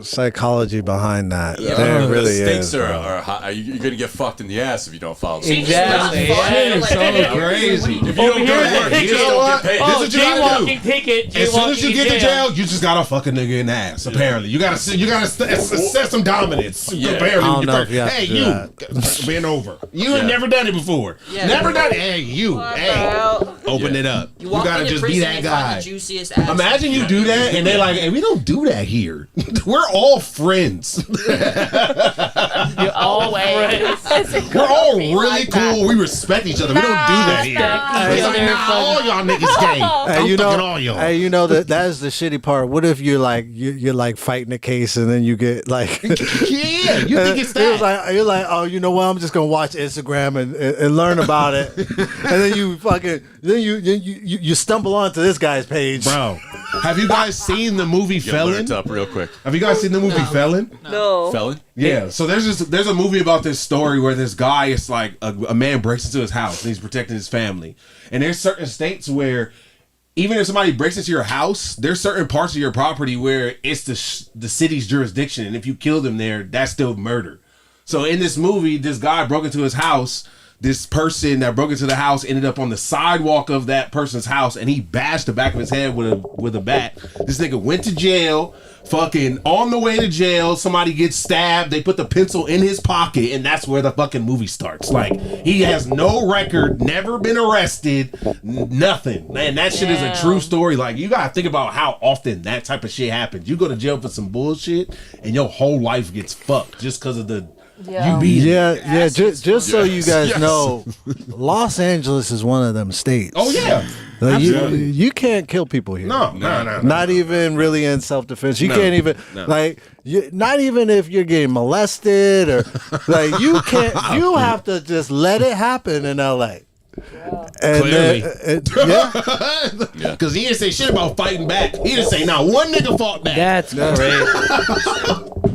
[SPEAKER 10] psychology behind that.
[SPEAKER 5] Yeah.
[SPEAKER 10] There really
[SPEAKER 5] the stakes
[SPEAKER 10] is.
[SPEAKER 5] are high. You're gonna get fucked in the ass if you don't follow.
[SPEAKER 6] Exactly.
[SPEAKER 3] Shit is so crazy.
[SPEAKER 5] If you don't go to work, you just don't get paid.
[SPEAKER 6] Oh,
[SPEAKER 3] This is what you gotta do.
[SPEAKER 6] jaywalking ticket.
[SPEAKER 3] As soon as you get to
[SPEAKER 6] jail.
[SPEAKER 3] jail, you just gotta fuck a nigga in the ass. Apparently, you gotta set some dominance.
[SPEAKER 5] Yeah.
[SPEAKER 3] Apparently,
[SPEAKER 10] I don't know if you have
[SPEAKER 3] hey,
[SPEAKER 10] to do
[SPEAKER 3] you
[SPEAKER 10] that.
[SPEAKER 3] bend over. You have never done it before.
[SPEAKER 2] Yeah.
[SPEAKER 3] Never done it. Hey, you. Hey, open it up.
[SPEAKER 2] You
[SPEAKER 3] You
[SPEAKER 2] walk
[SPEAKER 3] gotta
[SPEAKER 2] into
[SPEAKER 3] just be
[SPEAKER 2] prison
[SPEAKER 3] that
[SPEAKER 2] and find
[SPEAKER 3] guy.
[SPEAKER 2] the juiciest ass.
[SPEAKER 3] Imagine you do that and they're like, hey, we don't do that here. We're all friends.
[SPEAKER 6] You're all friends.
[SPEAKER 3] We're all really cool. We respect each other. We don't do that here. It's like, nah, all y'all niggas gay. I'm fucking all y'all.
[SPEAKER 10] Hey, you know that is the shitty part. What if you're like you're like fighting a case and then you get like
[SPEAKER 3] Yeah, you think it's that.
[SPEAKER 10] You're like, oh, you know what? I'm just gonna watch Instagram and learn about it, and then you stumble onto this guy's page,
[SPEAKER 3] Bro, have you guys seen the movie Felon?
[SPEAKER 5] It up real quick.
[SPEAKER 3] Have you guys seen the movie Felon?
[SPEAKER 6] No.
[SPEAKER 5] Felon?
[SPEAKER 3] Yeah, so there's a movie about this story where this guy is like a man breaks into his house and he's protecting his family, and there's certain states where even if somebody breaks into your house, there's certain parts of your property where it's the city's jurisdiction, and if you kill them there, that's still murder. So in this movie, this guy broke into his house this person that broke into the house ended up on the sidewalk of that person's house, and he bashed the back of his head with a bat. This nigga went to jail. Fucking on the way to jail, somebody gets stabbed. They put the pencil in his pocket, and that's where the fucking movie starts. Like, he has no record, never been arrested, nothing. Man, that shit is a true story. Like, you gotta think about how often that type of shit happens. You go to jail for some bullshit, and your whole life gets fucked just because of the.
[SPEAKER 10] Yeah. Just so you guys know, Los Angeles is one of them states.
[SPEAKER 3] Oh yeah.
[SPEAKER 10] Like, you can't kill people here.
[SPEAKER 3] No.
[SPEAKER 10] Not even really in self-defense. You
[SPEAKER 3] No.
[SPEAKER 10] can't even not even if you're getting molested or like you can't. You have to just let it happen in L.A. And
[SPEAKER 3] Clearly.
[SPEAKER 10] Yeah.
[SPEAKER 3] Because he didn't say shit about fighting back. He didn't say not one nigga fought back.
[SPEAKER 6] That's great.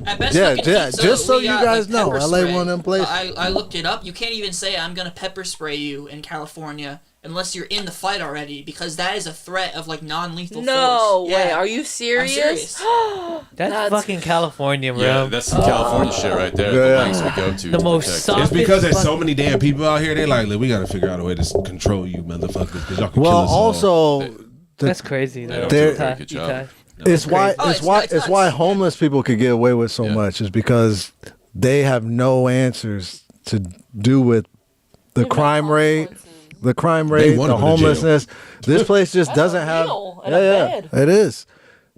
[SPEAKER 2] At Best
[SPEAKER 10] Yeah,
[SPEAKER 2] Fucking
[SPEAKER 10] yeah,
[SPEAKER 2] Pizza,
[SPEAKER 10] just so
[SPEAKER 2] we
[SPEAKER 10] you
[SPEAKER 2] got,
[SPEAKER 10] guys know,
[SPEAKER 2] pepper
[SPEAKER 10] LA
[SPEAKER 2] spray.
[SPEAKER 10] one of them places.
[SPEAKER 2] I looked it up. You can't even say I'm gonna pepper spray you in California unless you're in the fight already, because that is a threat of like non-lethal
[SPEAKER 13] No
[SPEAKER 2] force.
[SPEAKER 13] way.
[SPEAKER 2] Yeah.
[SPEAKER 13] Are you serious?
[SPEAKER 2] I'm serious.
[SPEAKER 6] That's fucking California, bro.
[SPEAKER 5] Yeah, that's some California shit right there. The lengths we go to.
[SPEAKER 6] The most
[SPEAKER 5] protect.
[SPEAKER 6] soft-
[SPEAKER 3] It's because there's so many damn people out here. They like, we gotta figure out a way to control you, motherfuckers, because y'all can kill
[SPEAKER 10] Well,
[SPEAKER 3] us all.
[SPEAKER 10] also,
[SPEAKER 6] That's crazy.
[SPEAKER 5] They
[SPEAKER 6] Though.
[SPEAKER 5] don't do a
[SPEAKER 10] There-
[SPEAKER 5] very good job.
[SPEAKER 10] It's why
[SPEAKER 2] Oh,
[SPEAKER 10] it's why
[SPEAKER 2] it's
[SPEAKER 10] it's why
[SPEAKER 2] nuts.
[SPEAKER 10] homeless people could get away with so much is because they have no answers to do with the crime rate, the
[SPEAKER 3] want them in
[SPEAKER 10] homelessness. This place just doesn't have.
[SPEAKER 13] real, and I'm mad.
[SPEAKER 10] It is.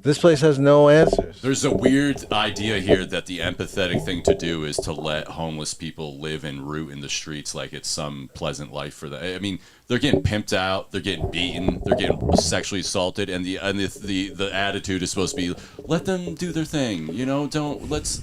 [SPEAKER 10] This place has no answers.
[SPEAKER 5] There's a weird idea here that the empathetic thing to do is to let homeless people live and root in the streets like it's some pleasant life for them. I mean, they're getting pimped out, they're getting beaten, they're getting sexually assaulted, and the attitude is supposed to be let them do their thing. You know, don't let's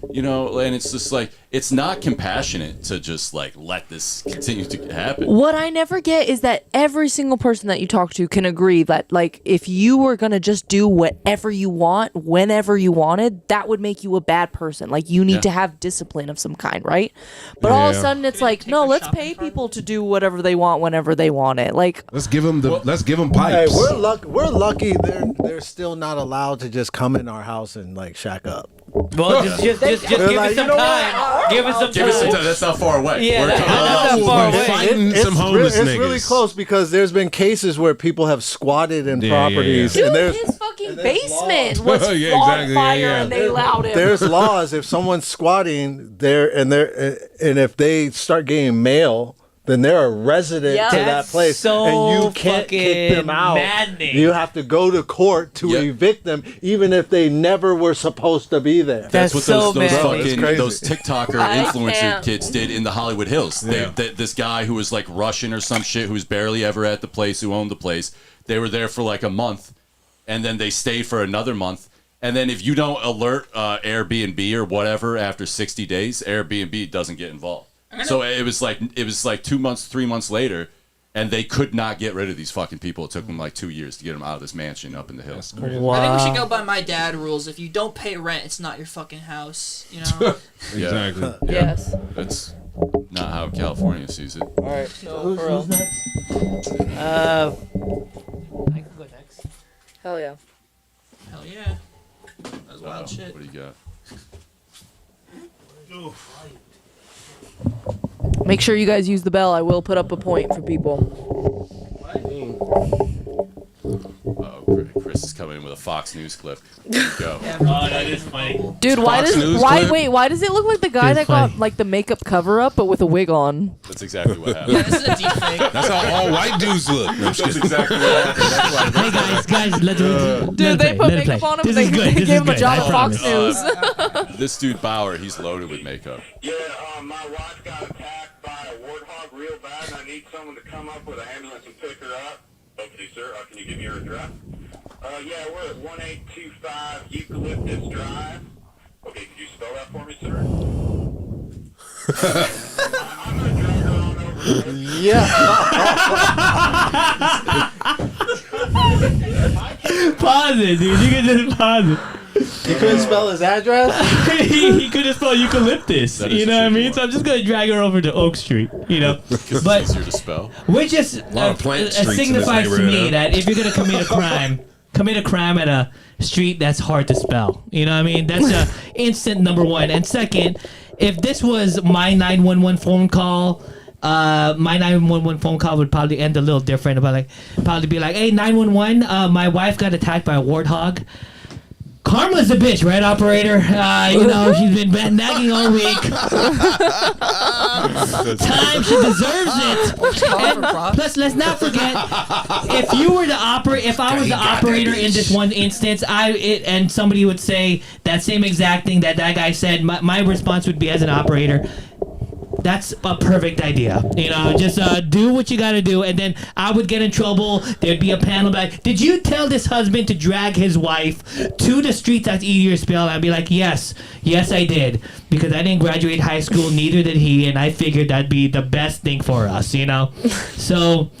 [SPEAKER 5] and it's just like it's not compassionate to just like let this continue to happen.
[SPEAKER 13] What I never get is that every single person that you talk to can agree that, like, if you were gonna just do whatever you want, whenever you wanted, that would make you a bad person. Like, you need to have discipline of some kind, right? But all of a
[SPEAKER 3] Yeah.
[SPEAKER 13] sudden, it's like, no, let's pay people to do whatever they want whenever they want it. Like,
[SPEAKER 3] Let's give them
[SPEAKER 10] Hey,
[SPEAKER 3] pipes.
[SPEAKER 10] we're lucky they're still not allowed to just come in our house and like shack up.
[SPEAKER 6] Well, just give
[SPEAKER 10] They're
[SPEAKER 6] us
[SPEAKER 10] like,
[SPEAKER 6] some
[SPEAKER 10] you know
[SPEAKER 6] time. Give us some
[SPEAKER 5] Give us some
[SPEAKER 6] time.
[SPEAKER 5] time. That's not far away.
[SPEAKER 6] Yeah,
[SPEAKER 5] We're
[SPEAKER 6] that's
[SPEAKER 5] coming.
[SPEAKER 6] not far away.
[SPEAKER 3] Fighting
[SPEAKER 10] It's
[SPEAKER 3] some homeless
[SPEAKER 10] it's
[SPEAKER 3] niggas.
[SPEAKER 10] really close because there's been cases where people have squatted in properties.
[SPEAKER 13] dude,
[SPEAKER 10] And there's,
[SPEAKER 13] his fucking basement was
[SPEAKER 3] Yeah,
[SPEAKER 13] on
[SPEAKER 3] exactly,
[SPEAKER 13] fire
[SPEAKER 3] yeah.
[SPEAKER 13] and they allowed him.
[SPEAKER 10] there's laws if someone's squatting there and if they start getting mail, then they're a resident
[SPEAKER 13] Yep.
[SPEAKER 10] to that
[SPEAKER 6] That's
[SPEAKER 10] place,
[SPEAKER 6] so
[SPEAKER 10] and you can't kick them
[SPEAKER 6] fucking
[SPEAKER 10] out.
[SPEAKER 6] maddening.
[SPEAKER 10] You have to go to court to
[SPEAKER 5] Yep.
[SPEAKER 10] evict them, even if they never were supposed to be there.
[SPEAKER 5] That's what
[SPEAKER 6] so
[SPEAKER 5] those
[SPEAKER 6] mad.
[SPEAKER 5] fucking
[SPEAKER 10] crazy.
[SPEAKER 5] those TikToker
[SPEAKER 13] I
[SPEAKER 5] influencer
[SPEAKER 13] can't.
[SPEAKER 5] kids did in the Hollywood Hills. This guy who was like Russian or some shit, who was barely ever at the place, who owned the place. They were there for like a month, and then they stayed for another month. And then if you don't alert Airbnb or whatever after 60 days, Airbnb doesn't get involved. So it was like 2 months, 3 months later, and they could not get rid of these fucking people. It took them like 2 years to get them out of this mansion up in the hills.
[SPEAKER 2] I think we should go by my dad rules. If you don't pay rent, it's not your fucking house. You know.
[SPEAKER 3] Exactly.
[SPEAKER 5] Yeah.
[SPEAKER 13] Yes.
[SPEAKER 5] That's not how California sees it.
[SPEAKER 6] All right. So, for real. I can go next.
[SPEAKER 13] Hell yeah.
[SPEAKER 2] Hell yeah. That's
[SPEAKER 5] Wow.
[SPEAKER 2] wild shit.
[SPEAKER 5] What do you got?
[SPEAKER 13] Make sure you guys use the bell. I will put up a point for people.
[SPEAKER 5] Oh, Chris is coming in with a Fox News clip. There you go.
[SPEAKER 6] Oh, that is funny.
[SPEAKER 13] Dude, why
[SPEAKER 3] Fox
[SPEAKER 13] does
[SPEAKER 3] News
[SPEAKER 13] why
[SPEAKER 3] clip?
[SPEAKER 13] wait, why does it look like the guy
[SPEAKER 11] Dude,
[SPEAKER 13] that
[SPEAKER 11] funny.
[SPEAKER 13] got like the makeup cover up but with a wig on?
[SPEAKER 5] That's exactly what
[SPEAKER 2] Yeah,
[SPEAKER 5] happened.
[SPEAKER 2] this is a deep fake.
[SPEAKER 3] That's how all white dudes look. No, I'm just
[SPEAKER 5] That's
[SPEAKER 3] kidding.
[SPEAKER 5] exactly what happened. That's why.
[SPEAKER 11] Hey guys, let's
[SPEAKER 13] Dude, they put makeup on him
[SPEAKER 11] This
[SPEAKER 13] and
[SPEAKER 11] is
[SPEAKER 13] they
[SPEAKER 11] good. This
[SPEAKER 13] gave
[SPEAKER 11] is
[SPEAKER 13] him a
[SPEAKER 11] good.
[SPEAKER 13] job
[SPEAKER 11] I
[SPEAKER 13] at Fox
[SPEAKER 11] promise.
[SPEAKER 13] News.
[SPEAKER 5] This dude Bauer, he's loaded with makeup.
[SPEAKER 8] Yeah, my wife got attacked by a warthog real bad, and I need someone to come up with an ambulance and pick her up. Okay, sir. Can you give me your address? Yeah, we're at 1825 Eucalyptus Drive. Okay, could you spell that for me, sir? I'm gonna drag her on over.
[SPEAKER 10] Yeah.
[SPEAKER 11] Pause it, dude. You can just pause it.
[SPEAKER 10] You couldn't spell his address?
[SPEAKER 11] he could have spelled eucalyptus.
[SPEAKER 5] That is
[SPEAKER 11] You know what I
[SPEAKER 5] true,
[SPEAKER 11] mean? So I'm just gonna drag her over to Oak Street. You know,
[SPEAKER 5] Because
[SPEAKER 11] but
[SPEAKER 5] it's easier to spell.
[SPEAKER 11] which is
[SPEAKER 3] lot of plant streets in this
[SPEAKER 11] signifies to
[SPEAKER 3] neighborhood,
[SPEAKER 11] me
[SPEAKER 3] huh?
[SPEAKER 11] that if you're gonna commit a crime at a street that's hard to spell. You know what I mean? That's a instant number one. And second, if this was my 911 phone call my 911 phone call would probably end a little different. About probably be like, hey, 911, my wife got attacked by a warthog. Karma's a bitch, right, operator? She's been nagging all week. Time, she deserves it. And plus, let's not forget, if you were the if I was the operator in this one instance, and somebody would say that same exact thing that guy said, my response would be as an operator, that's a perfect idea. Just do what you gotta do, and then I would get in trouble. There'd be a panel like, did you tell this husband to drag his wife to the street that's easier to spell? I'd be like, yes I did, because I didn't graduate high school, neither did he, and I figured that'd be the best thing for us, So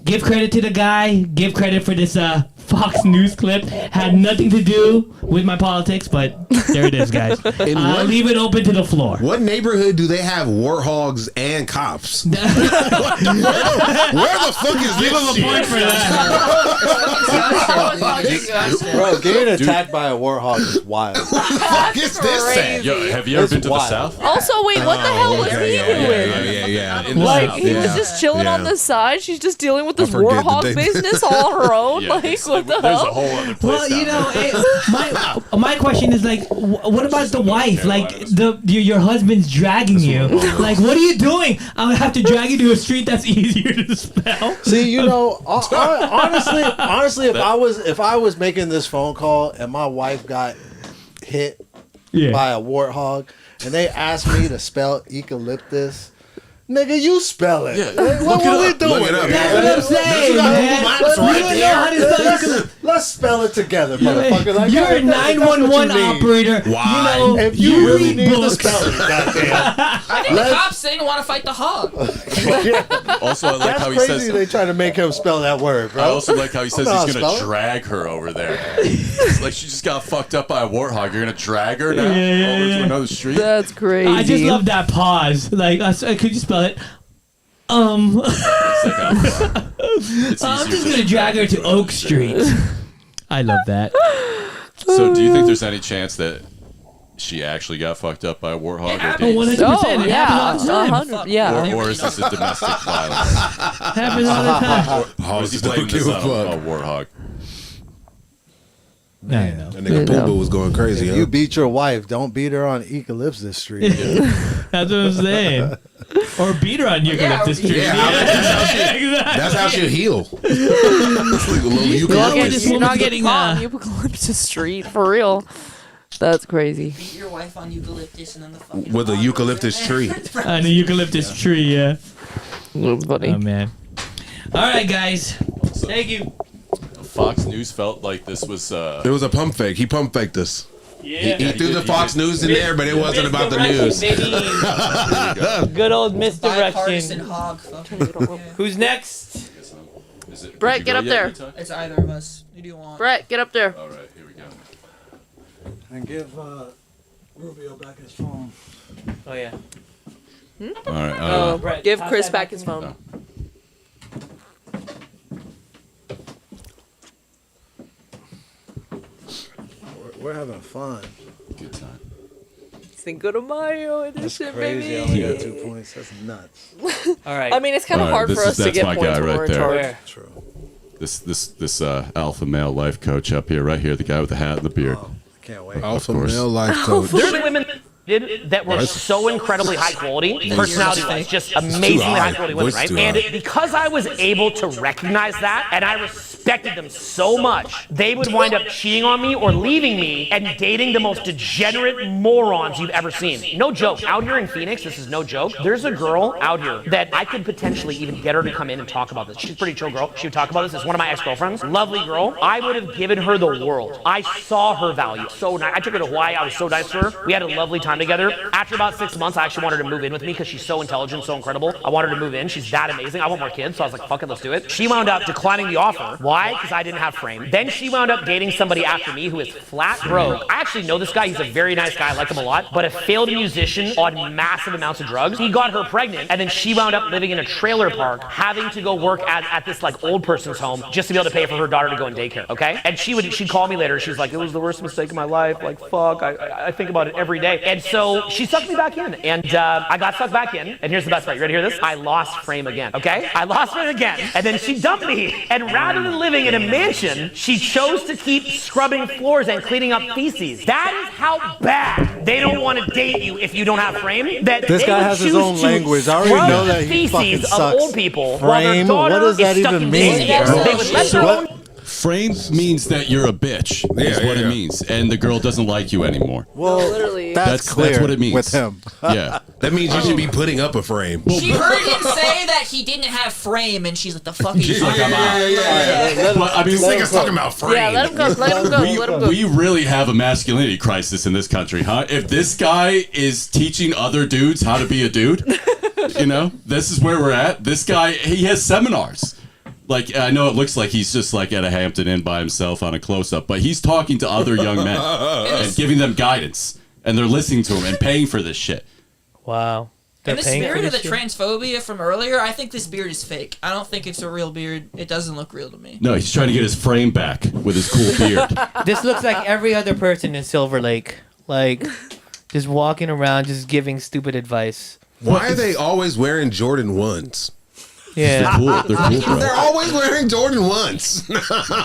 [SPEAKER 11] give credit to the guy, give credit for this Fox News clip. Had nothing to do with my politics, but there it is, guys. I'll leave it open to the floor.
[SPEAKER 3] What neighborhood do they have warthogs and cops? Where the fuck is
[SPEAKER 11] Give him a point for
[SPEAKER 10] that. Bro, getting attacked by a warthog is wild.
[SPEAKER 3] What the fuck is this at?
[SPEAKER 5] Yo, have you ever been to the South?
[SPEAKER 13] Also, wait, what the hell was he doing?
[SPEAKER 3] Yeah.
[SPEAKER 13] He was just chilling on the side. She's just dealing with this warthog business all on her own. What the hell?
[SPEAKER 5] There's a whole other place.
[SPEAKER 11] Well, my question is what about the wife? Your husband's dragging you. What are you doing? I'm gonna have to drag you to a street that's easier to spell.
[SPEAKER 10] See, honestly, if I was making this phone call and my wife got hit by a warthog and they asked me to spell eucalyptus, nigga, you spell it. What are we doing?
[SPEAKER 11] That's what I'm saying, man.
[SPEAKER 10] Let's spell it together, motherfucker.
[SPEAKER 11] You're a 911 operator.
[SPEAKER 3] Why?
[SPEAKER 10] If you really need to spell it, goddamn.
[SPEAKER 2] I think the cops didn't want to fight the hog.
[SPEAKER 5] Also, I like how he
[SPEAKER 10] crazy
[SPEAKER 5] says
[SPEAKER 10] they try to make him spell that word, bro.
[SPEAKER 5] I also like how he says he's
[SPEAKER 10] spell
[SPEAKER 5] gonna
[SPEAKER 10] it.
[SPEAKER 5] drag her over there. It's like she just got fucked up by a warthog. You're gonna drag her now over to another street.
[SPEAKER 13] That's crazy.
[SPEAKER 11] I just love that pause. Could you spell it? I'm just gonna drag her to Oak Street. I love that.
[SPEAKER 5] So, do you think there's any chance that she actually got fucked up by a warthog?
[SPEAKER 11] 100%.
[SPEAKER 13] Oh, yeah. 100, yeah.
[SPEAKER 5] Or is this a domestic violence?
[SPEAKER 11] Happens all the time.
[SPEAKER 5] Or is he blaming this on a warthog?
[SPEAKER 11] I know.
[SPEAKER 3] That nigga Pooh Boo was going crazy.
[SPEAKER 10] If you beat your wife, don't beat her on Eucalyptus Street.
[SPEAKER 11] That's what I'm saying. Or beat her on Eucalyptus Street.
[SPEAKER 3] That's how she'll heal.
[SPEAKER 13] You're not getting on Eucalyptus Street for real. That's crazy.
[SPEAKER 2] Beat your wife on eucalyptus and then the fucking
[SPEAKER 3] with a eucalyptus tree.
[SPEAKER 11] On a eucalyptus tree, yeah.
[SPEAKER 13] Funny.
[SPEAKER 11] Oh man. All right, guys. Thank you.
[SPEAKER 5] Fox News felt like this was.
[SPEAKER 3] It was a pump fake. He pump faked us.
[SPEAKER 11] Yeah.
[SPEAKER 3] He threw the Fox News in there, but it wasn't about the news.
[SPEAKER 11] Good old misdirection.
[SPEAKER 2] Bipartisan hog.
[SPEAKER 11] Who's next?
[SPEAKER 13] Brett, get up there.
[SPEAKER 2] It's either of us. Who do you want?
[SPEAKER 13] Brett, get up there.
[SPEAKER 5] All right, here we go.
[SPEAKER 4] And give Rubio back his phone.
[SPEAKER 11] Oh yeah.
[SPEAKER 5] All right.
[SPEAKER 13] Brett, give Chris back his phone.
[SPEAKER 10] We're having fun.
[SPEAKER 5] Good time.
[SPEAKER 13] Cinco de Mayo edition,
[SPEAKER 10] Crazy. I
[SPEAKER 13] baby.
[SPEAKER 10] only got 2 points. That's nuts.
[SPEAKER 11] All right.
[SPEAKER 13] I mean, it's kind of hard for us to get points when we're in charge.
[SPEAKER 10] True.
[SPEAKER 5] This alpha male life coach up here, right here, the guy with the hat and the beard.
[SPEAKER 10] Oh, I can't wait.
[SPEAKER 3] Alpha male life coach.
[SPEAKER 14] There's women that were so incredibly high quality, personality-wise, just amazingly high quality women, right? And because I was able to recognize that, and I respected them so much, they would wind up cheating on me or leaving me and dating the most degenerate morons you've ever seen. No joke. Out here in Phoenix, this is no joke. There's a girl out here that I could potentially even get her to come in and talk about this. She's a pretty chill girl. She would talk about this. It's one of my ex-girlfriends. Lovely girl. I would have given her the world. I saw her value. So nice. I took her to Hawaii. I was so nice to her. We had a lovely time together. After about 6 months, I actually wanted her to move in with me because she's so intelligent, so incredible. I wanted her to move in. She's that amazing. I want more kids, so I was like, fuck it, let's do it. She wound up declining the offer. Why? Why? Because I didn't have frame. Then she wound up dating somebody after me who is flat broke. I actually know this guy. He's a very nice guy. I like him a lot. But a failed musician on massive amounts of drugs. He got her pregnant, and then she wound up living in a trailer park, having to go work at this like old person's home just to be able to pay for her daughter to go in daycare. Okay? And she'd call me later. She's like, it was the worst mistake of my life. Like, fuck. I think about it every day. And so she sucked me back in, and I got sucked back in. And here's the best part. You ready to hear this? I lost frame again. Okay? I lost frame again. And then she dumped me. And rather than living in a mansion, she chose to keep scrubbing floors and cleaning up feces. That is how bad they don't want to date you if you don't have frame. That
[SPEAKER 10] this
[SPEAKER 14] they
[SPEAKER 10] guy
[SPEAKER 14] would
[SPEAKER 10] has his
[SPEAKER 14] choose
[SPEAKER 10] own
[SPEAKER 14] to
[SPEAKER 10] language. I already
[SPEAKER 14] scrub
[SPEAKER 10] know that
[SPEAKER 14] the
[SPEAKER 10] he fucking
[SPEAKER 14] feces
[SPEAKER 10] sucks.
[SPEAKER 14] of old people while their
[SPEAKER 10] Frame?
[SPEAKER 14] daughter
[SPEAKER 10] What does that
[SPEAKER 14] is stuck
[SPEAKER 10] even
[SPEAKER 14] in
[SPEAKER 10] mean?
[SPEAKER 14] daycare. They would let their own.
[SPEAKER 5] Frame means that you're a bitch. Is what it means, and the girl doesn't like you anymore.
[SPEAKER 10] Well, that's clear
[SPEAKER 5] that's what it means
[SPEAKER 10] with him.
[SPEAKER 5] Yeah,
[SPEAKER 3] that means you should be putting up a frame.
[SPEAKER 2] She heard him say that he didn't have frame, and she's like, "The fuck are you?"
[SPEAKER 5] Like, I'm out. But, I mean,
[SPEAKER 3] this nigga's talking about frame.
[SPEAKER 13] Yeah, let him go. Let him go. Let him go.
[SPEAKER 5] We really have a masculinity crisis in this country, huh? If this guy is teaching other dudes how to be a dude, you know, this is where we're at. This guy, he has seminars. Like, I know it looks like he's just like at a Hampton Inn by himself on a close-up, but he's talking to other young men and giving them guidance, and they're listening to him and paying for this shit.
[SPEAKER 6] Wow.
[SPEAKER 2] In the spirit of the transphobia from earlier, I think this beard is fake. I don't think it's a real beard. It doesn't look real to me.
[SPEAKER 5] No, he's trying to get his frame back with his cool beard.
[SPEAKER 6] This looks like every other person in Silver Lake. Like, just walking around, just giving stupid advice.
[SPEAKER 3] Why are they always wearing Jordan 1s?
[SPEAKER 6] Yeah.
[SPEAKER 5] They're cool. They're cool, bro.
[SPEAKER 3] They're always wearing Jordan 1s.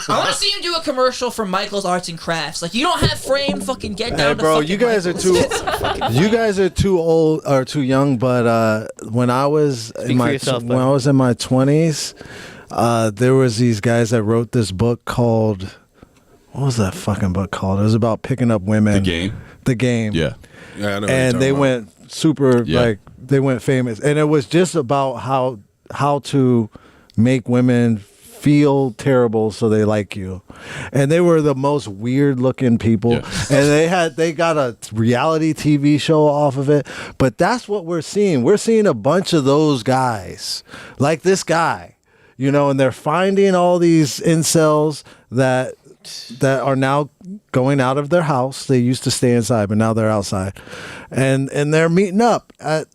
[SPEAKER 2] I want to see him do a commercial for Michael's Arts and Crafts. Like, you don't have frame, fucking get down
[SPEAKER 10] Hey,
[SPEAKER 2] to
[SPEAKER 10] bro,
[SPEAKER 2] fucking
[SPEAKER 10] you guys
[SPEAKER 2] Michael's.
[SPEAKER 10] are too. You guys are too old or too young. But when I was in my 20s, there was these guys that wrote this book called. What was that fucking book called? It was about picking up women. The Game.
[SPEAKER 5] Yeah.
[SPEAKER 3] Yeah, I know.
[SPEAKER 10] And they went super like they went famous, and it was just about how to make women feel terrible so they like you. And they were the most weird looking people. And they got a reality TV show off of it. But that's what we're seeing. We're seeing a bunch of those guys like this guy, you know, and they're finding all these incels that are now going out of their house. They used to stay inside, but now they're outside, and they're meeting up at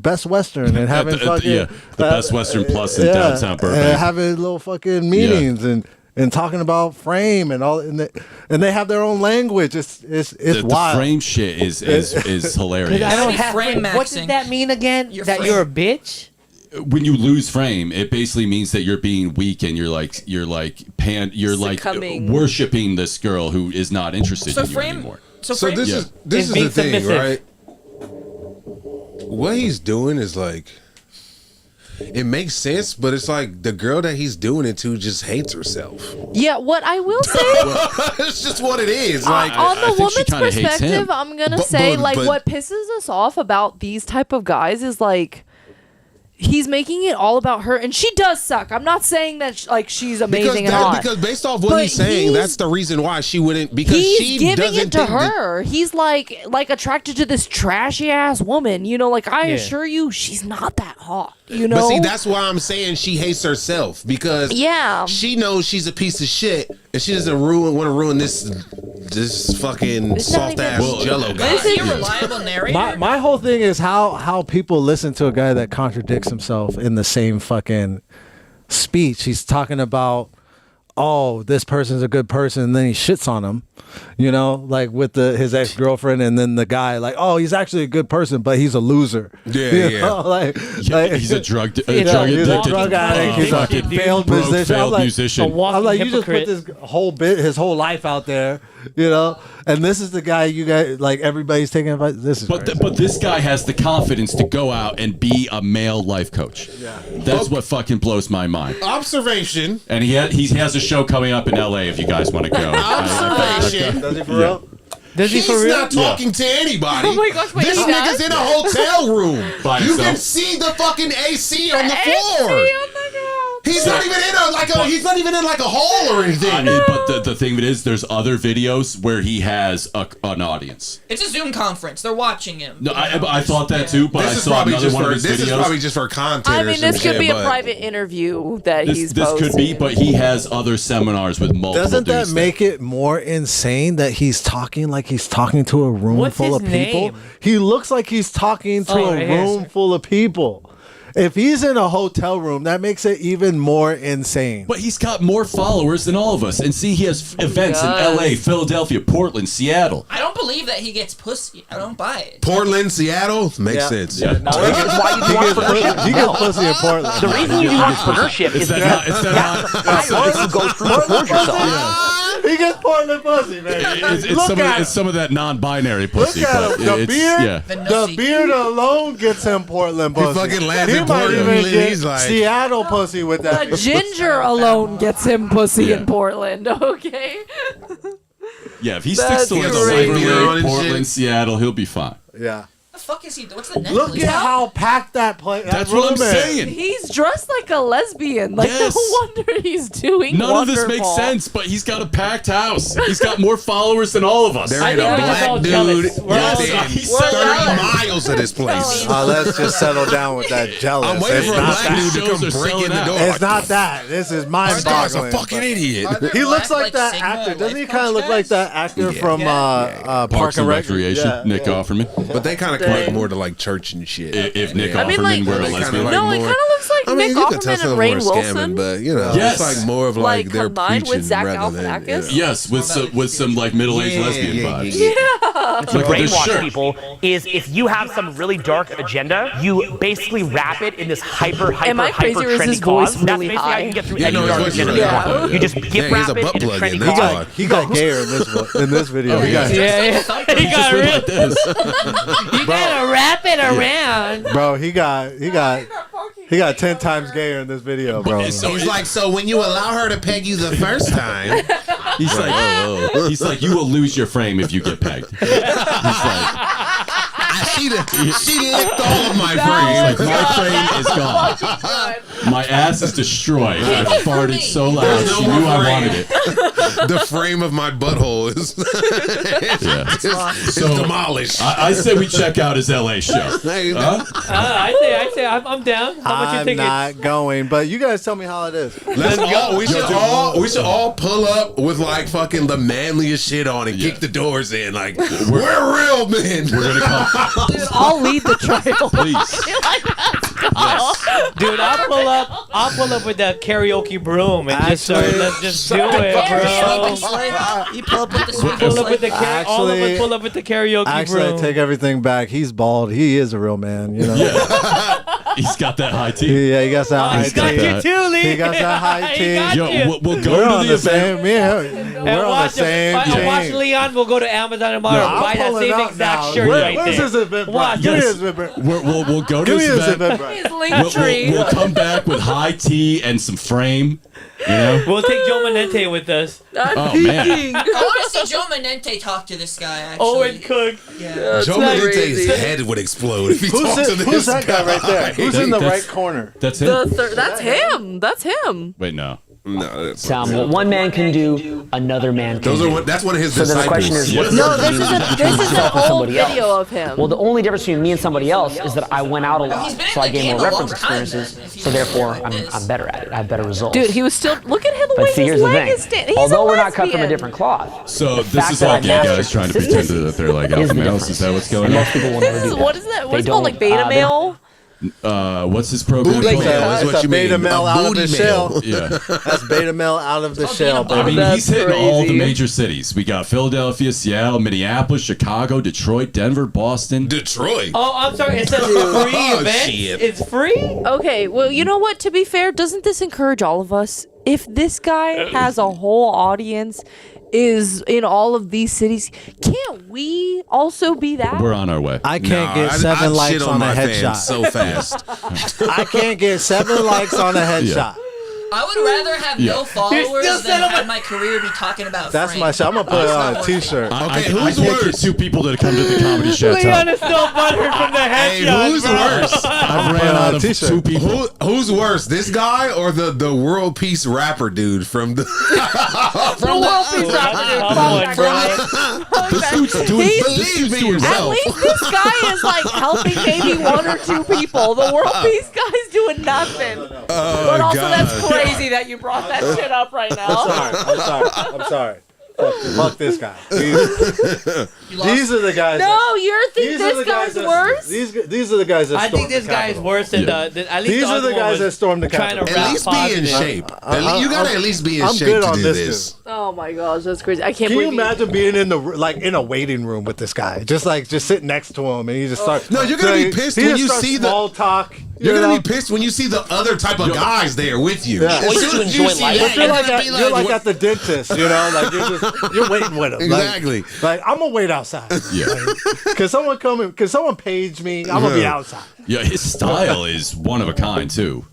[SPEAKER 10] Best Western and having
[SPEAKER 5] the Best Western Plus in downtown Burbank,
[SPEAKER 10] and having little fucking meetings and talking about frame and all, and they have their own language. It's wild.
[SPEAKER 5] The frame shit is hilarious.
[SPEAKER 6] I don't have frame. What does that mean again? You're a bitch?
[SPEAKER 5] When you lose frame, it basically means that you're being weak and you're like worshiping this girl who is not interested in you anymore.
[SPEAKER 3] So this is the thing, right? What he's doing is like, it makes sense, but it's like the girl that he's doing it to just hates herself.
[SPEAKER 13] Yeah, what I will say,
[SPEAKER 3] it's just what it is. Like,
[SPEAKER 13] on the woman's
[SPEAKER 3] hates him.
[SPEAKER 13] perspective, I'm gonna say what pisses us off about these type of guys is like, he's making it all about her, and she does suck. I'm not saying that she's amazing and hot.
[SPEAKER 3] Because based off what he's saying, that's the reason why she wouldn't. Because
[SPEAKER 13] he's
[SPEAKER 3] she
[SPEAKER 13] giving
[SPEAKER 3] doesn't
[SPEAKER 13] it to her. He's like attracted to this trashy ass woman. You know, like I assure you, she's not that hot. You know,
[SPEAKER 3] but see, that's why I'm saying she hates herself, because she knows she's a piece of shit, and she doesn't want to ruin this fucking soft ass Jello guy.
[SPEAKER 2] Is he a reliable narrator?
[SPEAKER 10] My whole thing is how people listen to a guy that contradicts himself in the same fucking speech. He's talking about, oh, this person's a good person, and then he shits on him, you know, like with his ex-girlfriend, and then the guy like, oh, he's actually a good person, but he's a loser. You know? like
[SPEAKER 5] he's a drug
[SPEAKER 10] he's a drug addict. He's a failed musician. I'm like, you just put his whole life out there, you know, and this is the guy you guys like. Everybody's taking advice. This is,
[SPEAKER 5] but this guy has the confidence to go out and be a male life coach. Yeah, that's what fucking blows my mind.
[SPEAKER 3] Observation.
[SPEAKER 5] And he has a show coming up in LA if you guys want to go.
[SPEAKER 3] Observation.
[SPEAKER 10] Does he for real?
[SPEAKER 3] He's not talking to anybody.
[SPEAKER 13] Oh my gosh, wait,
[SPEAKER 3] this
[SPEAKER 13] he
[SPEAKER 3] nigga's
[SPEAKER 13] does?
[SPEAKER 3] in a hotel room.
[SPEAKER 5] By
[SPEAKER 3] You can
[SPEAKER 5] himself.
[SPEAKER 3] see the fucking AC on the floor. He's not even in a hall or anything.
[SPEAKER 5] But the thing of it is, there's other videos where he has an audience.
[SPEAKER 2] It's a Zoom conference. They're watching him.
[SPEAKER 5] No, I thought that too, but I saw another one of his videos.
[SPEAKER 3] This is probably just for content.
[SPEAKER 13] I mean, this could be a private interview that he's
[SPEAKER 5] This
[SPEAKER 13] posting.
[SPEAKER 5] could be, but he has other seminars with multiple
[SPEAKER 10] Doesn't that
[SPEAKER 5] dudes
[SPEAKER 10] make it more insane that he's talking like he's talking to a room
[SPEAKER 6] What's
[SPEAKER 10] full
[SPEAKER 6] his
[SPEAKER 10] of people?
[SPEAKER 6] name?
[SPEAKER 10] He looks like he's talking to a
[SPEAKER 6] right here,
[SPEAKER 10] room full of people. If he's in a hotel room, that makes it even more insane.
[SPEAKER 5] But he's got more followers than all of us. And see, he has events in LA, Philadelphia, Portland, Seattle.
[SPEAKER 2] I don't believe that he gets pussy. I don't buy it.
[SPEAKER 3] Portland, Seattle makes sense.
[SPEAKER 5] Yeah.
[SPEAKER 14] This is why you do entrepreneurship.
[SPEAKER 10] He gets pussy in Portland.
[SPEAKER 14] The reason you do entrepreneurship is because you go through to forge yourself.
[SPEAKER 10] He gets Portland pussy, man.
[SPEAKER 5] It's some of that non-binary pussy.
[SPEAKER 10] Look at
[SPEAKER 5] but
[SPEAKER 10] him. The
[SPEAKER 5] it's-
[SPEAKER 10] beard,
[SPEAKER 5] yeah.
[SPEAKER 10] the beard alone gets him Portland pussy.
[SPEAKER 3] fucking lands
[SPEAKER 10] He
[SPEAKER 3] in
[SPEAKER 10] might
[SPEAKER 3] Portland.
[SPEAKER 10] even get
[SPEAKER 3] He's like-
[SPEAKER 10] Seattle pussy with that.
[SPEAKER 13] The ginger alone gets him pussy
[SPEAKER 5] Yeah.
[SPEAKER 13] in Portland. Okay.
[SPEAKER 5] Yeah, if he
[SPEAKER 13] That's
[SPEAKER 5] sticks to like
[SPEAKER 13] crazy.
[SPEAKER 5] Silver Lake, Portland, Seattle, he'll be fine.
[SPEAKER 10] Yeah.
[SPEAKER 2] The fuck is he? What's the
[SPEAKER 10] Look
[SPEAKER 2] necklace?
[SPEAKER 10] at how packed that place.
[SPEAKER 5] That's what I'm saying.
[SPEAKER 13] He's dressed like a lesbian. Like,
[SPEAKER 5] Yes.
[SPEAKER 13] no wonder he's doing
[SPEAKER 5] None of this
[SPEAKER 13] wonderful.
[SPEAKER 5] makes sense, but he's got a packed house. He's got more followers than all of us.
[SPEAKER 3] There ain't a black dude
[SPEAKER 5] He's
[SPEAKER 3] within 30 miles of this place.
[SPEAKER 10] Let's just settle down with that jealous.
[SPEAKER 3] I'm waiting
[SPEAKER 10] It's
[SPEAKER 3] for a
[SPEAKER 10] not
[SPEAKER 3] black
[SPEAKER 10] that.
[SPEAKER 3] dude to come break in the door.
[SPEAKER 10] It's not that. This is
[SPEAKER 3] This guy's
[SPEAKER 10] mind-boggling.
[SPEAKER 3] a fucking idiot.
[SPEAKER 10] He looks like that actor. Doesn't he kind of look like that actor from Park
[SPEAKER 5] Parks and
[SPEAKER 10] Rec-
[SPEAKER 5] Recreation,
[SPEAKER 10] Yeah,
[SPEAKER 5] Nick
[SPEAKER 10] yeah.
[SPEAKER 5] Offerman.
[SPEAKER 3] But they kind of connect more to like church and shit.
[SPEAKER 5] If Nick
[SPEAKER 3] Yeah.
[SPEAKER 5] Offerman
[SPEAKER 13] I mean, like-
[SPEAKER 5] were a
[SPEAKER 3] They kinda
[SPEAKER 5] lesbian.
[SPEAKER 3] like
[SPEAKER 13] No, it
[SPEAKER 3] more-
[SPEAKER 13] kind of looks like
[SPEAKER 3] I mean,
[SPEAKER 13] Nick
[SPEAKER 3] you could tell
[SPEAKER 13] Offerman
[SPEAKER 3] some
[SPEAKER 13] and Rainn
[SPEAKER 3] more
[SPEAKER 13] Wilson.
[SPEAKER 3] scamming, but you know,
[SPEAKER 5] Yes.
[SPEAKER 3] it's like more of like they're
[SPEAKER 13] combined with
[SPEAKER 3] preaching
[SPEAKER 13] Zach
[SPEAKER 3] rather than.
[SPEAKER 13] Galifianakis?
[SPEAKER 5] Yes, with some like middle-aged lesbian vibes.
[SPEAKER 14] To
[SPEAKER 5] Like with a
[SPEAKER 14] brainwash
[SPEAKER 5] shirt.
[SPEAKER 14] people is if you have some really dark agenda, you basically wrap it in this hyper
[SPEAKER 13] Am I crazy or is
[SPEAKER 14] trendy
[SPEAKER 13] his voice
[SPEAKER 14] cause. That's
[SPEAKER 13] really
[SPEAKER 14] basically how you
[SPEAKER 13] high?
[SPEAKER 14] can get through
[SPEAKER 3] Yeah,
[SPEAKER 14] any
[SPEAKER 3] no, his
[SPEAKER 14] dark
[SPEAKER 3] voice is
[SPEAKER 14] agenda.
[SPEAKER 3] really
[SPEAKER 14] you
[SPEAKER 3] high.
[SPEAKER 14] want. You just
[SPEAKER 3] Yeah,
[SPEAKER 14] gift
[SPEAKER 3] he's a
[SPEAKER 14] wrap it
[SPEAKER 3] butt
[SPEAKER 14] in a
[SPEAKER 3] plug
[SPEAKER 14] trendy
[SPEAKER 3] in.
[SPEAKER 14] cause.
[SPEAKER 10] He got gayer in this video. He got,
[SPEAKER 6] He got real.
[SPEAKER 5] Like this.
[SPEAKER 6] You gotta wrap it around.
[SPEAKER 10] bro. He got 10 times gayer in this video, bro.
[SPEAKER 3] He's like, so when you allow her to peg you the first time,
[SPEAKER 5] He's like, you will lose your frame if you get pegged. He's like,
[SPEAKER 3] she licked all of my
[SPEAKER 5] Like,
[SPEAKER 3] frames.
[SPEAKER 5] my frame is gone. My ass is destroyed. I farted so loud.
[SPEAKER 3] There's no
[SPEAKER 5] She
[SPEAKER 3] more
[SPEAKER 5] knew I
[SPEAKER 3] frame.
[SPEAKER 5] wanted it.
[SPEAKER 3] The frame of my butthole is it's demolished.
[SPEAKER 5] I say we check out his LA show. Huh?
[SPEAKER 6] I say, I'm down. How much you
[SPEAKER 10] I'm
[SPEAKER 6] think?
[SPEAKER 10] not going, but you guys tell me how it is.
[SPEAKER 3] Let's go. We should all pull up with like fucking the manliest shit on and kick the doors in. Like we're real men.
[SPEAKER 5] We're gonna come.
[SPEAKER 13] Dude, I'll lead the tribal.
[SPEAKER 5] Please.
[SPEAKER 6] Dude, I'll pull up with that karaoke broom and let's just do it, bro.
[SPEAKER 2] You pull up with the sweet
[SPEAKER 6] Pull up with the
[SPEAKER 10] Actually-
[SPEAKER 6] all of us pull up with the karaoke
[SPEAKER 10] Actually, I
[SPEAKER 6] broom.
[SPEAKER 10] take everything back. He's bald. He is a real man. You know.
[SPEAKER 5] He's got that high tea.
[SPEAKER 10] Yeah, he got that high
[SPEAKER 6] He's got
[SPEAKER 10] tea.
[SPEAKER 6] you too, Lee.
[SPEAKER 10] He got that high
[SPEAKER 6] He
[SPEAKER 10] tea.
[SPEAKER 6] got
[SPEAKER 5] Yo,
[SPEAKER 6] you.
[SPEAKER 5] we'll
[SPEAKER 10] We're
[SPEAKER 5] go to
[SPEAKER 10] on
[SPEAKER 5] the
[SPEAKER 10] the
[SPEAKER 5] event.
[SPEAKER 10] same. Yeah,
[SPEAKER 6] And
[SPEAKER 10] we're on the same
[SPEAKER 6] watch
[SPEAKER 10] team.
[SPEAKER 6] Leon. We'll go to Amazon tomorrow.
[SPEAKER 10] I'm
[SPEAKER 6] Buy that
[SPEAKER 10] pulling
[SPEAKER 6] same
[SPEAKER 10] up
[SPEAKER 6] exact
[SPEAKER 10] now.
[SPEAKER 6] shirt right
[SPEAKER 10] Where's
[SPEAKER 6] there.
[SPEAKER 10] his event?
[SPEAKER 6] Watch.
[SPEAKER 10] Give me
[SPEAKER 6] Yes.
[SPEAKER 10] his event.
[SPEAKER 5] We'll go to
[SPEAKER 10] Give me
[SPEAKER 5] this
[SPEAKER 10] his
[SPEAKER 5] event.
[SPEAKER 10] event.
[SPEAKER 13] His link tree.
[SPEAKER 5] We'll come back with high tea and some frame. You know?
[SPEAKER 6] We'll take Joe Manente with us.
[SPEAKER 5] Oh man.
[SPEAKER 2] I want to see Joe Manente talk to this guy. Actually,
[SPEAKER 6] Owen Cook.
[SPEAKER 2] Yeah.
[SPEAKER 3] Joe Malente's head would explode if he talked to this
[SPEAKER 10] Who's that guy right there? Who's in the
[SPEAKER 5] That's-
[SPEAKER 10] right corner?
[SPEAKER 5] That's it.
[SPEAKER 13] That's him. That's him.
[SPEAKER 5] Wait, no.
[SPEAKER 3] No, that's
[SPEAKER 14] Tom, what one man can do, another man can do.
[SPEAKER 3] that's one of his
[SPEAKER 14] So then the
[SPEAKER 3] disciples.
[SPEAKER 14] question is,
[SPEAKER 5] Yes.
[SPEAKER 14] what's the
[SPEAKER 13] No,
[SPEAKER 14] difference
[SPEAKER 13] this is
[SPEAKER 14] between
[SPEAKER 13] an
[SPEAKER 14] myself and
[SPEAKER 13] old
[SPEAKER 14] somebody else?
[SPEAKER 13] video of him.
[SPEAKER 14] Well, the only difference between me and somebody else is that I went out a lot,
[SPEAKER 2] he's been in
[SPEAKER 14] so I
[SPEAKER 2] the
[SPEAKER 14] gained
[SPEAKER 2] game
[SPEAKER 14] more
[SPEAKER 2] a long
[SPEAKER 14] reference
[SPEAKER 2] time,
[SPEAKER 14] experiences.
[SPEAKER 2] then, if he's
[SPEAKER 14] So therefore,
[SPEAKER 2] doing this.
[SPEAKER 14] I'm better at it. I have better results.
[SPEAKER 13] Dude, he was still. Look at him the
[SPEAKER 14] But
[SPEAKER 13] way
[SPEAKER 14] see,
[SPEAKER 13] his
[SPEAKER 14] here's the
[SPEAKER 13] leg
[SPEAKER 14] thing.
[SPEAKER 13] is standing. He's
[SPEAKER 14] Although
[SPEAKER 13] a
[SPEAKER 14] we're not cut from a
[SPEAKER 13] lesbian.
[SPEAKER 14] different cloth,
[SPEAKER 5] So
[SPEAKER 14] the
[SPEAKER 5] this
[SPEAKER 14] fact
[SPEAKER 5] is
[SPEAKER 14] that
[SPEAKER 5] all
[SPEAKER 14] I
[SPEAKER 5] gay
[SPEAKER 14] mastered
[SPEAKER 5] guys trying to pretend
[SPEAKER 14] consistency
[SPEAKER 5] that they're like
[SPEAKER 14] is
[SPEAKER 5] alpha
[SPEAKER 14] the
[SPEAKER 5] males. Is that what's going
[SPEAKER 14] and
[SPEAKER 5] on?
[SPEAKER 14] most people will
[SPEAKER 13] This
[SPEAKER 14] never do
[SPEAKER 13] is
[SPEAKER 14] that.
[SPEAKER 13] what is that? What's
[SPEAKER 14] They
[SPEAKER 13] it called? Like
[SPEAKER 14] don't,
[SPEAKER 13] beta
[SPEAKER 14] they-
[SPEAKER 13] male?
[SPEAKER 5] What's this program
[SPEAKER 3] Booty
[SPEAKER 5] called?
[SPEAKER 3] male is
[SPEAKER 10] That's
[SPEAKER 3] what
[SPEAKER 10] a
[SPEAKER 3] you
[SPEAKER 10] beta
[SPEAKER 3] mean.
[SPEAKER 10] male
[SPEAKER 3] A
[SPEAKER 10] out of
[SPEAKER 3] booty
[SPEAKER 10] the
[SPEAKER 3] male.
[SPEAKER 10] shell.
[SPEAKER 5] Yeah.
[SPEAKER 10] That's beta male out of the shell,
[SPEAKER 5] I
[SPEAKER 10] baby.
[SPEAKER 5] mean, he's hitting all the
[SPEAKER 13] crazy.
[SPEAKER 5] major cities. We got Philadelphia, Seattle, Minneapolis, Chicago, Detroit, Denver, Boston.
[SPEAKER 3] Detroit.
[SPEAKER 6] Oh, I'm sorry. It says free
[SPEAKER 3] Oh,
[SPEAKER 6] event.
[SPEAKER 3] shit.
[SPEAKER 6] It's free.
[SPEAKER 13] Okay, well, you know what? To be fair, doesn't this encourage all of us? If this guy has a whole audience, is in all of these cities, can't we also be that?
[SPEAKER 5] We're on our way.
[SPEAKER 10] I can't
[SPEAKER 3] Nah,
[SPEAKER 10] get 7
[SPEAKER 3] I'd
[SPEAKER 10] likes
[SPEAKER 3] shit
[SPEAKER 10] on a
[SPEAKER 3] my
[SPEAKER 10] headshot.
[SPEAKER 3] fans so fast.
[SPEAKER 10] I can't get 7 likes on a headshot.
[SPEAKER 2] I would rather have
[SPEAKER 5] Yeah.
[SPEAKER 2] no followers
[SPEAKER 6] still
[SPEAKER 2] than
[SPEAKER 6] set
[SPEAKER 2] have my career be talking about
[SPEAKER 10] That's
[SPEAKER 2] Frank.
[SPEAKER 10] my shit. I'm gonna put it on a T-shirt.
[SPEAKER 5] I can't get 2 people to come to the comedy show.
[SPEAKER 6] Leon is still butthurt from the
[SPEAKER 3] Hey,
[SPEAKER 6] headshot.
[SPEAKER 3] who's
[SPEAKER 6] bro.
[SPEAKER 3] worse?
[SPEAKER 5] I ran out of
[SPEAKER 10] T-shirt.
[SPEAKER 5] 2 people.
[SPEAKER 3] Who's worse, this guy or the world peace rapper dude from the
[SPEAKER 1] The world peace rapper, dude. Fuck that guy. Fuck
[SPEAKER 5] This
[SPEAKER 1] that-
[SPEAKER 5] dude's doing
[SPEAKER 1] He's-
[SPEAKER 3] believe in
[SPEAKER 1] At
[SPEAKER 3] yourself?
[SPEAKER 1] least this guy is like helping maybe 1 or 2 people. The world peace guy's doing nothing. But also, that's crazy that you brought that shit up right now.
[SPEAKER 10] I'm sorry. Fuck this guy. These are the guys.
[SPEAKER 1] No, you think
[SPEAKER 10] These are the
[SPEAKER 1] this
[SPEAKER 10] guys
[SPEAKER 1] guy's
[SPEAKER 10] that-
[SPEAKER 1] worse?
[SPEAKER 10] These are the guys that
[SPEAKER 6] I
[SPEAKER 10] stormed
[SPEAKER 6] think this
[SPEAKER 10] the
[SPEAKER 6] guy is
[SPEAKER 10] Capitol.
[SPEAKER 6] worse than
[SPEAKER 5] Yeah.
[SPEAKER 6] the at least
[SPEAKER 10] These
[SPEAKER 6] the
[SPEAKER 10] are
[SPEAKER 6] other
[SPEAKER 10] the
[SPEAKER 6] one
[SPEAKER 10] guys
[SPEAKER 6] was
[SPEAKER 10] that stormed the
[SPEAKER 6] trying to
[SPEAKER 10] Capitol.
[SPEAKER 3] At
[SPEAKER 6] rap
[SPEAKER 3] least be in
[SPEAKER 6] positive.
[SPEAKER 3] shape. You gotta at least be in
[SPEAKER 10] I'm
[SPEAKER 3] shape
[SPEAKER 10] good
[SPEAKER 3] to
[SPEAKER 10] on
[SPEAKER 3] do
[SPEAKER 10] this
[SPEAKER 3] this.
[SPEAKER 1] Oh my gosh, that's crazy. I can't
[SPEAKER 10] Can you
[SPEAKER 1] believe
[SPEAKER 10] imagine being in the in a waiting room with this guy, just sitting next to him, and he just starts?
[SPEAKER 3] No, you're gonna be pissed
[SPEAKER 10] he
[SPEAKER 3] when
[SPEAKER 10] just
[SPEAKER 3] you
[SPEAKER 10] starts
[SPEAKER 3] see the-
[SPEAKER 10] small talk.
[SPEAKER 3] You're
[SPEAKER 10] you
[SPEAKER 3] gonna
[SPEAKER 10] know?
[SPEAKER 3] be pissed when you see the other type of guys there with you.
[SPEAKER 10] Yeah.
[SPEAKER 3] As soon as you see that,
[SPEAKER 10] But you're
[SPEAKER 3] you're
[SPEAKER 10] like,
[SPEAKER 3] gonna be
[SPEAKER 10] you're like
[SPEAKER 3] what-
[SPEAKER 10] at the dentist, you know, like you're waiting with him.
[SPEAKER 3] Exactly.
[SPEAKER 10] Like I'm gonna wait outside.
[SPEAKER 5] Yeah.
[SPEAKER 10] Can someone page me? I'm gonna be outside.
[SPEAKER 5] Yeah, his style is one of a kind too.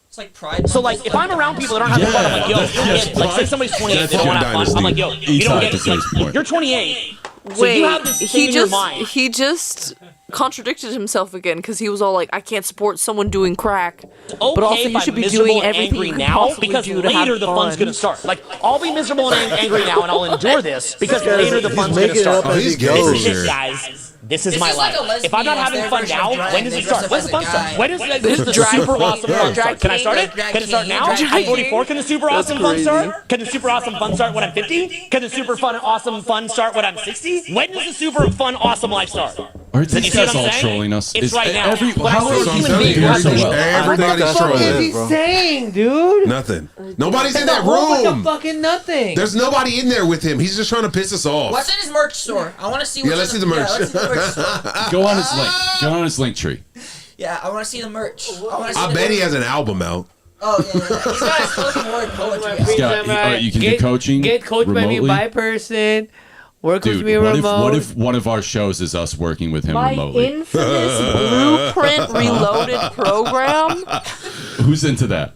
[SPEAKER 2] It's like Pride.
[SPEAKER 14] So like, if I'm around people that aren't having fun, I'm like, yo,
[SPEAKER 5] Yes,
[SPEAKER 14] like say somebody's 28,
[SPEAKER 5] that's
[SPEAKER 14] they don't
[SPEAKER 5] your
[SPEAKER 14] want to have fun. I'm like, yo,
[SPEAKER 5] dynasty.
[SPEAKER 14] you don't
[SPEAKER 5] Exactly,
[SPEAKER 14] get
[SPEAKER 5] to his point.
[SPEAKER 14] you're 28. So
[SPEAKER 13] Wait,
[SPEAKER 14] you have this thing in your mind.
[SPEAKER 13] he just contradicted himself again because he was all like, "I can't support someone doing crack, but also
[SPEAKER 14] Okay, if
[SPEAKER 13] you
[SPEAKER 14] I'm
[SPEAKER 13] should be
[SPEAKER 14] miserable
[SPEAKER 13] doing
[SPEAKER 14] and
[SPEAKER 13] everything
[SPEAKER 14] angry
[SPEAKER 13] you can
[SPEAKER 14] now
[SPEAKER 13] possibly
[SPEAKER 14] because
[SPEAKER 13] do to have
[SPEAKER 14] later the fun's
[SPEAKER 13] fun."
[SPEAKER 14] gonna start. Like I'll be miserable and angry now, and I'll endure this because later the fun's gonna
[SPEAKER 10] making it
[SPEAKER 14] start.
[SPEAKER 10] up as
[SPEAKER 3] he's
[SPEAKER 10] he
[SPEAKER 3] gay
[SPEAKER 10] goes.
[SPEAKER 3] for
[SPEAKER 14] This is
[SPEAKER 3] sure.
[SPEAKER 14] it, guys. This is
[SPEAKER 2] This
[SPEAKER 14] my
[SPEAKER 2] is
[SPEAKER 14] life.
[SPEAKER 2] like a
[SPEAKER 14] If I'm not
[SPEAKER 2] lesbian,
[SPEAKER 14] having
[SPEAKER 2] it's
[SPEAKER 14] fun
[SPEAKER 2] their
[SPEAKER 14] now,
[SPEAKER 2] version of
[SPEAKER 14] when does
[SPEAKER 2] drag.
[SPEAKER 14] it start?
[SPEAKER 2] They
[SPEAKER 14] When's the
[SPEAKER 2] dress
[SPEAKER 14] fun
[SPEAKER 2] up as a
[SPEAKER 14] start?
[SPEAKER 2] guy.
[SPEAKER 14] When is the
[SPEAKER 13] Drag
[SPEAKER 14] super
[SPEAKER 13] king.
[SPEAKER 14] awesome fun
[SPEAKER 13] Drag
[SPEAKER 14] start? Can I start
[SPEAKER 13] king.
[SPEAKER 14] it?
[SPEAKER 2] Drag
[SPEAKER 14] Can it start
[SPEAKER 2] king.
[SPEAKER 14] now?
[SPEAKER 2] Drag
[SPEAKER 14] I'm
[SPEAKER 2] king.
[SPEAKER 14] 44. Can the super awesome fun
[SPEAKER 13] crazy.
[SPEAKER 14] start? Can the super awesome fun start when I'm 50? Can the super fun awesome fun start when I'm 60? When does the super fun awesome life start?
[SPEAKER 5] Are
[SPEAKER 14] Then you
[SPEAKER 5] these
[SPEAKER 14] see what
[SPEAKER 5] guys
[SPEAKER 14] I'm
[SPEAKER 5] all
[SPEAKER 14] saying?
[SPEAKER 5] trolling us?
[SPEAKER 14] It's right now.
[SPEAKER 5] Every,
[SPEAKER 14] But I
[SPEAKER 5] how
[SPEAKER 14] see
[SPEAKER 5] are
[SPEAKER 14] a
[SPEAKER 3] I'm
[SPEAKER 14] human
[SPEAKER 3] telling
[SPEAKER 14] being
[SPEAKER 3] you,
[SPEAKER 14] who has
[SPEAKER 3] so
[SPEAKER 14] a
[SPEAKER 3] well.
[SPEAKER 14] ego.
[SPEAKER 3] Everybody's
[SPEAKER 10] that's
[SPEAKER 6] What
[SPEAKER 3] trolling.
[SPEAKER 6] is he
[SPEAKER 10] bro.
[SPEAKER 6] saying, dude?
[SPEAKER 3] Nothing. Nobody's in that
[SPEAKER 6] Whole bunch of
[SPEAKER 3] room.
[SPEAKER 6] fucking nothing.
[SPEAKER 3] There's nobody in there with him. He's just trying to piss us off.
[SPEAKER 2] What's in his merch store? I want to see.
[SPEAKER 3] Yeah,
[SPEAKER 2] what's
[SPEAKER 3] let's
[SPEAKER 2] in
[SPEAKER 3] see the merch.
[SPEAKER 2] Yeah, let's see the merch store.
[SPEAKER 5] Go on his link. Go on his link tree.
[SPEAKER 2] Yeah, I want to see the merch. I
[SPEAKER 3] I bet he has an album out.
[SPEAKER 2] Oh yeah, yeah. He's got his spoken word poetry.
[SPEAKER 5] Scott, you can do coaching
[SPEAKER 6] Get coached by me
[SPEAKER 5] remotely?
[SPEAKER 6] by person. Work with
[SPEAKER 5] Dude,
[SPEAKER 6] me remote.
[SPEAKER 5] what if one of our shows is us working with him
[SPEAKER 13] My
[SPEAKER 5] remotely?
[SPEAKER 13] infamous Blueprint Reloaded program.
[SPEAKER 5] Who's into that?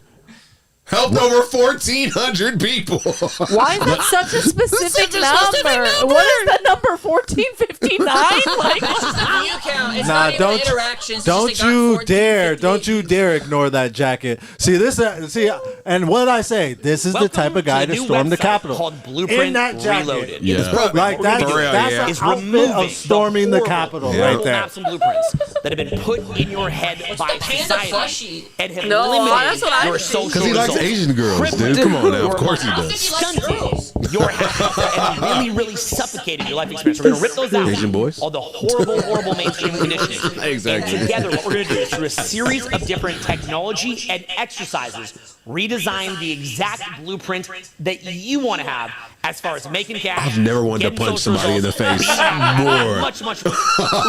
[SPEAKER 3] Helped over 1,400 people.
[SPEAKER 13] Why is that such a specific number? What is the number 1459? Like,
[SPEAKER 2] It's just a view count. It's
[SPEAKER 10] Nah,
[SPEAKER 2] not even
[SPEAKER 10] don't
[SPEAKER 2] the interactions. It's
[SPEAKER 10] don't
[SPEAKER 2] just they got
[SPEAKER 10] you
[SPEAKER 2] 14,
[SPEAKER 10] dare,
[SPEAKER 2] 58.
[SPEAKER 10] don't you dare ignore that jacket. See this, and what did I say? This is the type of guy to storm the Capitol.
[SPEAKER 14] Called Blueprint
[SPEAKER 10] In that jacket.
[SPEAKER 14] Reloaded.
[SPEAKER 5] Yeah.
[SPEAKER 14] It's probably
[SPEAKER 10] Like that,
[SPEAKER 3] For real,
[SPEAKER 10] that's
[SPEAKER 3] yeah.
[SPEAKER 10] an
[SPEAKER 14] is
[SPEAKER 10] outfit
[SPEAKER 14] removing
[SPEAKER 10] of storming the Capitol right there.
[SPEAKER 14] maps and blueprints that have been put in your head by
[SPEAKER 2] the panda
[SPEAKER 14] society
[SPEAKER 2] plushie.
[SPEAKER 14] and have
[SPEAKER 13] No,
[SPEAKER 14] limited
[SPEAKER 13] that's what I
[SPEAKER 14] your
[SPEAKER 13] think.
[SPEAKER 14] social
[SPEAKER 3] Because he likes
[SPEAKER 14] results.
[SPEAKER 3] Asian girls, dude. Come on now. Of course he
[SPEAKER 2] I don't
[SPEAKER 3] does.
[SPEAKER 2] think he likes girls.
[SPEAKER 14] Your and really, really suffocated your life experience. We're gonna rip those out.
[SPEAKER 3] Asian boys.
[SPEAKER 14] All the horrible mainstream conditioning.
[SPEAKER 3] Exactly.
[SPEAKER 14] And together, what we're gonna do is through a series of different technology and exercises, redesign the exact blueprint that you want to have as far as making cash.
[SPEAKER 3] I've never wanted to
[SPEAKER 14] getting
[SPEAKER 3] punch
[SPEAKER 14] social
[SPEAKER 3] somebody in the
[SPEAKER 14] results,
[SPEAKER 3] face
[SPEAKER 14] being
[SPEAKER 3] more.
[SPEAKER 14] Much more.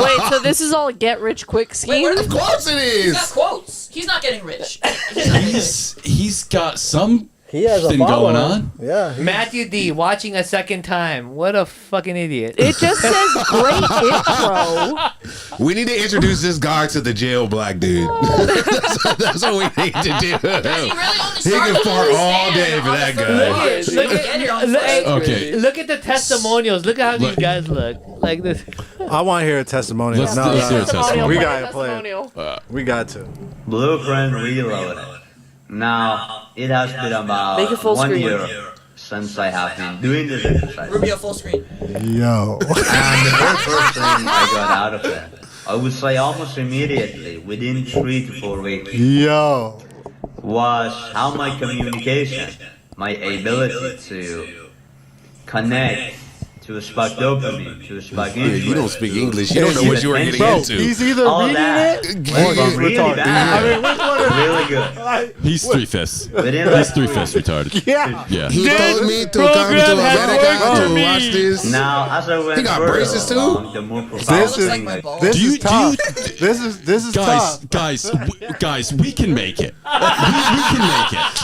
[SPEAKER 13] wait, so this is all a get rich quick
[SPEAKER 2] Wait,
[SPEAKER 13] scheme?
[SPEAKER 2] where the
[SPEAKER 3] Of course it
[SPEAKER 2] He's got
[SPEAKER 3] is.
[SPEAKER 2] quotes. He's not getting rich. He's not getting rich.
[SPEAKER 5] He's got some
[SPEAKER 10] He has a
[SPEAKER 5] thing
[SPEAKER 10] follower.
[SPEAKER 5] going on.
[SPEAKER 10] Yeah.
[SPEAKER 6] Matthew D watching a second time. What a fucking idiot.
[SPEAKER 13] It just says great intro.
[SPEAKER 3] We need to introduce this guy to the jail black dude. that's what we need to do.
[SPEAKER 2] He really only
[SPEAKER 3] He
[SPEAKER 2] started
[SPEAKER 3] can fart
[SPEAKER 2] to
[SPEAKER 3] all
[SPEAKER 2] stand
[SPEAKER 3] day for
[SPEAKER 2] on
[SPEAKER 3] that
[SPEAKER 2] the
[SPEAKER 3] guy.
[SPEAKER 2] first
[SPEAKER 6] Look
[SPEAKER 2] page.
[SPEAKER 6] at-
[SPEAKER 2] Get it on
[SPEAKER 6] look-
[SPEAKER 2] first.
[SPEAKER 5] Okay.
[SPEAKER 6] Look at the testimonials. Look at how these
[SPEAKER 5] Look.
[SPEAKER 6] guys look. Like this.
[SPEAKER 10] I want to hear a testimonial.
[SPEAKER 5] Let's
[SPEAKER 10] No,
[SPEAKER 5] hear a testimonial.
[SPEAKER 10] we gotta play it. We got to.
[SPEAKER 15] Blueprint Reloaded. Now, it has been about
[SPEAKER 13] Make it full
[SPEAKER 15] 1
[SPEAKER 13] screen.
[SPEAKER 15] year since I have been doing this exercise.
[SPEAKER 2] Rubio full screen.
[SPEAKER 10] Yo.
[SPEAKER 15] And the very first thing I got out of it, I would say almost immediately, within 3 to 4 weeks,
[SPEAKER 10] Yo.
[SPEAKER 15] was how my communication, my ability to connect, to spark dopamine, to spark interest.
[SPEAKER 3] You don't speak English. You don't know what you are getting
[SPEAKER 10] Bro,
[SPEAKER 3] into.
[SPEAKER 10] he's either
[SPEAKER 15] All
[SPEAKER 10] reading
[SPEAKER 15] that
[SPEAKER 10] it
[SPEAKER 15] was
[SPEAKER 10] or he's
[SPEAKER 15] really
[SPEAKER 10] retarded.
[SPEAKER 15] bad.
[SPEAKER 10] I mean, which one is
[SPEAKER 15] Really good.
[SPEAKER 5] He's 3/5.
[SPEAKER 15] Within
[SPEAKER 5] He's 3/5 retarded.
[SPEAKER 10] Yeah.
[SPEAKER 5] Yeah.
[SPEAKER 3] He told me to come to America to watch this.
[SPEAKER 15] Now, as I went
[SPEAKER 3] He got
[SPEAKER 15] further
[SPEAKER 3] braces too?
[SPEAKER 15] along, the more
[SPEAKER 10] This
[SPEAKER 15] profound
[SPEAKER 10] is
[SPEAKER 15] thing I
[SPEAKER 10] this
[SPEAKER 5] Do you-
[SPEAKER 10] is tough. This is tough.
[SPEAKER 5] Guys, we can make it. We can make it.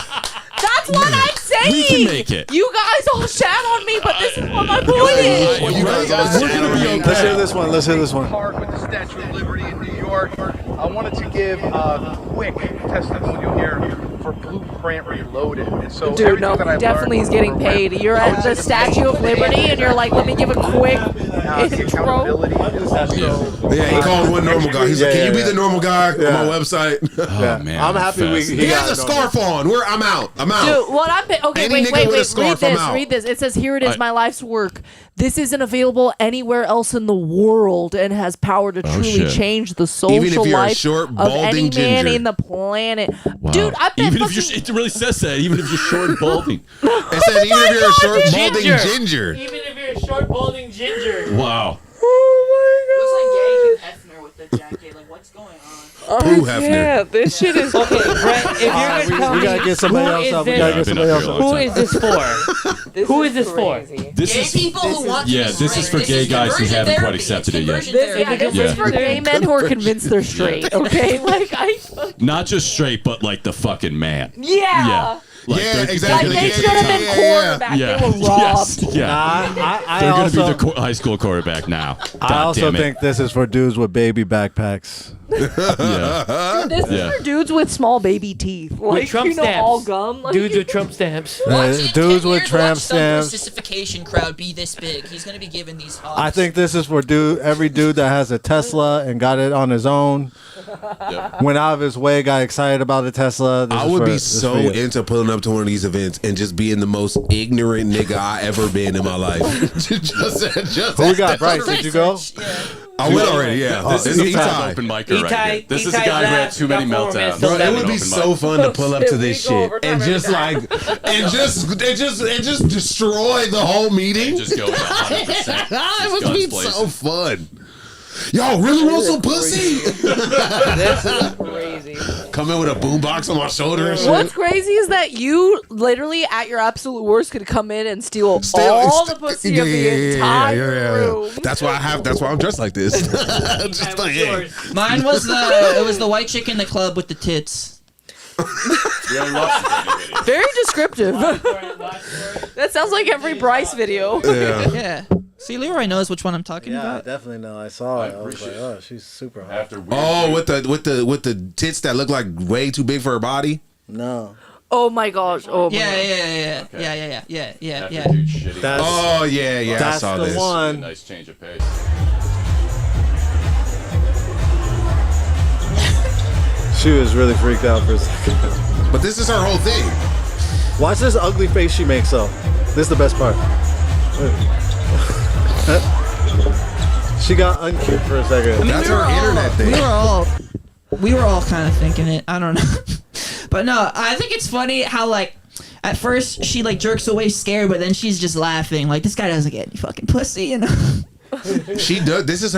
[SPEAKER 13] That's what I'm saying.
[SPEAKER 5] We can make it.
[SPEAKER 13] You guys all shat on me, but this is what my point is.
[SPEAKER 3] You guys all
[SPEAKER 5] We're gonna be okay.
[SPEAKER 10] Let's hear this one. Let's hear this one.
[SPEAKER 16] Park with the Statue of Liberty in New York. I wanted to give a quick testimonial here for Blueprint Reloaded. And so
[SPEAKER 13] Dude, no,
[SPEAKER 16] everything that I
[SPEAKER 13] definitely
[SPEAKER 16] learned
[SPEAKER 13] he's getting
[SPEAKER 16] over
[SPEAKER 13] paid.
[SPEAKER 16] web,
[SPEAKER 13] You're
[SPEAKER 16] I
[SPEAKER 13] at
[SPEAKER 16] was
[SPEAKER 13] the
[SPEAKER 16] just
[SPEAKER 13] Statue of Liberty, and you're like, let me give a quick
[SPEAKER 16] the
[SPEAKER 13] intro.
[SPEAKER 16] accountability is also
[SPEAKER 3] Yeah, he called one normal guy. He's like, "Can you be the normal guy on my website?"
[SPEAKER 5] Oh man,
[SPEAKER 10] I'm happy
[SPEAKER 3] He has a scarf on. I'm out.
[SPEAKER 13] Dude, what I'm okay.
[SPEAKER 3] Any
[SPEAKER 13] Wait,
[SPEAKER 3] nigga
[SPEAKER 13] wait,
[SPEAKER 3] with a
[SPEAKER 13] wait.
[SPEAKER 3] scarf, I'm out.
[SPEAKER 13] Read this. It says, "Here it is, my life's work. This isn't available anywhere else in the world, and has power to truly
[SPEAKER 5] shit.
[SPEAKER 13] change the
[SPEAKER 3] Even if
[SPEAKER 13] social
[SPEAKER 3] you're a
[SPEAKER 13] life
[SPEAKER 3] short,
[SPEAKER 13] of any
[SPEAKER 3] balding
[SPEAKER 13] man
[SPEAKER 3] ginger.
[SPEAKER 13] in the planet."
[SPEAKER 5] Wow.
[SPEAKER 13] Dude, I bet
[SPEAKER 5] even
[SPEAKER 13] fucking.
[SPEAKER 5] if you're, it really says that. Even if you're short and balding.
[SPEAKER 3] It says even if you're a short, balding
[SPEAKER 6] Ginger.
[SPEAKER 3] ginger.
[SPEAKER 6] Even if you're a short, balding ginger.
[SPEAKER 5] Wow.
[SPEAKER 2] Looks like Gary Hefner with the jacket. Like, what's going on?
[SPEAKER 3] Pooh Hefner.
[SPEAKER 13] Yeah, this shit is
[SPEAKER 6] Okay, Brett, if you're gonna tell
[SPEAKER 10] We
[SPEAKER 6] me
[SPEAKER 10] gotta get somebody
[SPEAKER 6] who
[SPEAKER 10] else
[SPEAKER 6] is
[SPEAKER 10] up. We
[SPEAKER 6] this-
[SPEAKER 10] gotta get somebody else up.
[SPEAKER 6] Who is this for? Who is this for?
[SPEAKER 5] This
[SPEAKER 2] Gay
[SPEAKER 5] is
[SPEAKER 2] people who want to
[SPEAKER 5] yeah.
[SPEAKER 2] be
[SPEAKER 5] This is
[SPEAKER 2] straight.
[SPEAKER 5] for gay guys who
[SPEAKER 2] conversion
[SPEAKER 5] haven't quite
[SPEAKER 2] therapy.
[SPEAKER 5] accepted
[SPEAKER 2] It's
[SPEAKER 5] it yet.
[SPEAKER 2] conversion
[SPEAKER 13] This,
[SPEAKER 2] therapy.
[SPEAKER 13] this is for gay men who are convinced they're straight. Okay, like I.
[SPEAKER 5] Not just straight, but like the fucking man.
[SPEAKER 13] Yeah.
[SPEAKER 5] Like,
[SPEAKER 3] Yeah,
[SPEAKER 5] they're-
[SPEAKER 3] exactly.
[SPEAKER 13] Like they
[SPEAKER 5] they're
[SPEAKER 13] should have been quarterback.
[SPEAKER 5] Yeah.
[SPEAKER 13] They were robbed.
[SPEAKER 5] Yes. Yeah.
[SPEAKER 10] I
[SPEAKER 5] They're going to
[SPEAKER 10] also,
[SPEAKER 5] be the high school quarterback now.
[SPEAKER 10] I
[SPEAKER 5] God
[SPEAKER 10] also
[SPEAKER 5] damn it.
[SPEAKER 10] think this is for dudes with baby backpacks.
[SPEAKER 5] Yeah.
[SPEAKER 13] Dude, this
[SPEAKER 5] Yeah.
[SPEAKER 13] is for dudes with small baby teeth. Like,
[SPEAKER 6] Trump
[SPEAKER 13] you know,
[SPEAKER 6] stamps.
[SPEAKER 13] all gum. Like,
[SPEAKER 6] Dudes with Trump stamps.
[SPEAKER 10] Dudes with tramp
[SPEAKER 2] Watch
[SPEAKER 10] stamps.
[SPEAKER 2] some sissification crowd be this big. He's gonna be giving these hugs.
[SPEAKER 10] I think this is for every dude that has a Tesla and got it on his own. Went out of his way, got excited about the Tesla. This
[SPEAKER 3] I
[SPEAKER 10] is
[SPEAKER 3] would
[SPEAKER 10] for-
[SPEAKER 3] be
[SPEAKER 10] this is
[SPEAKER 3] so
[SPEAKER 10] for you.
[SPEAKER 3] into pulling up to one of these events and just being the most ignorant nigga I ever been in my life. just
[SPEAKER 10] Who we got, Bryce? Did you go?
[SPEAKER 3] I went already. Yeah,
[SPEAKER 5] This is
[SPEAKER 3] It's
[SPEAKER 5] a
[SPEAKER 3] E-Tie.
[SPEAKER 5] open micer right here. This is a
[SPEAKER 6] E-Tie
[SPEAKER 5] guy who had
[SPEAKER 6] left,
[SPEAKER 5] too many
[SPEAKER 6] got 4 minutes
[SPEAKER 5] meltdowns.
[SPEAKER 6] till
[SPEAKER 3] Bro, it
[SPEAKER 6] seven.
[SPEAKER 3] would be so fun to pull up to this shit and just like and just destroy the whole meeting.
[SPEAKER 5] Just go 100%.
[SPEAKER 3] It would be so fun. Y'all really want some pussy?
[SPEAKER 13] This is crazy.
[SPEAKER 3] Come in with a boombox on my shoulder and shit.
[SPEAKER 13] What's crazy is that you literally, at your absolute worst, could come in and steal all the pussy of the entire room.
[SPEAKER 3] That's why I'm dressed like this. Just like, hey.
[SPEAKER 2] Mine was the white chick in the club with the tits.
[SPEAKER 13] Very descriptive. That sounds like every Bryce video.
[SPEAKER 2] Yeah. See, Leroy knows which one I'm talking
[SPEAKER 10] Yeah, I
[SPEAKER 2] about.
[SPEAKER 10] definitely know. I saw it. I was like, oh, she's super hot.
[SPEAKER 3] Oh, with the tits that look like way too big for her body.
[SPEAKER 10] No.
[SPEAKER 13] Oh my gosh. Oh my
[SPEAKER 2] Yeah.
[SPEAKER 10] That's,
[SPEAKER 3] Oh yeah, I
[SPEAKER 10] that's
[SPEAKER 3] saw
[SPEAKER 10] the
[SPEAKER 3] this.
[SPEAKER 10] one.
[SPEAKER 5] Nice change of pace.
[SPEAKER 10] She was really freaked out for a second.
[SPEAKER 3] But this is her whole thing.
[SPEAKER 10] Watch this ugly face she makes, though. This is the best part. She got uncute for a second.
[SPEAKER 2] I mean,
[SPEAKER 3] That's
[SPEAKER 2] we
[SPEAKER 3] her
[SPEAKER 2] were all-
[SPEAKER 3] internet thing.
[SPEAKER 2] We were all kind of thinking it. I don't know. But no, I think it's funny how, like, at first she, like, jerks away scared, but then she's just laughing. Like, this guy doesn't get any fucking pussy, you know?
[SPEAKER 3] She does. This is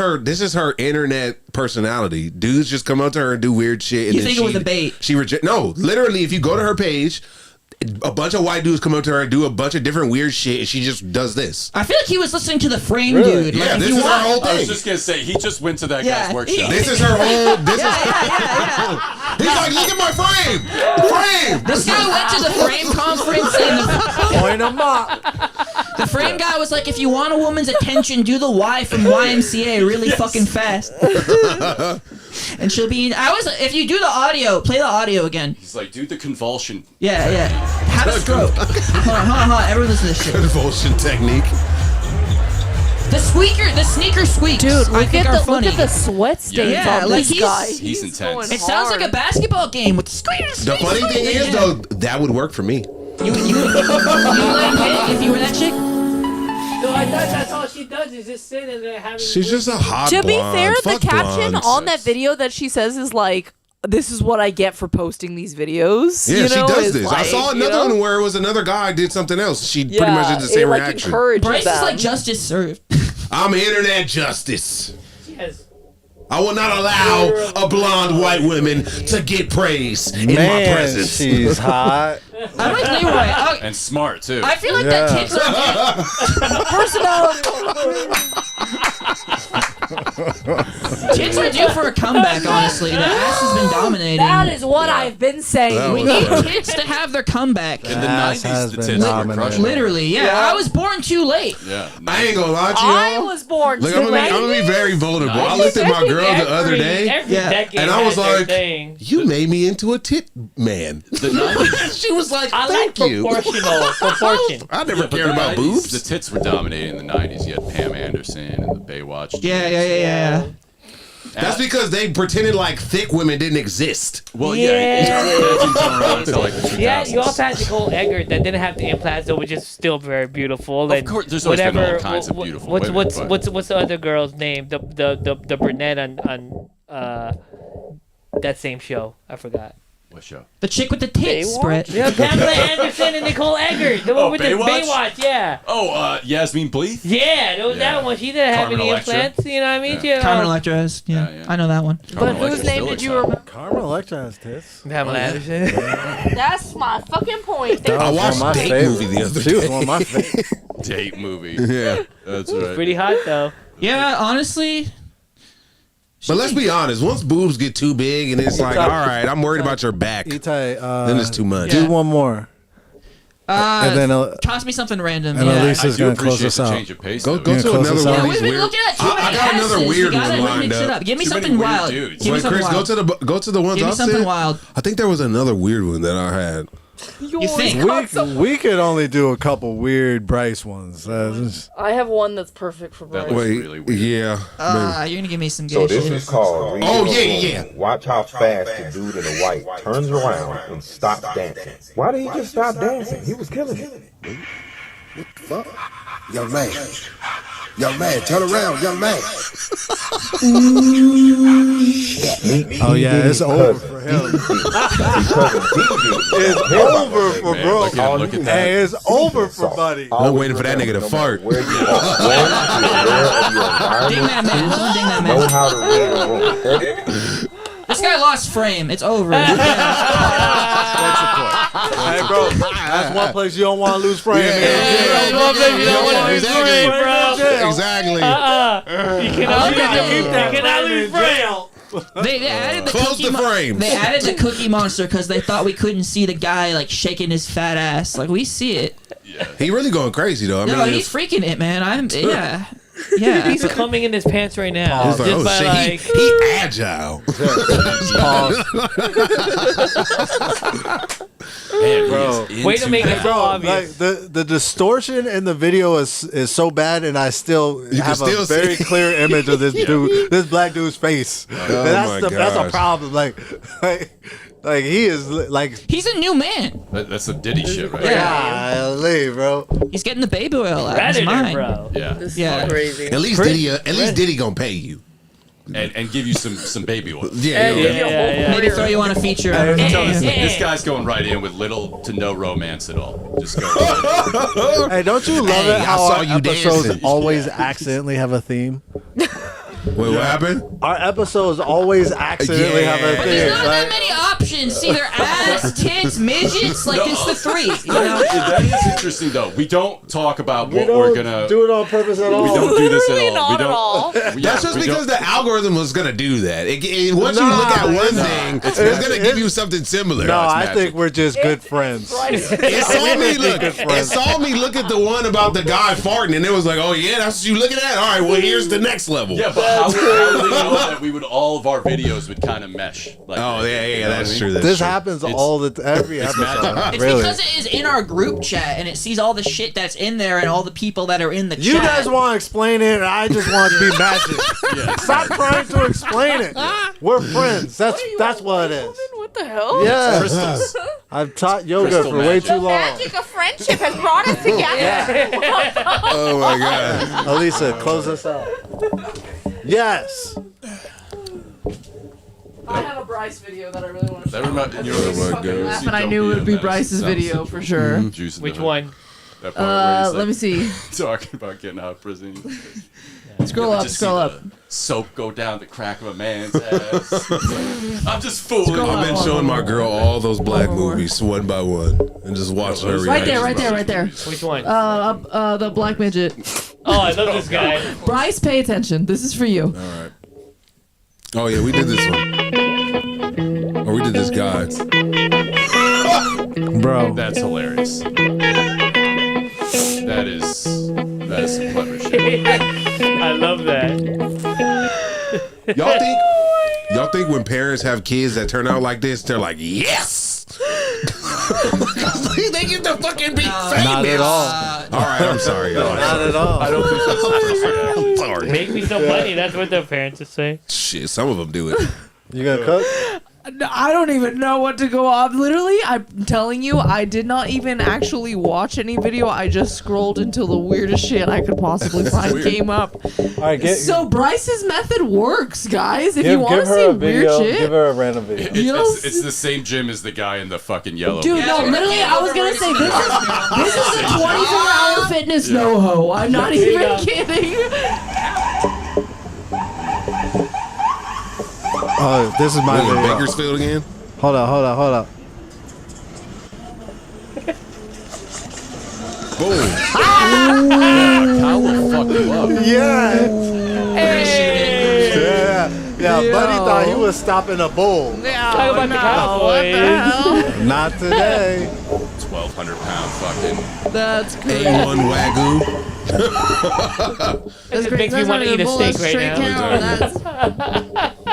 [SPEAKER 3] her internet personality. Dudes just come up to her and do weird shit. And
[SPEAKER 2] You
[SPEAKER 3] then
[SPEAKER 2] think it was a bait?
[SPEAKER 3] She reject. No, literally, if you go to her page, a bunch of white dudes come up to her and do a bunch of different weird shit, and she just does this.
[SPEAKER 2] I feel like he was listening to the Frame
[SPEAKER 10] Really?
[SPEAKER 2] dude. Like,
[SPEAKER 3] Yeah,
[SPEAKER 2] if
[SPEAKER 3] this
[SPEAKER 2] you
[SPEAKER 3] is her
[SPEAKER 2] want-
[SPEAKER 3] whole
[SPEAKER 5] I was
[SPEAKER 3] thing.
[SPEAKER 5] just gonna say he just went to that
[SPEAKER 2] Yeah,
[SPEAKER 5] guy's workshop.
[SPEAKER 3] This is her whole. This
[SPEAKER 2] Yeah.
[SPEAKER 3] He's like, look at my frame. Frame.
[SPEAKER 2] This guy went to the Frame conference and
[SPEAKER 10] Point them up.
[SPEAKER 2] the Frame guy was like, if you want a woman's attention, do the Y from YMCA really fucking fast. And she'll be. If you do the audio, play the audio again.
[SPEAKER 5] He's like, dude, the convulsion.
[SPEAKER 2] Yeah. Have a stroke. Hold on. Everyone listen to this shit.
[SPEAKER 3] Convulsion technique.
[SPEAKER 2] The sneaker squeaks.
[SPEAKER 13] Dude,
[SPEAKER 2] I
[SPEAKER 13] look
[SPEAKER 2] think are
[SPEAKER 13] at
[SPEAKER 2] funny.
[SPEAKER 13] the sweat stains
[SPEAKER 2] Yeah,
[SPEAKER 13] on
[SPEAKER 2] like
[SPEAKER 13] this guy.
[SPEAKER 5] He's intense.
[SPEAKER 13] going
[SPEAKER 2] It sounds like a basketball game with the squeaks.
[SPEAKER 3] The funny thing is, though, that would work for me.
[SPEAKER 2] You let him hit if you were that chick?
[SPEAKER 6] No, I thought that's all she does is just sit in there having.
[SPEAKER 3] She's just a hot
[SPEAKER 13] To be
[SPEAKER 3] blonde.
[SPEAKER 13] fair, the
[SPEAKER 3] Fuck
[SPEAKER 13] caption
[SPEAKER 3] blondes.
[SPEAKER 13] on that video that she says is like, "This is what I get for posting these videos."
[SPEAKER 3] Yeah,
[SPEAKER 13] you know,
[SPEAKER 3] she does
[SPEAKER 13] is
[SPEAKER 3] this. I
[SPEAKER 13] like,
[SPEAKER 3] saw
[SPEAKER 13] you
[SPEAKER 3] another
[SPEAKER 13] know?
[SPEAKER 3] one where it was another guy did something else. She pretty much did the
[SPEAKER 13] it,
[SPEAKER 3] same
[SPEAKER 13] like,
[SPEAKER 3] reaction.
[SPEAKER 13] encourages
[SPEAKER 2] Bryce is
[SPEAKER 13] them.
[SPEAKER 2] like justice served.
[SPEAKER 3] I'm internet justice.
[SPEAKER 6] Yes.
[SPEAKER 3] I will not allow a blonde white woman to get praise in my
[SPEAKER 10] Man,
[SPEAKER 3] presence.
[SPEAKER 10] she's hot.
[SPEAKER 2] I like Leroy.
[SPEAKER 5] And smart too.
[SPEAKER 2] I feel like
[SPEAKER 10] Yeah.
[SPEAKER 2] that tits are
[SPEAKER 13] personality.
[SPEAKER 2] Tits are due for a comeback, honestly. The ass has been dominating.
[SPEAKER 13] That is what I've been saying.
[SPEAKER 2] We need tits to have their comeback.
[SPEAKER 5] In the 90s, the tits were crushing.
[SPEAKER 2] Literally, yeah. I was born too late.
[SPEAKER 5] Yeah.
[SPEAKER 3] I ain't gonna lie to
[SPEAKER 13] I
[SPEAKER 3] y'all.
[SPEAKER 13] was born
[SPEAKER 3] Look,
[SPEAKER 13] too
[SPEAKER 3] I'm gonna be very vulnerable. I looked at my girl the other day, and I was like, "You made me into a tit man." She was like,
[SPEAKER 6] I
[SPEAKER 3] "Thank
[SPEAKER 6] like
[SPEAKER 3] you."
[SPEAKER 6] proportion.
[SPEAKER 3] I never cared about boobs.
[SPEAKER 5] The tits were dominating in the 90s. You had Pam Anderson and the Baywatch.
[SPEAKER 2] Yeah.
[SPEAKER 3] That's because they pretended like thick women didn't exist.
[SPEAKER 5] Well,
[SPEAKER 6] Yeah, you also
[SPEAKER 5] yeah.
[SPEAKER 6] had Nicole Eggert that didn't have the implants, that was just still very beautiful.
[SPEAKER 5] Of course, there's always been all kinds of beautiful women,
[SPEAKER 6] What's
[SPEAKER 5] but-
[SPEAKER 6] what's the other girl's name? The brunette on that same show. I forgot.
[SPEAKER 5] What show?
[SPEAKER 2] The chick with the tits, Brett.
[SPEAKER 6] Yeah, Pamela Anderson and Nicole Eggert. The one with
[SPEAKER 5] Baywatch?
[SPEAKER 6] the Baywatch, yeah.
[SPEAKER 5] Oh, Yasmin Bleeth?
[SPEAKER 6] Yeah, there was that one. She didn't have
[SPEAKER 5] Carmen
[SPEAKER 6] any
[SPEAKER 5] Electra.
[SPEAKER 6] implants, you know what I mean? She,
[SPEAKER 2] Carmen Electra has, yeah. I know that one.
[SPEAKER 13] But whose name did you remember?
[SPEAKER 10] Carmen Electra has tits.
[SPEAKER 6] Pamela Anderson.
[SPEAKER 13] That's my fucking point.
[SPEAKER 3] I watched
[SPEAKER 10] my
[SPEAKER 3] Date
[SPEAKER 10] favorite.
[SPEAKER 3] movie the other
[SPEAKER 10] She
[SPEAKER 3] day.
[SPEAKER 10] was one of my favorites.
[SPEAKER 5] Date movie.
[SPEAKER 3] Yeah.
[SPEAKER 5] That's right.
[SPEAKER 6] Pretty hot, though.
[SPEAKER 2] Yeah, honestly.
[SPEAKER 3] But let's be honest. Once boobs get too big, and it's like, all right, I'm worried about your back. Then it's too much.
[SPEAKER 10] Do one more. And then
[SPEAKER 2] toss me something random.
[SPEAKER 10] and
[SPEAKER 2] yeah.
[SPEAKER 10] Lisa's gonna close us out.
[SPEAKER 5] Change of pace,
[SPEAKER 3] Go
[SPEAKER 5] though.
[SPEAKER 3] to another one of
[SPEAKER 2] We've
[SPEAKER 3] these
[SPEAKER 2] been
[SPEAKER 3] weird.
[SPEAKER 2] looking at too many
[SPEAKER 3] I got another
[SPEAKER 2] asses.
[SPEAKER 3] weird
[SPEAKER 2] We gotta
[SPEAKER 3] one lined
[SPEAKER 2] mix it
[SPEAKER 3] up.
[SPEAKER 2] up. Give me
[SPEAKER 5] Too many
[SPEAKER 2] something
[SPEAKER 5] weird
[SPEAKER 2] wild.
[SPEAKER 5] dudes.
[SPEAKER 2] Give me
[SPEAKER 3] Wait,
[SPEAKER 2] something
[SPEAKER 3] Chris,
[SPEAKER 2] wild.
[SPEAKER 3] go to the ones
[SPEAKER 2] Give
[SPEAKER 3] I
[SPEAKER 2] me something
[SPEAKER 3] said.
[SPEAKER 2] wild.
[SPEAKER 3] I think there was another weird one that I had.
[SPEAKER 2] You think?
[SPEAKER 10] We could only do a couple weird Bryce ones.
[SPEAKER 13] I have one that's perfect for Bryce.
[SPEAKER 3] Wait, yeah.
[SPEAKER 2] You're gonna give me some
[SPEAKER 17] So
[SPEAKER 2] gay
[SPEAKER 17] this
[SPEAKER 2] shit.
[SPEAKER 17] is called reading
[SPEAKER 3] Oh,
[SPEAKER 17] the
[SPEAKER 3] yeah.
[SPEAKER 17] room. Watch how fast the dude in the white turns around and stops dancing. Why did he just stop dancing? He was killing it.
[SPEAKER 18] What the fuck? Young man. Young man, turn around, young man.
[SPEAKER 10] Oh yeah, it's over for him. It's over for bro.
[SPEAKER 5] Look at that.
[SPEAKER 10] Hey, it's over for buddy.
[SPEAKER 3] I'm waiting for that nigga to fart.
[SPEAKER 17] Where you are,
[SPEAKER 2] Ding that man. Don't ding that
[SPEAKER 17] know
[SPEAKER 2] man.
[SPEAKER 17] how to read a room.
[SPEAKER 2] This guy lost frame. It's over.
[SPEAKER 10] Hey bro, that's one place you don't want to lose frame.
[SPEAKER 3] Exactly.
[SPEAKER 6] You cannot lose frame.
[SPEAKER 2] They added the
[SPEAKER 3] Close
[SPEAKER 2] cookie
[SPEAKER 3] the frames.
[SPEAKER 2] They added the Cookie Monster because they thought we couldn't see the guy like shaking his fat ass. Like we see it.
[SPEAKER 3] He really going crazy though. I mean,
[SPEAKER 2] No, he's freaking it, man. Yeah.
[SPEAKER 6] He's coming in his pants right now.
[SPEAKER 3] He's like,
[SPEAKER 6] Just
[SPEAKER 3] oh
[SPEAKER 6] by
[SPEAKER 3] shit,
[SPEAKER 6] like.
[SPEAKER 3] he agile.
[SPEAKER 5] Man,
[SPEAKER 10] Bro.
[SPEAKER 6] Way to make it so
[SPEAKER 10] Bro,
[SPEAKER 6] obvious.
[SPEAKER 10] like the distortion in the video is so bad, and I still have
[SPEAKER 3] still
[SPEAKER 10] a very
[SPEAKER 3] see-
[SPEAKER 10] clear image of this dude, this black dude's face.
[SPEAKER 3] my
[SPEAKER 10] That's a
[SPEAKER 3] gosh.
[SPEAKER 10] problem. Like he is like
[SPEAKER 2] He's a new man.
[SPEAKER 5] That's some Diddy shit, right?
[SPEAKER 10] golly, bro.
[SPEAKER 2] He's getting the baby oil out of his
[SPEAKER 6] Predator,
[SPEAKER 2] mind.
[SPEAKER 6] bro.
[SPEAKER 5] Yeah.
[SPEAKER 13] This
[SPEAKER 2] Yeah.
[SPEAKER 13] is crazy.
[SPEAKER 3] At least Diddy gonna pay you.
[SPEAKER 5] And give you some baby oil.
[SPEAKER 6] Yeah.
[SPEAKER 2] Maybe throw you on a feature.
[SPEAKER 5] I'm telling you, this guy's going right in with little to no romance at all. Just go.
[SPEAKER 10] Hey, don't you love
[SPEAKER 3] Hey,
[SPEAKER 10] it
[SPEAKER 3] I
[SPEAKER 10] how
[SPEAKER 3] saw
[SPEAKER 10] our
[SPEAKER 3] you
[SPEAKER 10] episodes
[SPEAKER 3] dancing.
[SPEAKER 10] always accidentally have a theme?
[SPEAKER 3] Wait, what happened?
[SPEAKER 10] Our episodes always accidentally have a
[SPEAKER 2] But there's
[SPEAKER 10] theme.
[SPEAKER 2] not that
[SPEAKER 10] Right?
[SPEAKER 2] many options. See, they're ass, tits, midgets. Like, it's the three. You know?
[SPEAKER 5] That is interesting, though. We don't talk about
[SPEAKER 10] We
[SPEAKER 5] what we're
[SPEAKER 10] don't
[SPEAKER 5] gonna
[SPEAKER 10] do it on purpose at all.
[SPEAKER 5] We don't do this at
[SPEAKER 13] Literally
[SPEAKER 5] all. We
[SPEAKER 13] not at all.
[SPEAKER 5] don't.
[SPEAKER 3] That's just because the algorithm was gonna do that. Once you look at one thing, it's gonna give you something similar.
[SPEAKER 10] No, I think we're just good friends.
[SPEAKER 3] It saw me look. It saw me look at the one about the guy farting, and it was like, "Oh yeah, that's what you looking at." All right, well here's the next level.
[SPEAKER 5] Yeah, but how would we know that we would all of our videos would kind of mesh? Like,
[SPEAKER 3] Oh yeah,
[SPEAKER 5] you know
[SPEAKER 3] that's
[SPEAKER 5] what I
[SPEAKER 3] true.
[SPEAKER 5] mean?
[SPEAKER 3] That's
[SPEAKER 10] This
[SPEAKER 3] true.
[SPEAKER 10] happens all every episode.
[SPEAKER 2] It's
[SPEAKER 10] Really.
[SPEAKER 2] because it is in our group chat and it sees all the shit that's in there and all the people that are in the
[SPEAKER 10] You
[SPEAKER 2] chat.
[SPEAKER 10] guys want to explain it, and I just want to be magic. Stop trying to explain it. We're friends. That's what it is.
[SPEAKER 13] What the hell?
[SPEAKER 10] Yeah.
[SPEAKER 5] Crystals.
[SPEAKER 10] I've taught yoga
[SPEAKER 5] Crystal
[SPEAKER 10] for way
[SPEAKER 5] magic.
[SPEAKER 10] too long.
[SPEAKER 13] Magic of friendship has brought us together.
[SPEAKER 3] Oh my god.
[SPEAKER 10] Elisa, close us out. Yes.
[SPEAKER 1] I have a Bryce video that I really want to show.
[SPEAKER 5] That reminded you of
[SPEAKER 3] my God.
[SPEAKER 1] Laugh, and I knew it would be Bryce's video for sure.
[SPEAKER 6] Which one?
[SPEAKER 5] That part where he's
[SPEAKER 1] Let me see.
[SPEAKER 5] talking about getting out of prison.
[SPEAKER 1] Scroll up,
[SPEAKER 5] Just
[SPEAKER 1] scroll
[SPEAKER 5] see
[SPEAKER 1] up.
[SPEAKER 5] the Soap go down the crack of a man's ass. I'm just fooling.
[SPEAKER 3] I've been showing my girl all those black movies one by one, and just watching her
[SPEAKER 1] Right there,
[SPEAKER 3] reactions.
[SPEAKER 1] right there, right there.
[SPEAKER 6] Which one?
[SPEAKER 1] The black midget.
[SPEAKER 6] Oh, I love this guy.
[SPEAKER 1] Bryce, pay attention. This is for you.
[SPEAKER 3] All right. Oh yeah, we did this one. Or we did this, guys.
[SPEAKER 10] Bro,
[SPEAKER 5] That's hilarious. That is some clever shit.
[SPEAKER 6] I love that.
[SPEAKER 3] Y'all think when parents have kids that turn out like this, they're like, yes. They get to fucking be famous.
[SPEAKER 10] not at all.
[SPEAKER 3] All right, I'm sorry.
[SPEAKER 10] Not at all.
[SPEAKER 5] I don't think that's the first reaction.
[SPEAKER 3] I'm sorry.
[SPEAKER 6] Make me some money. That's what their parents would say.
[SPEAKER 3] Shit, some of them do it.
[SPEAKER 10] You gonna cook?
[SPEAKER 1] I don't even know what to go off. Literally, I'm telling you, I did not even actually watch any video. I just scrolled until the weirdest shit I could possibly find came up.
[SPEAKER 10] All right,
[SPEAKER 1] So Bryce's method works, guys. If you want to see weird shit,
[SPEAKER 10] give her a random video.
[SPEAKER 5] It's the same gym as the guy in the fucking yellow.
[SPEAKER 1] dude. No, literally, I was gonna say this is a 24-hour fitness no-ho. I'm not even kidding.
[SPEAKER 10] Oh, this is my
[SPEAKER 3] What, in
[SPEAKER 10] video.
[SPEAKER 3] Bakersfield again?
[SPEAKER 10] Hold up.
[SPEAKER 3] Boom.
[SPEAKER 5] Power fucking love.
[SPEAKER 10] Yeah. Yeah, Buddy thought he was stopping a bull.
[SPEAKER 6] Talk about the Cowboys.
[SPEAKER 10] Not today.
[SPEAKER 5] 1,200 pound fucking.
[SPEAKER 1] That's crazy.
[SPEAKER 3] A1 Wagyu.
[SPEAKER 6] It makes me want to eat a steak right now.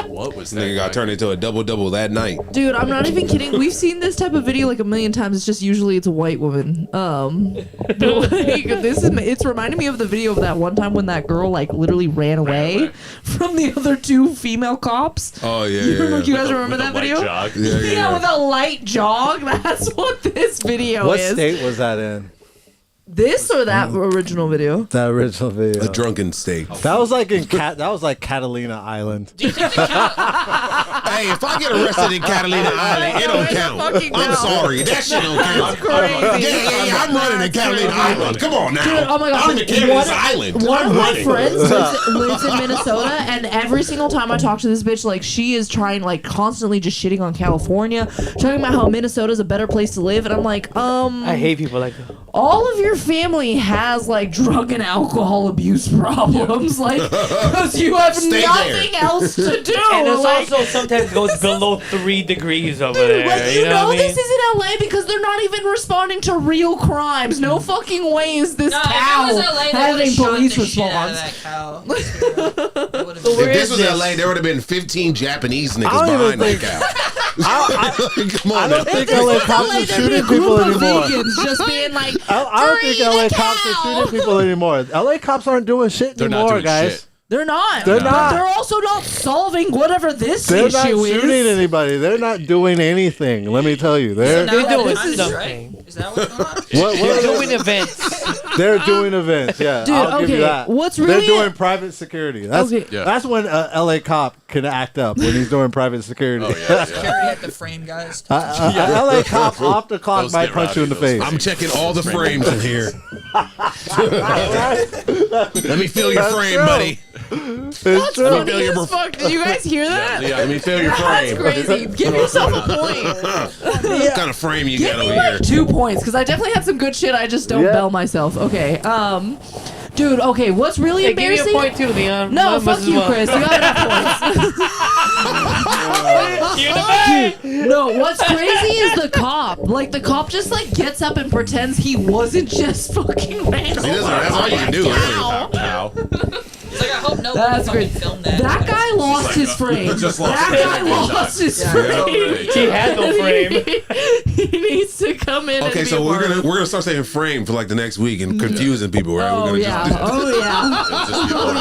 [SPEAKER 5] What was that?
[SPEAKER 3] Nigga got turned into a double that night.
[SPEAKER 1] Dude, I'm not even kidding. We've seen this type of video like a million times. It's just usually it's a white woman. But, like, it's reminding me of the video of that one time when that girl like literally ran away from the other two female cops.
[SPEAKER 3] Oh yeah,
[SPEAKER 1] You guys remember that video?
[SPEAKER 5] Jog?
[SPEAKER 1] Yeah, with a light jog. That's what this video
[SPEAKER 10] What
[SPEAKER 1] is.
[SPEAKER 10] state was that in?
[SPEAKER 1] This or that original video?
[SPEAKER 10] That original video.
[SPEAKER 3] A drunken state.
[SPEAKER 10] That was like that was like Catalina Island.
[SPEAKER 3] Hey, if I get arrested in Catalina Island, it don't count. I'm sorry, that shit don't count. Yeah, I'm running in Catalina Island. Come on now.
[SPEAKER 1] Dude, oh my God.
[SPEAKER 3] I'm in Catalina Island.
[SPEAKER 1] One
[SPEAKER 3] I'm
[SPEAKER 1] of my
[SPEAKER 3] running.
[SPEAKER 1] friends lives in Minnesota, and every single time I talk to this bitch, like, she is trying, like, constantly just shitting on California, talking about how Minnesota's a better place to live, and I'm like,
[SPEAKER 6] I hate people like that.
[SPEAKER 1] all of your family has, like, drug and alcohol abuse problems, like, because you have
[SPEAKER 3] Stay
[SPEAKER 1] nothing
[SPEAKER 3] there.
[SPEAKER 1] else to do.
[SPEAKER 6] And it's
[SPEAKER 1] like,
[SPEAKER 6] also sometimes goes below 3 degrees over
[SPEAKER 1] dude,
[SPEAKER 6] there.
[SPEAKER 1] like,
[SPEAKER 6] you know what I mean?
[SPEAKER 1] this is in LA because they're not even responding to real crimes. No fucking way is this
[SPEAKER 2] No,
[SPEAKER 1] cow
[SPEAKER 2] if it was LA, they
[SPEAKER 1] having
[SPEAKER 2] would've shot
[SPEAKER 1] police
[SPEAKER 2] the shit out of
[SPEAKER 1] response.
[SPEAKER 2] that cow.
[SPEAKER 3] If this was LA, there would have been 15 Japanese niggas
[SPEAKER 10] don't even
[SPEAKER 3] behind that
[SPEAKER 10] think-
[SPEAKER 3] cow. Come on,
[SPEAKER 10] I don't
[SPEAKER 3] now.
[SPEAKER 10] think LA cops are shooting people anymore.
[SPEAKER 1] Just being like,
[SPEAKER 10] I don't think LA cops are shooting people anymore. LA cops aren't doing shit
[SPEAKER 5] They're not
[SPEAKER 10] anymore,
[SPEAKER 5] doing
[SPEAKER 10] guys.
[SPEAKER 5] shit.
[SPEAKER 1] they're not.
[SPEAKER 10] They're
[SPEAKER 1] But
[SPEAKER 10] not.
[SPEAKER 1] they're also not solving whatever this
[SPEAKER 10] They're not
[SPEAKER 1] issue
[SPEAKER 10] shooting
[SPEAKER 1] is.
[SPEAKER 10] anybody. They're not doing anything. Let me tell you, they're
[SPEAKER 6] They're doing
[SPEAKER 1] this is-
[SPEAKER 6] something.
[SPEAKER 2] Is that what's going on?
[SPEAKER 10] what
[SPEAKER 6] They're
[SPEAKER 10] are
[SPEAKER 6] doing
[SPEAKER 10] they?
[SPEAKER 6] events.
[SPEAKER 10] They're doing events. Yeah,
[SPEAKER 1] Dude,
[SPEAKER 10] I'll give
[SPEAKER 1] okay,
[SPEAKER 10] you that.
[SPEAKER 1] what's
[SPEAKER 10] They're
[SPEAKER 1] really-
[SPEAKER 10] doing private security. That's
[SPEAKER 1] Okay.
[SPEAKER 5] Yeah.
[SPEAKER 10] that's when a LA cop can act up when he's doing private security.
[SPEAKER 5] Oh, yeah.
[SPEAKER 2] Security at the frame, guys.
[SPEAKER 10] A LA cop off the clock
[SPEAKER 5] Those
[SPEAKER 10] might
[SPEAKER 5] get
[SPEAKER 10] punch you in the
[SPEAKER 5] rowdy,
[SPEAKER 10] face.
[SPEAKER 3] I'm checking all the frames in here. Let me feel your
[SPEAKER 10] That's
[SPEAKER 3] frame,
[SPEAKER 10] true.
[SPEAKER 3] buddy.
[SPEAKER 10] It's
[SPEAKER 1] That's
[SPEAKER 10] true.
[SPEAKER 1] funny as fuck. Did you guys hear that?
[SPEAKER 3] Let me feel your
[SPEAKER 1] That's
[SPEAKER 3] frame.
[SPEAKER 1] crazy. Give yourself a point.
[SPEAKER 3] What kind of frame you
[SPEAKER 1] Give
[SPEAKER 3] got
[SPEAKER 1] me
[SPEAKER 3] over
[SPEAKER 1] like
[SPEAKER 3] here?
[SPEAKER 1] 2 points because I definitely had some good shit. I just don't
[SPEAKER 10] Yeah.
[SPEAKER 1] bell myself. Okay. Dude. Okay. What's really
[SPEAKER 6] Hey, give me a
[SPEAKER 1] embarrassing?
[SPEAKER 6] point too, Leon.
[SPEAKER 1] No,
[SPEAKER 6] Must
[SPEAKER 1] fuck
[SPEAKER 6] as
[SPEAKER 1] you,
[SPEAKER 6] well.
[SPEAKER 1] Chris. You got enough points.
[SPEAKER 6] You're the man.
[SPEAKER 1] No, what's crazy is the cop. Like, the cop just, like, gets up and pretends he wasn't just fucking ran over.
[SPEAKER 3] That's all you can do.
[SPEAKER 1] Cow.
[SPEAKER 5] Cow.
[SPEAKER 2] He's like, I hope no one
[SPEAKER 1] That's
[SPEAKER 2] fucking
[SPEAKER 1] great.
[SPEAKER 2] filmed that.
[SPEAKER 1] That guy lost his frame.
[SPEAKER 3] Just lost
[SPEAKER 1] That
[SPEAKER 3] his
[SPEAKER 1] guy
[SPEAKER 3] frame.
[SPEAKER 1] lost his frame.
[SPEAKER 6] He had no frame.
[SPEAKER 1] He needs to come in.
[SPEAKER 3] Okay,
[SPEAKER 1] and
[SPEAKER 3] so
[SPEAKER 1] be a
[SPEAKER 3] we're
[SPEAKER 1] part of-
[SPEAKER 3] gonna start saying frame for like the next week and confusing people, right?
[SPEAKER 1] Oh
[SPEAKER 3] We're gonna
[SPEAKER 1] yeah.
[SPEAKER 3] just do
[SPEAKER 1] Oh yeah.
[SPEAKER 5] Just be our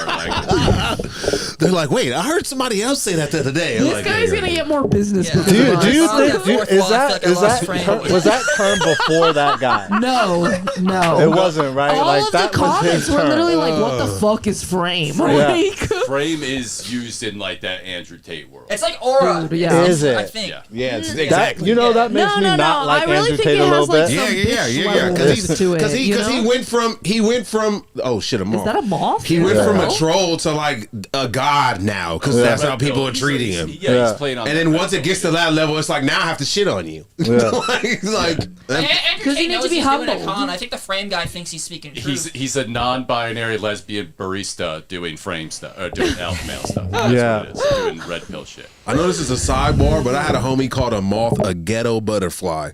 [SPEAKER 5] language.
[SPEAKER 3] They're like, wait, I heard somebody else say that the other day. I'm
[SPEAKER 1] This
[SPEAKER 3] like,
[SPEAKER 1] guy's
[SPEAKER 3] yeah.
[SPEAKER 1] gonna get more business.
[SPEAKER 2] Yeah.
[SPEAKER 1] with
[SPEAKER 10] Do you,
[SPEAKER 1] us.
[SPEAKER 10] do you
[SPEAKER 2] Oh,
[SPEAKER 10] think
[SPEAKER 2] yeah, fourth
[SPEAKER 10] is
[SPEAKER 2] wall, I
[SPEAKER 10] that
[SPEAKER 2] feel like I
[SPEAKER 10] is
[SPEAKER 2] lost
[SPEAKER 10] that
[SPEAKER 2] frame.
[SPEAKER 10] was that term before that guy?
[SPEAKER 1] No, no.
[SPEAKER 10] It wasn't, right?
[SPEAKER 1] All
[SPEAKER 10] Like
[SPEAKER 1] of
[SPEAKER 10] that
[SPEAKER 1] the
[SPEAKER 10] was his
[SPEAKER 1] comments were
[SPEAKER 10] term.
[SPEAKER 1] literally like, "What the fuck is frame?"
[SPEAKER 10] Yeah.
[SPEAKER 1] Like,
[SPEAKER 5] Frame is used in like that Andrew Tate world.
[SPEAKER 2] It's like aura.
[SPEAKER 1] Dude, yeah.
[SPEAKER 10] Is it?
[SPEAKER 2] I think.
[SPEAKER 5] Yeah.
[SPEAKER 3] Yeah, it's
[SPEAKER 10] That,
[SPEAKER 3] exactly.
[SPEAKER 10] you know that makes
[SPEAKER 1] No,
[SPEAKER 10] me
[SPEAKER 1] no,
[SPEAKER 10] not
[SPEAKER 1] no.
[SPEAKER 10] like
[SPEAKER 1] I really
[SPEAKER 10] Andrew
[SPEAKER 1] think
[SPEAKER 10] Tate
[SPEAKER 1] it
[SPEAKER 10] a little
[SPEAKER 1] has, like,
[SPEAKER 10] bit.
[SPEAKER 1] some bitch level
[SPEAKER 3] Because
[SPEAKER 1] to it, you
[SPEAKER 3] he
[SPEAKER 1] know?
[SPEAKER 3] went from oh shit, a moth.
[SPEAKER 1] Is that a moth?
[SPEAKER 3] He went from a troll to like a guy god now because that's how people are treating him.
[SPEAKER 5] Yeah, he's playing on.
[SPEAKER 3] And then once it gets to that level, it's like now I have to shit on you.
[SPEAKER 2] Because
[SPEAKER 13] you need to be humble.
[SPEAKER 2] I think the frame guy thinks he's speaking truth.
[SPEAKER 5] He's a non-binary lesbian barista doing frame stuff or doing alpha male stuff.
[SPEAKER 10] Yeah.
[SPEAKER 5] That's what it is, doing red pill shit.
[SPEAKER 3] I know this is a sidebar, but I had a homie called a moth a ghetto butterfly.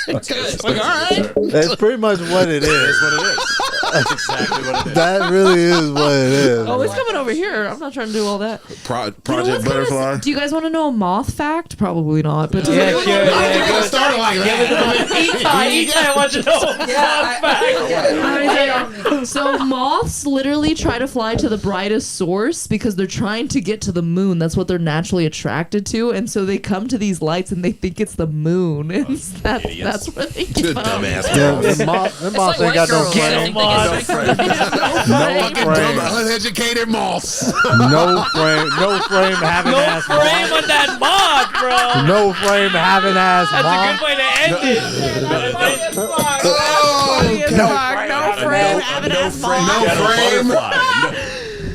[SPEAKER 2] Good.
[SPEAKER 3] Like, all right.
[SPEAKER 10] That's pretty much what it is.
[SPEAKER 5] That's what it is. That's exactly what it is.
[SPEAKER 10] That really is what it is.
[SPEAKER 1] Oh, it's coming over here. I'm not trying to do all that.
[SPEAKER 3] Project Butterfly.
[SPEAKER 1] Do you guys want to know a moth fact? Probably not. But
[SPEAKER 6] Yeah, sure.
[SPEAKER 3] It started like that.
[SPEAKER 6] Each I want to know.
[SPEAKER 1] So moths literally try to fly to the brightest source because they're trying to get to the moon. That's what they're naturally attracted to, and so they come to these lights and they think it's the moon, and that's where they get
[SPEAKER 3] Dumbass.
[SPEAKER 10] Yeah, the moths ain't got no frame.
[SPEAKER 3] Uneducated moths.
[SPEAKER 10] No frame having ass moth.
[SPEAKER 6] Frame on that moth, bro.
[SPEAKER 10] No frame having ass moth.
[SPEAKER 6] That's a good way to end it.
[SPEAKER 1] No frame having ass moth.
[SPEAKER 3] No frame.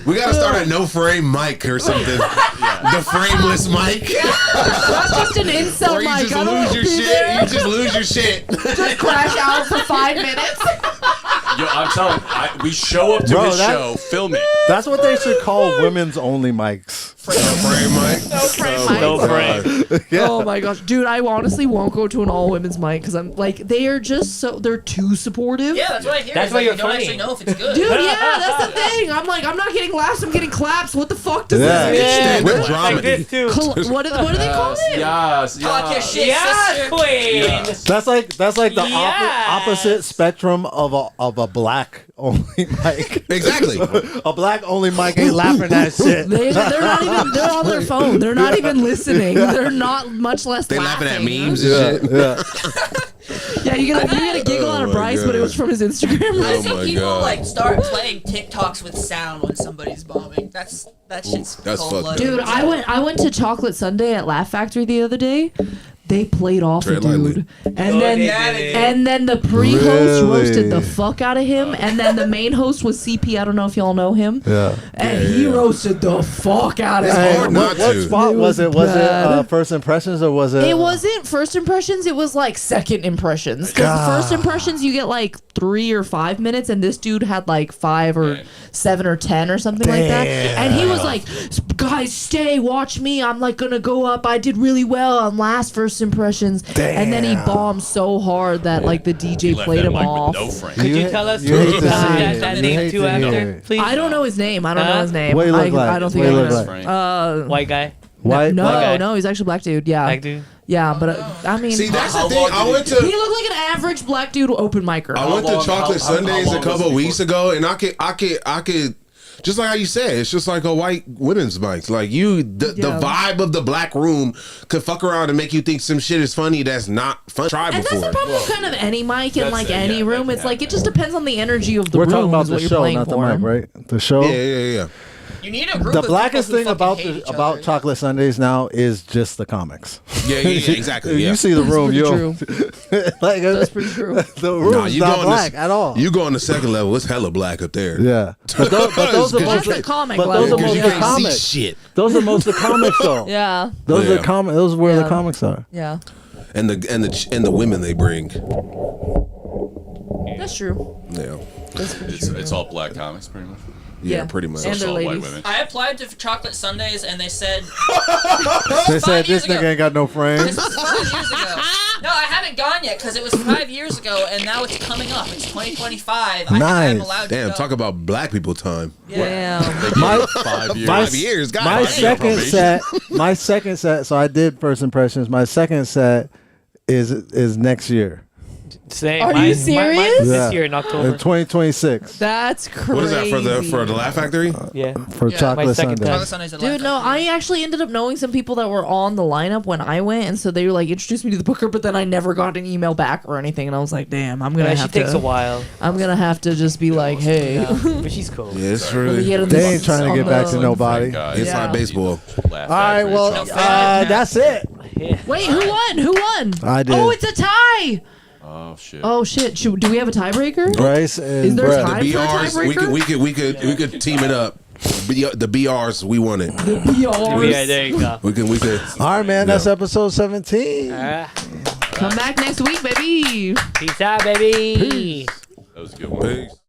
[SPEAKER 3] We gotta start a no frame mic or something. The frameless mic.
[SPEAKER 1] That's just an incel
[SPEAKER 3] Or you
[SPEAKER 1] mic.
[SPEAKER 3] just
[SPEAKER 1] I don't
[SPEAKER 3] lose your
[SPEAKER 1] be
[SPEAKER 3] shit.
[SPEAKER 1] there.
[SPEAKER 3] You just lose your shit.
[SPEAKER 1] Just crash out for 5 minutes.
[SPEAKER 5] Yo, I'm telling you, we show up to his show, film it.
[SPEAKER 10] That's what they should call women's only mics.
[SPEAKER 3] Frame mic.
[SPEAKER 6] No frame.
[SPEAKER 10] Yeah.
[SPEAKER 1] Oh my gosh, dude! I honestly won't go to an all women's mic because I'm like they are just they're too supportive.
[SPEAKER 2] Yeah, that's what I hear.
[SPEAKER 6] That's
[SPEAKER 2] is
[SPEAKER 6] why
[SPEAKER 2] like,
[SPEAKER 6] you're
[SPEAKER 2] you don't
[SPEAKER 6] funny.
[SPEAKER 2] actually know if it's good.
[SPEAKER 1] Dude, yeah, that's the thing. I'm like, I'm not getting laughs, I'm getting claps. What the fuck does
[SPEAKER 10] Yeah.
[SPEAKER 1] this mean?
[SPEAKER 3] Standard
[SPEAKER 6] Like
[SPEAKER 3] dramedy.
[SPEAKER 6] this too.
[SPEAKER 1] What do they call it?
[SPEAKER 5] Yes.
[SPEAKER 2] Talk your shit,
[SPEAKER 6] Yeah,
[SPEAKER 2] sister.
[SPEAKER 6] queen.
[SPEAKER 10] That's like the
[SPEAKER 6] Yes.
[SPEAKER 10] opposite spectrum of a black only mic.
[SPEAKER 3] Exactly.
[SPEAKER 10] A black only mic ain't laughing at shit.
[SPEAKER 1] They're not even. They're on their phone. They're not even listening. They're not much less.
[SPEAKER 3] They laughing at
[SPEAKER 1] laughing.
[SPEAKER 3] memes and shit.
[SPEAKER 10] Yeah.
[SPEAKER 1] Yeah, you're gonna giggle out of
[SPEAKER 3] my
[SPEAKER 1] Bryce, but it
[SPEAKER 3] God.
[SPEAKER 1] was from his Instagram.
[SPEAKER 2] I've
[SPEAKER 3] Oh
[SPEAKER 2] seen
[SPEAKER 3] my
[SPEAKER 2] people
[SPEAKER 3] God.
[SPEAKER 2] like start playing TikToks with sound when somebody's bombing. That shit's
[SPEAKER 3] That's
[SPEAKER 2] cold-blooded.
[SPEAKER 3] fucked
[SPEAKER 1] Dude, I went to Chocolate Sunday at Laugh Factory the other day. They played off
[SPEAKER 3] Tread
[SPEAKER 1] a dude,
[SPEAKER 3] lightly.
[SPEAKER 1] and then the pre-host
[SPEAKER 10] Really?
[SPEAKER 1] roasted the fuck out of him, and then the main host was CP. I don't know if y'all know him.
[SPEAKER 10] Yeah.
[SPEAKER 1] And he roasted the fuck out of
[SPEAKER 10] Hey,
[SPEAKER 1] him.
[SPEAKER 3] hard not
[SPEAKER 10] what
[SPEAKER 3] to.
[SPEAKER 10] spot was it? Was it
[SPEAKER 1] bad.
[SPEAKER 10] first impressions or was it?
[SPEAKER 1] It wasn't first impressions. It was like second impressions. Because first impressions, you get like 3 or 5 minutes, and this dude had like 5 or 7 or 10 or something like that. And he was like, "Guys, stay, watch me. I'm like gonna go up. I did really well on last first impressions." And then he bombed so hard that like the DJ played him off.
[SPEAKER 5] No frame.
[SPEAKER 6] Could you tell us
[SPEAKER 10] you hate to see
[SPEAKER 6] that
[SPEAKER 10] it. You
[SPEAKER 6] name
[SPEAKER 10] hate
[SPEAKER 6] too
[SPEAKER 10] to hear
[SPEAKER 6] after,
[SPEAKER 10] it.
[SPEAKER 6] please?
[SPEAKER 1] I don't know his name. I don't know his name.
[SPEAKER 10] What he look like?
[SPEAKER 1] I don't think
[SPEAKER 10] What
[SPEAKER 1] I
[SPEAKER 10] he
[SPEAKER 1] know.
[SPEAKER 10] look like?
[SPEAKER 6] White guy.
[SPEAKER 10] White?
[SPEAKER 1] No,
[SPEAKER 6] Black guy.
[SPEAKER 1] no, he's actually a black dude. Yeah,
[SPEAKER 6] Black dude.
[SPEAKER 1] Yeah, but I mean,
[SPEAKER 3] See, that's the
[SPEAKER 5] How
[SPEAKER 3] thing.
[SPEAKER 5] long
[SPEAKER 3] I
[SPEAKER 5] did
[SPEAKER 3] went
[SPEAKER 1] he
[SPEAKER 3] to
[SPEAKER 1] looked like an average black dude open micer.
[SPEAKER 3] I went to Chocolate Sundays
[SPEAKER 5] how
[SPEAKER 3] a couple
[SPEAKER 5] long was it
[SPEAKER 3] weeks ago, and I could. Just like how you said, it's just like a white women's mic. Like the vibe of the black room could fuck around and make you think some shit is funny that's not fun. Try
[SPEAKER 1] And
[SPEAKER 3] before.
[SPEAKER 1] that's the problem with kind of any mic in
[SPEAKER 5] That's
[SPEAKER 1] like
[SPEAKER 5] it,
[SPEAKER 1] any
[SPEAKER 5] yeah,
[SPEAKER 1] room.
[SPEAKER 5] that
[SPEAKER 1] It's
[SPEAKER 5] can
[SPEAKER 1] like it just depends on the energy of the
[SPEAKER 10] We're
[SPEAKER 1] room.
[SPEAKER 10] talking about
[SPEAKER 1] is what
[SPEAKER 10] the
[SPEAKER 1] you're
[SPEAKER 10] show,
[SPEAKER 1] playing
[SPEAKER 10] not the
[SPEAKER 1] for.
[SPEAKER 10] mic, right? The show.
[SPEAKER 3] Yeah.
[SPEAKER 2] You need a group
[SPEAKER 10] The
[SPEAKER 2] of
[SPEAKER 10] blackest
[SPEAKER 2] people who
[SPEAKER 10] thing about
[SPEAKER 2] fucking hate each
[SPEAKER 10] about
[SPEAKER 2] other.
[SPEAKER 10] Chocolate Sundays now is just the comics.
[SPEAKER 3] Yeah, exactly. Yeah.
[SPEAKER 10] You see the room,
[SPEAKER 1] pretty
[SPEAKER 10] you like
[SPEAKER 1] That's pretty true.
[SPEAKER 10] the room's not black at all.
[SPEAKER 3] You go on the second level, it's hella black up there.
[SPEAKER 10] Yeah, but those are
[SPEAKER 1] That's
[SPEAKER 10] mostly
[SPEAKER 1] the comic
[SPEAKER 10] but
[SPEAKER 1] level.
[SPEAKER 10] those are
[SPEAKER 3] Because
[SPEAKER 10] mostly
[SPEAKER 3] you can't
[SPEAKER 10] comics.
[SPEAKER 3] see shit.
[SPEAKER 10] Those are mostly comics though.
[SPEAKER 1] Yeah,
[SPEAKER 10] Those
[SPEAKER 3] Yeah.
[SPEAKER 10] are comic. Those are where
[SPEAKER 1] Yeah.
[SPEAKER 10] the comics are.
[SPEAKER 1] yeah,
[SPEAKER 3] And the women they bring.
[SPEAKER 1] that's true.
[SPEAKER 3] Yeah.
[SPEAKER 5] It's all black comics, pretty much.
[SPEAKER 3] Yeah, pretty much.
[SPEAKER 1] And
[SPEAKER 5] It's
[SPEAKER 1] they're
[SPEAKER 5] all white
[SPEAKER 1] ladies.
[SPEAKER 5] women.
[SPEAKER 2] I applied to Chocolate Sundays and they said
[SPEAKER 10] They said
[SPEAKER 2] 5 years
[SPEAKER 10] this nigga
[SPEAKER 2] ago.
[SPEAKER 10] ain't got no frame.
[SPEAKER 2] This was 5 years ago. No, I haven't gone yet because it was 5 years ago, and now it's coming up. It's 2025. I'm
[SPEAKER 10] Nice.
[SPEAKER 2] allowed
[SPEAKER 3] Damn,
[SPEAKER 2] to go.
[SPEAKER 3] talk about black people time.
[SPEAKER 1] Yeah.
[SPEAKER 10] My
[SPEAKER 5] 5 years.
[SPEAKER 3] 5 years, God.
[SPEAKER 10] my
[SPEAKER 3] 5 year
[SPEAKER 10] second set. So I did first impressions. My second set is next year.
[SPEAKER 6] Same.
[SPEAKER 1] Are you
[SPEAKER 6] Mine
[SPEAKER 1] serious?
[SPEAKER 6] this year in October.
[SPEAKER 10] In 2026
[SPEAKER 1] That's crazy.
[SPEAKER 3] What is that for the Laugh Factory?
[SPEAKER 6] Yeah.
[SPEAKER 10] for
[SPEAKER 2] Yeah.
[SPEAKER 10] Chocolate
[SPEAKER 6] My second
[SPEAKER 10] Sunday.
[SPEAKER 6] time.
[SPEAKER 2] Chocolate Sundays at
[SPEAKER 1] Dude,
[SPEAKER 2] Life
[SPEAKER 1] no,
[SPEAKER 2] Factory.
[SPEAKER 1] I actually ended up knowing some people that were on the lineup when I went, and so they were like introduced me to the booker, but then I never got an email back or anything, and I was like, damn, I'm gonna
[SPEAKER 6] Yeah, she
[SPEAKER 1] have
[SPEAKER 6] takes
[SPEAKER 1] to.
[SPEAKER 6] a while.
[SPEAKER 1] I'm gonna have to just be like, hey.
[SPEAKER 6] Yeah. But she's cool.
[SPEAKER 3] Yeah, it's
[SPEAKER 1] Let me
[SPEAKER 3] really
[SPEAKER 1] get on
[SPEAKER 10] They
[SPEAKER 1] this-
[SPEAKER 10] ain't trying to
[SPEAKER 1] on
[SPEAKER 10] get back
[SPEAKER 1] the-
[SPEAKER 10] to nobody.
[SPEAKER 5] Guys,
[SPEAKER 3] inside
[SPEAKER 1] Yeah.
[SPEAKER 3] baseball.
[SPEAKER 5] Laugh
[SPEAKER 10] All right,
[SPEAKER 5] Factory,
[SPEAKER 10] well,
[SPEAKER 5] Chocolate
[SPEAKER 2] fan.
[SPEAKER 10] that's it.
[SPEAKER 6] Yeah.
[SPEAKER 1] Wait, who won? Who won?
[SPEAKER 10] I did.
[SPEAKER 1] Oh, it's a tie.
[SPEAKER 5] Oh shit.
[SPEAKER 1] Oh shit! Do we have a tiebreaker?
[SPEAKER 10] Bryce and
[SPEAKER 1] Is there
[SPEAKER 10] Brett.
[SPEAKER 1] time
[SPEAKER 3] The
[SPEAKER 1] for a
[SPEAKER 3] BRs,
[SPEAKER 1] tiebreaker?
[SPEAKER 3] we could team it up. The BRs, we won it.
[SPEAKER 1] The BRs.
[SPEAKER 6] Yeah, there you go.
[SPEAKER 3] We could.
[SPEAKER 10] All right, man. That's episode 17.
[SPEAKER 1] Come back next week, baby.
[SPEAKER 6] Peace out, baby.
[SPEAKER 5] That was a good one.
[SPEAKER 3] Peace.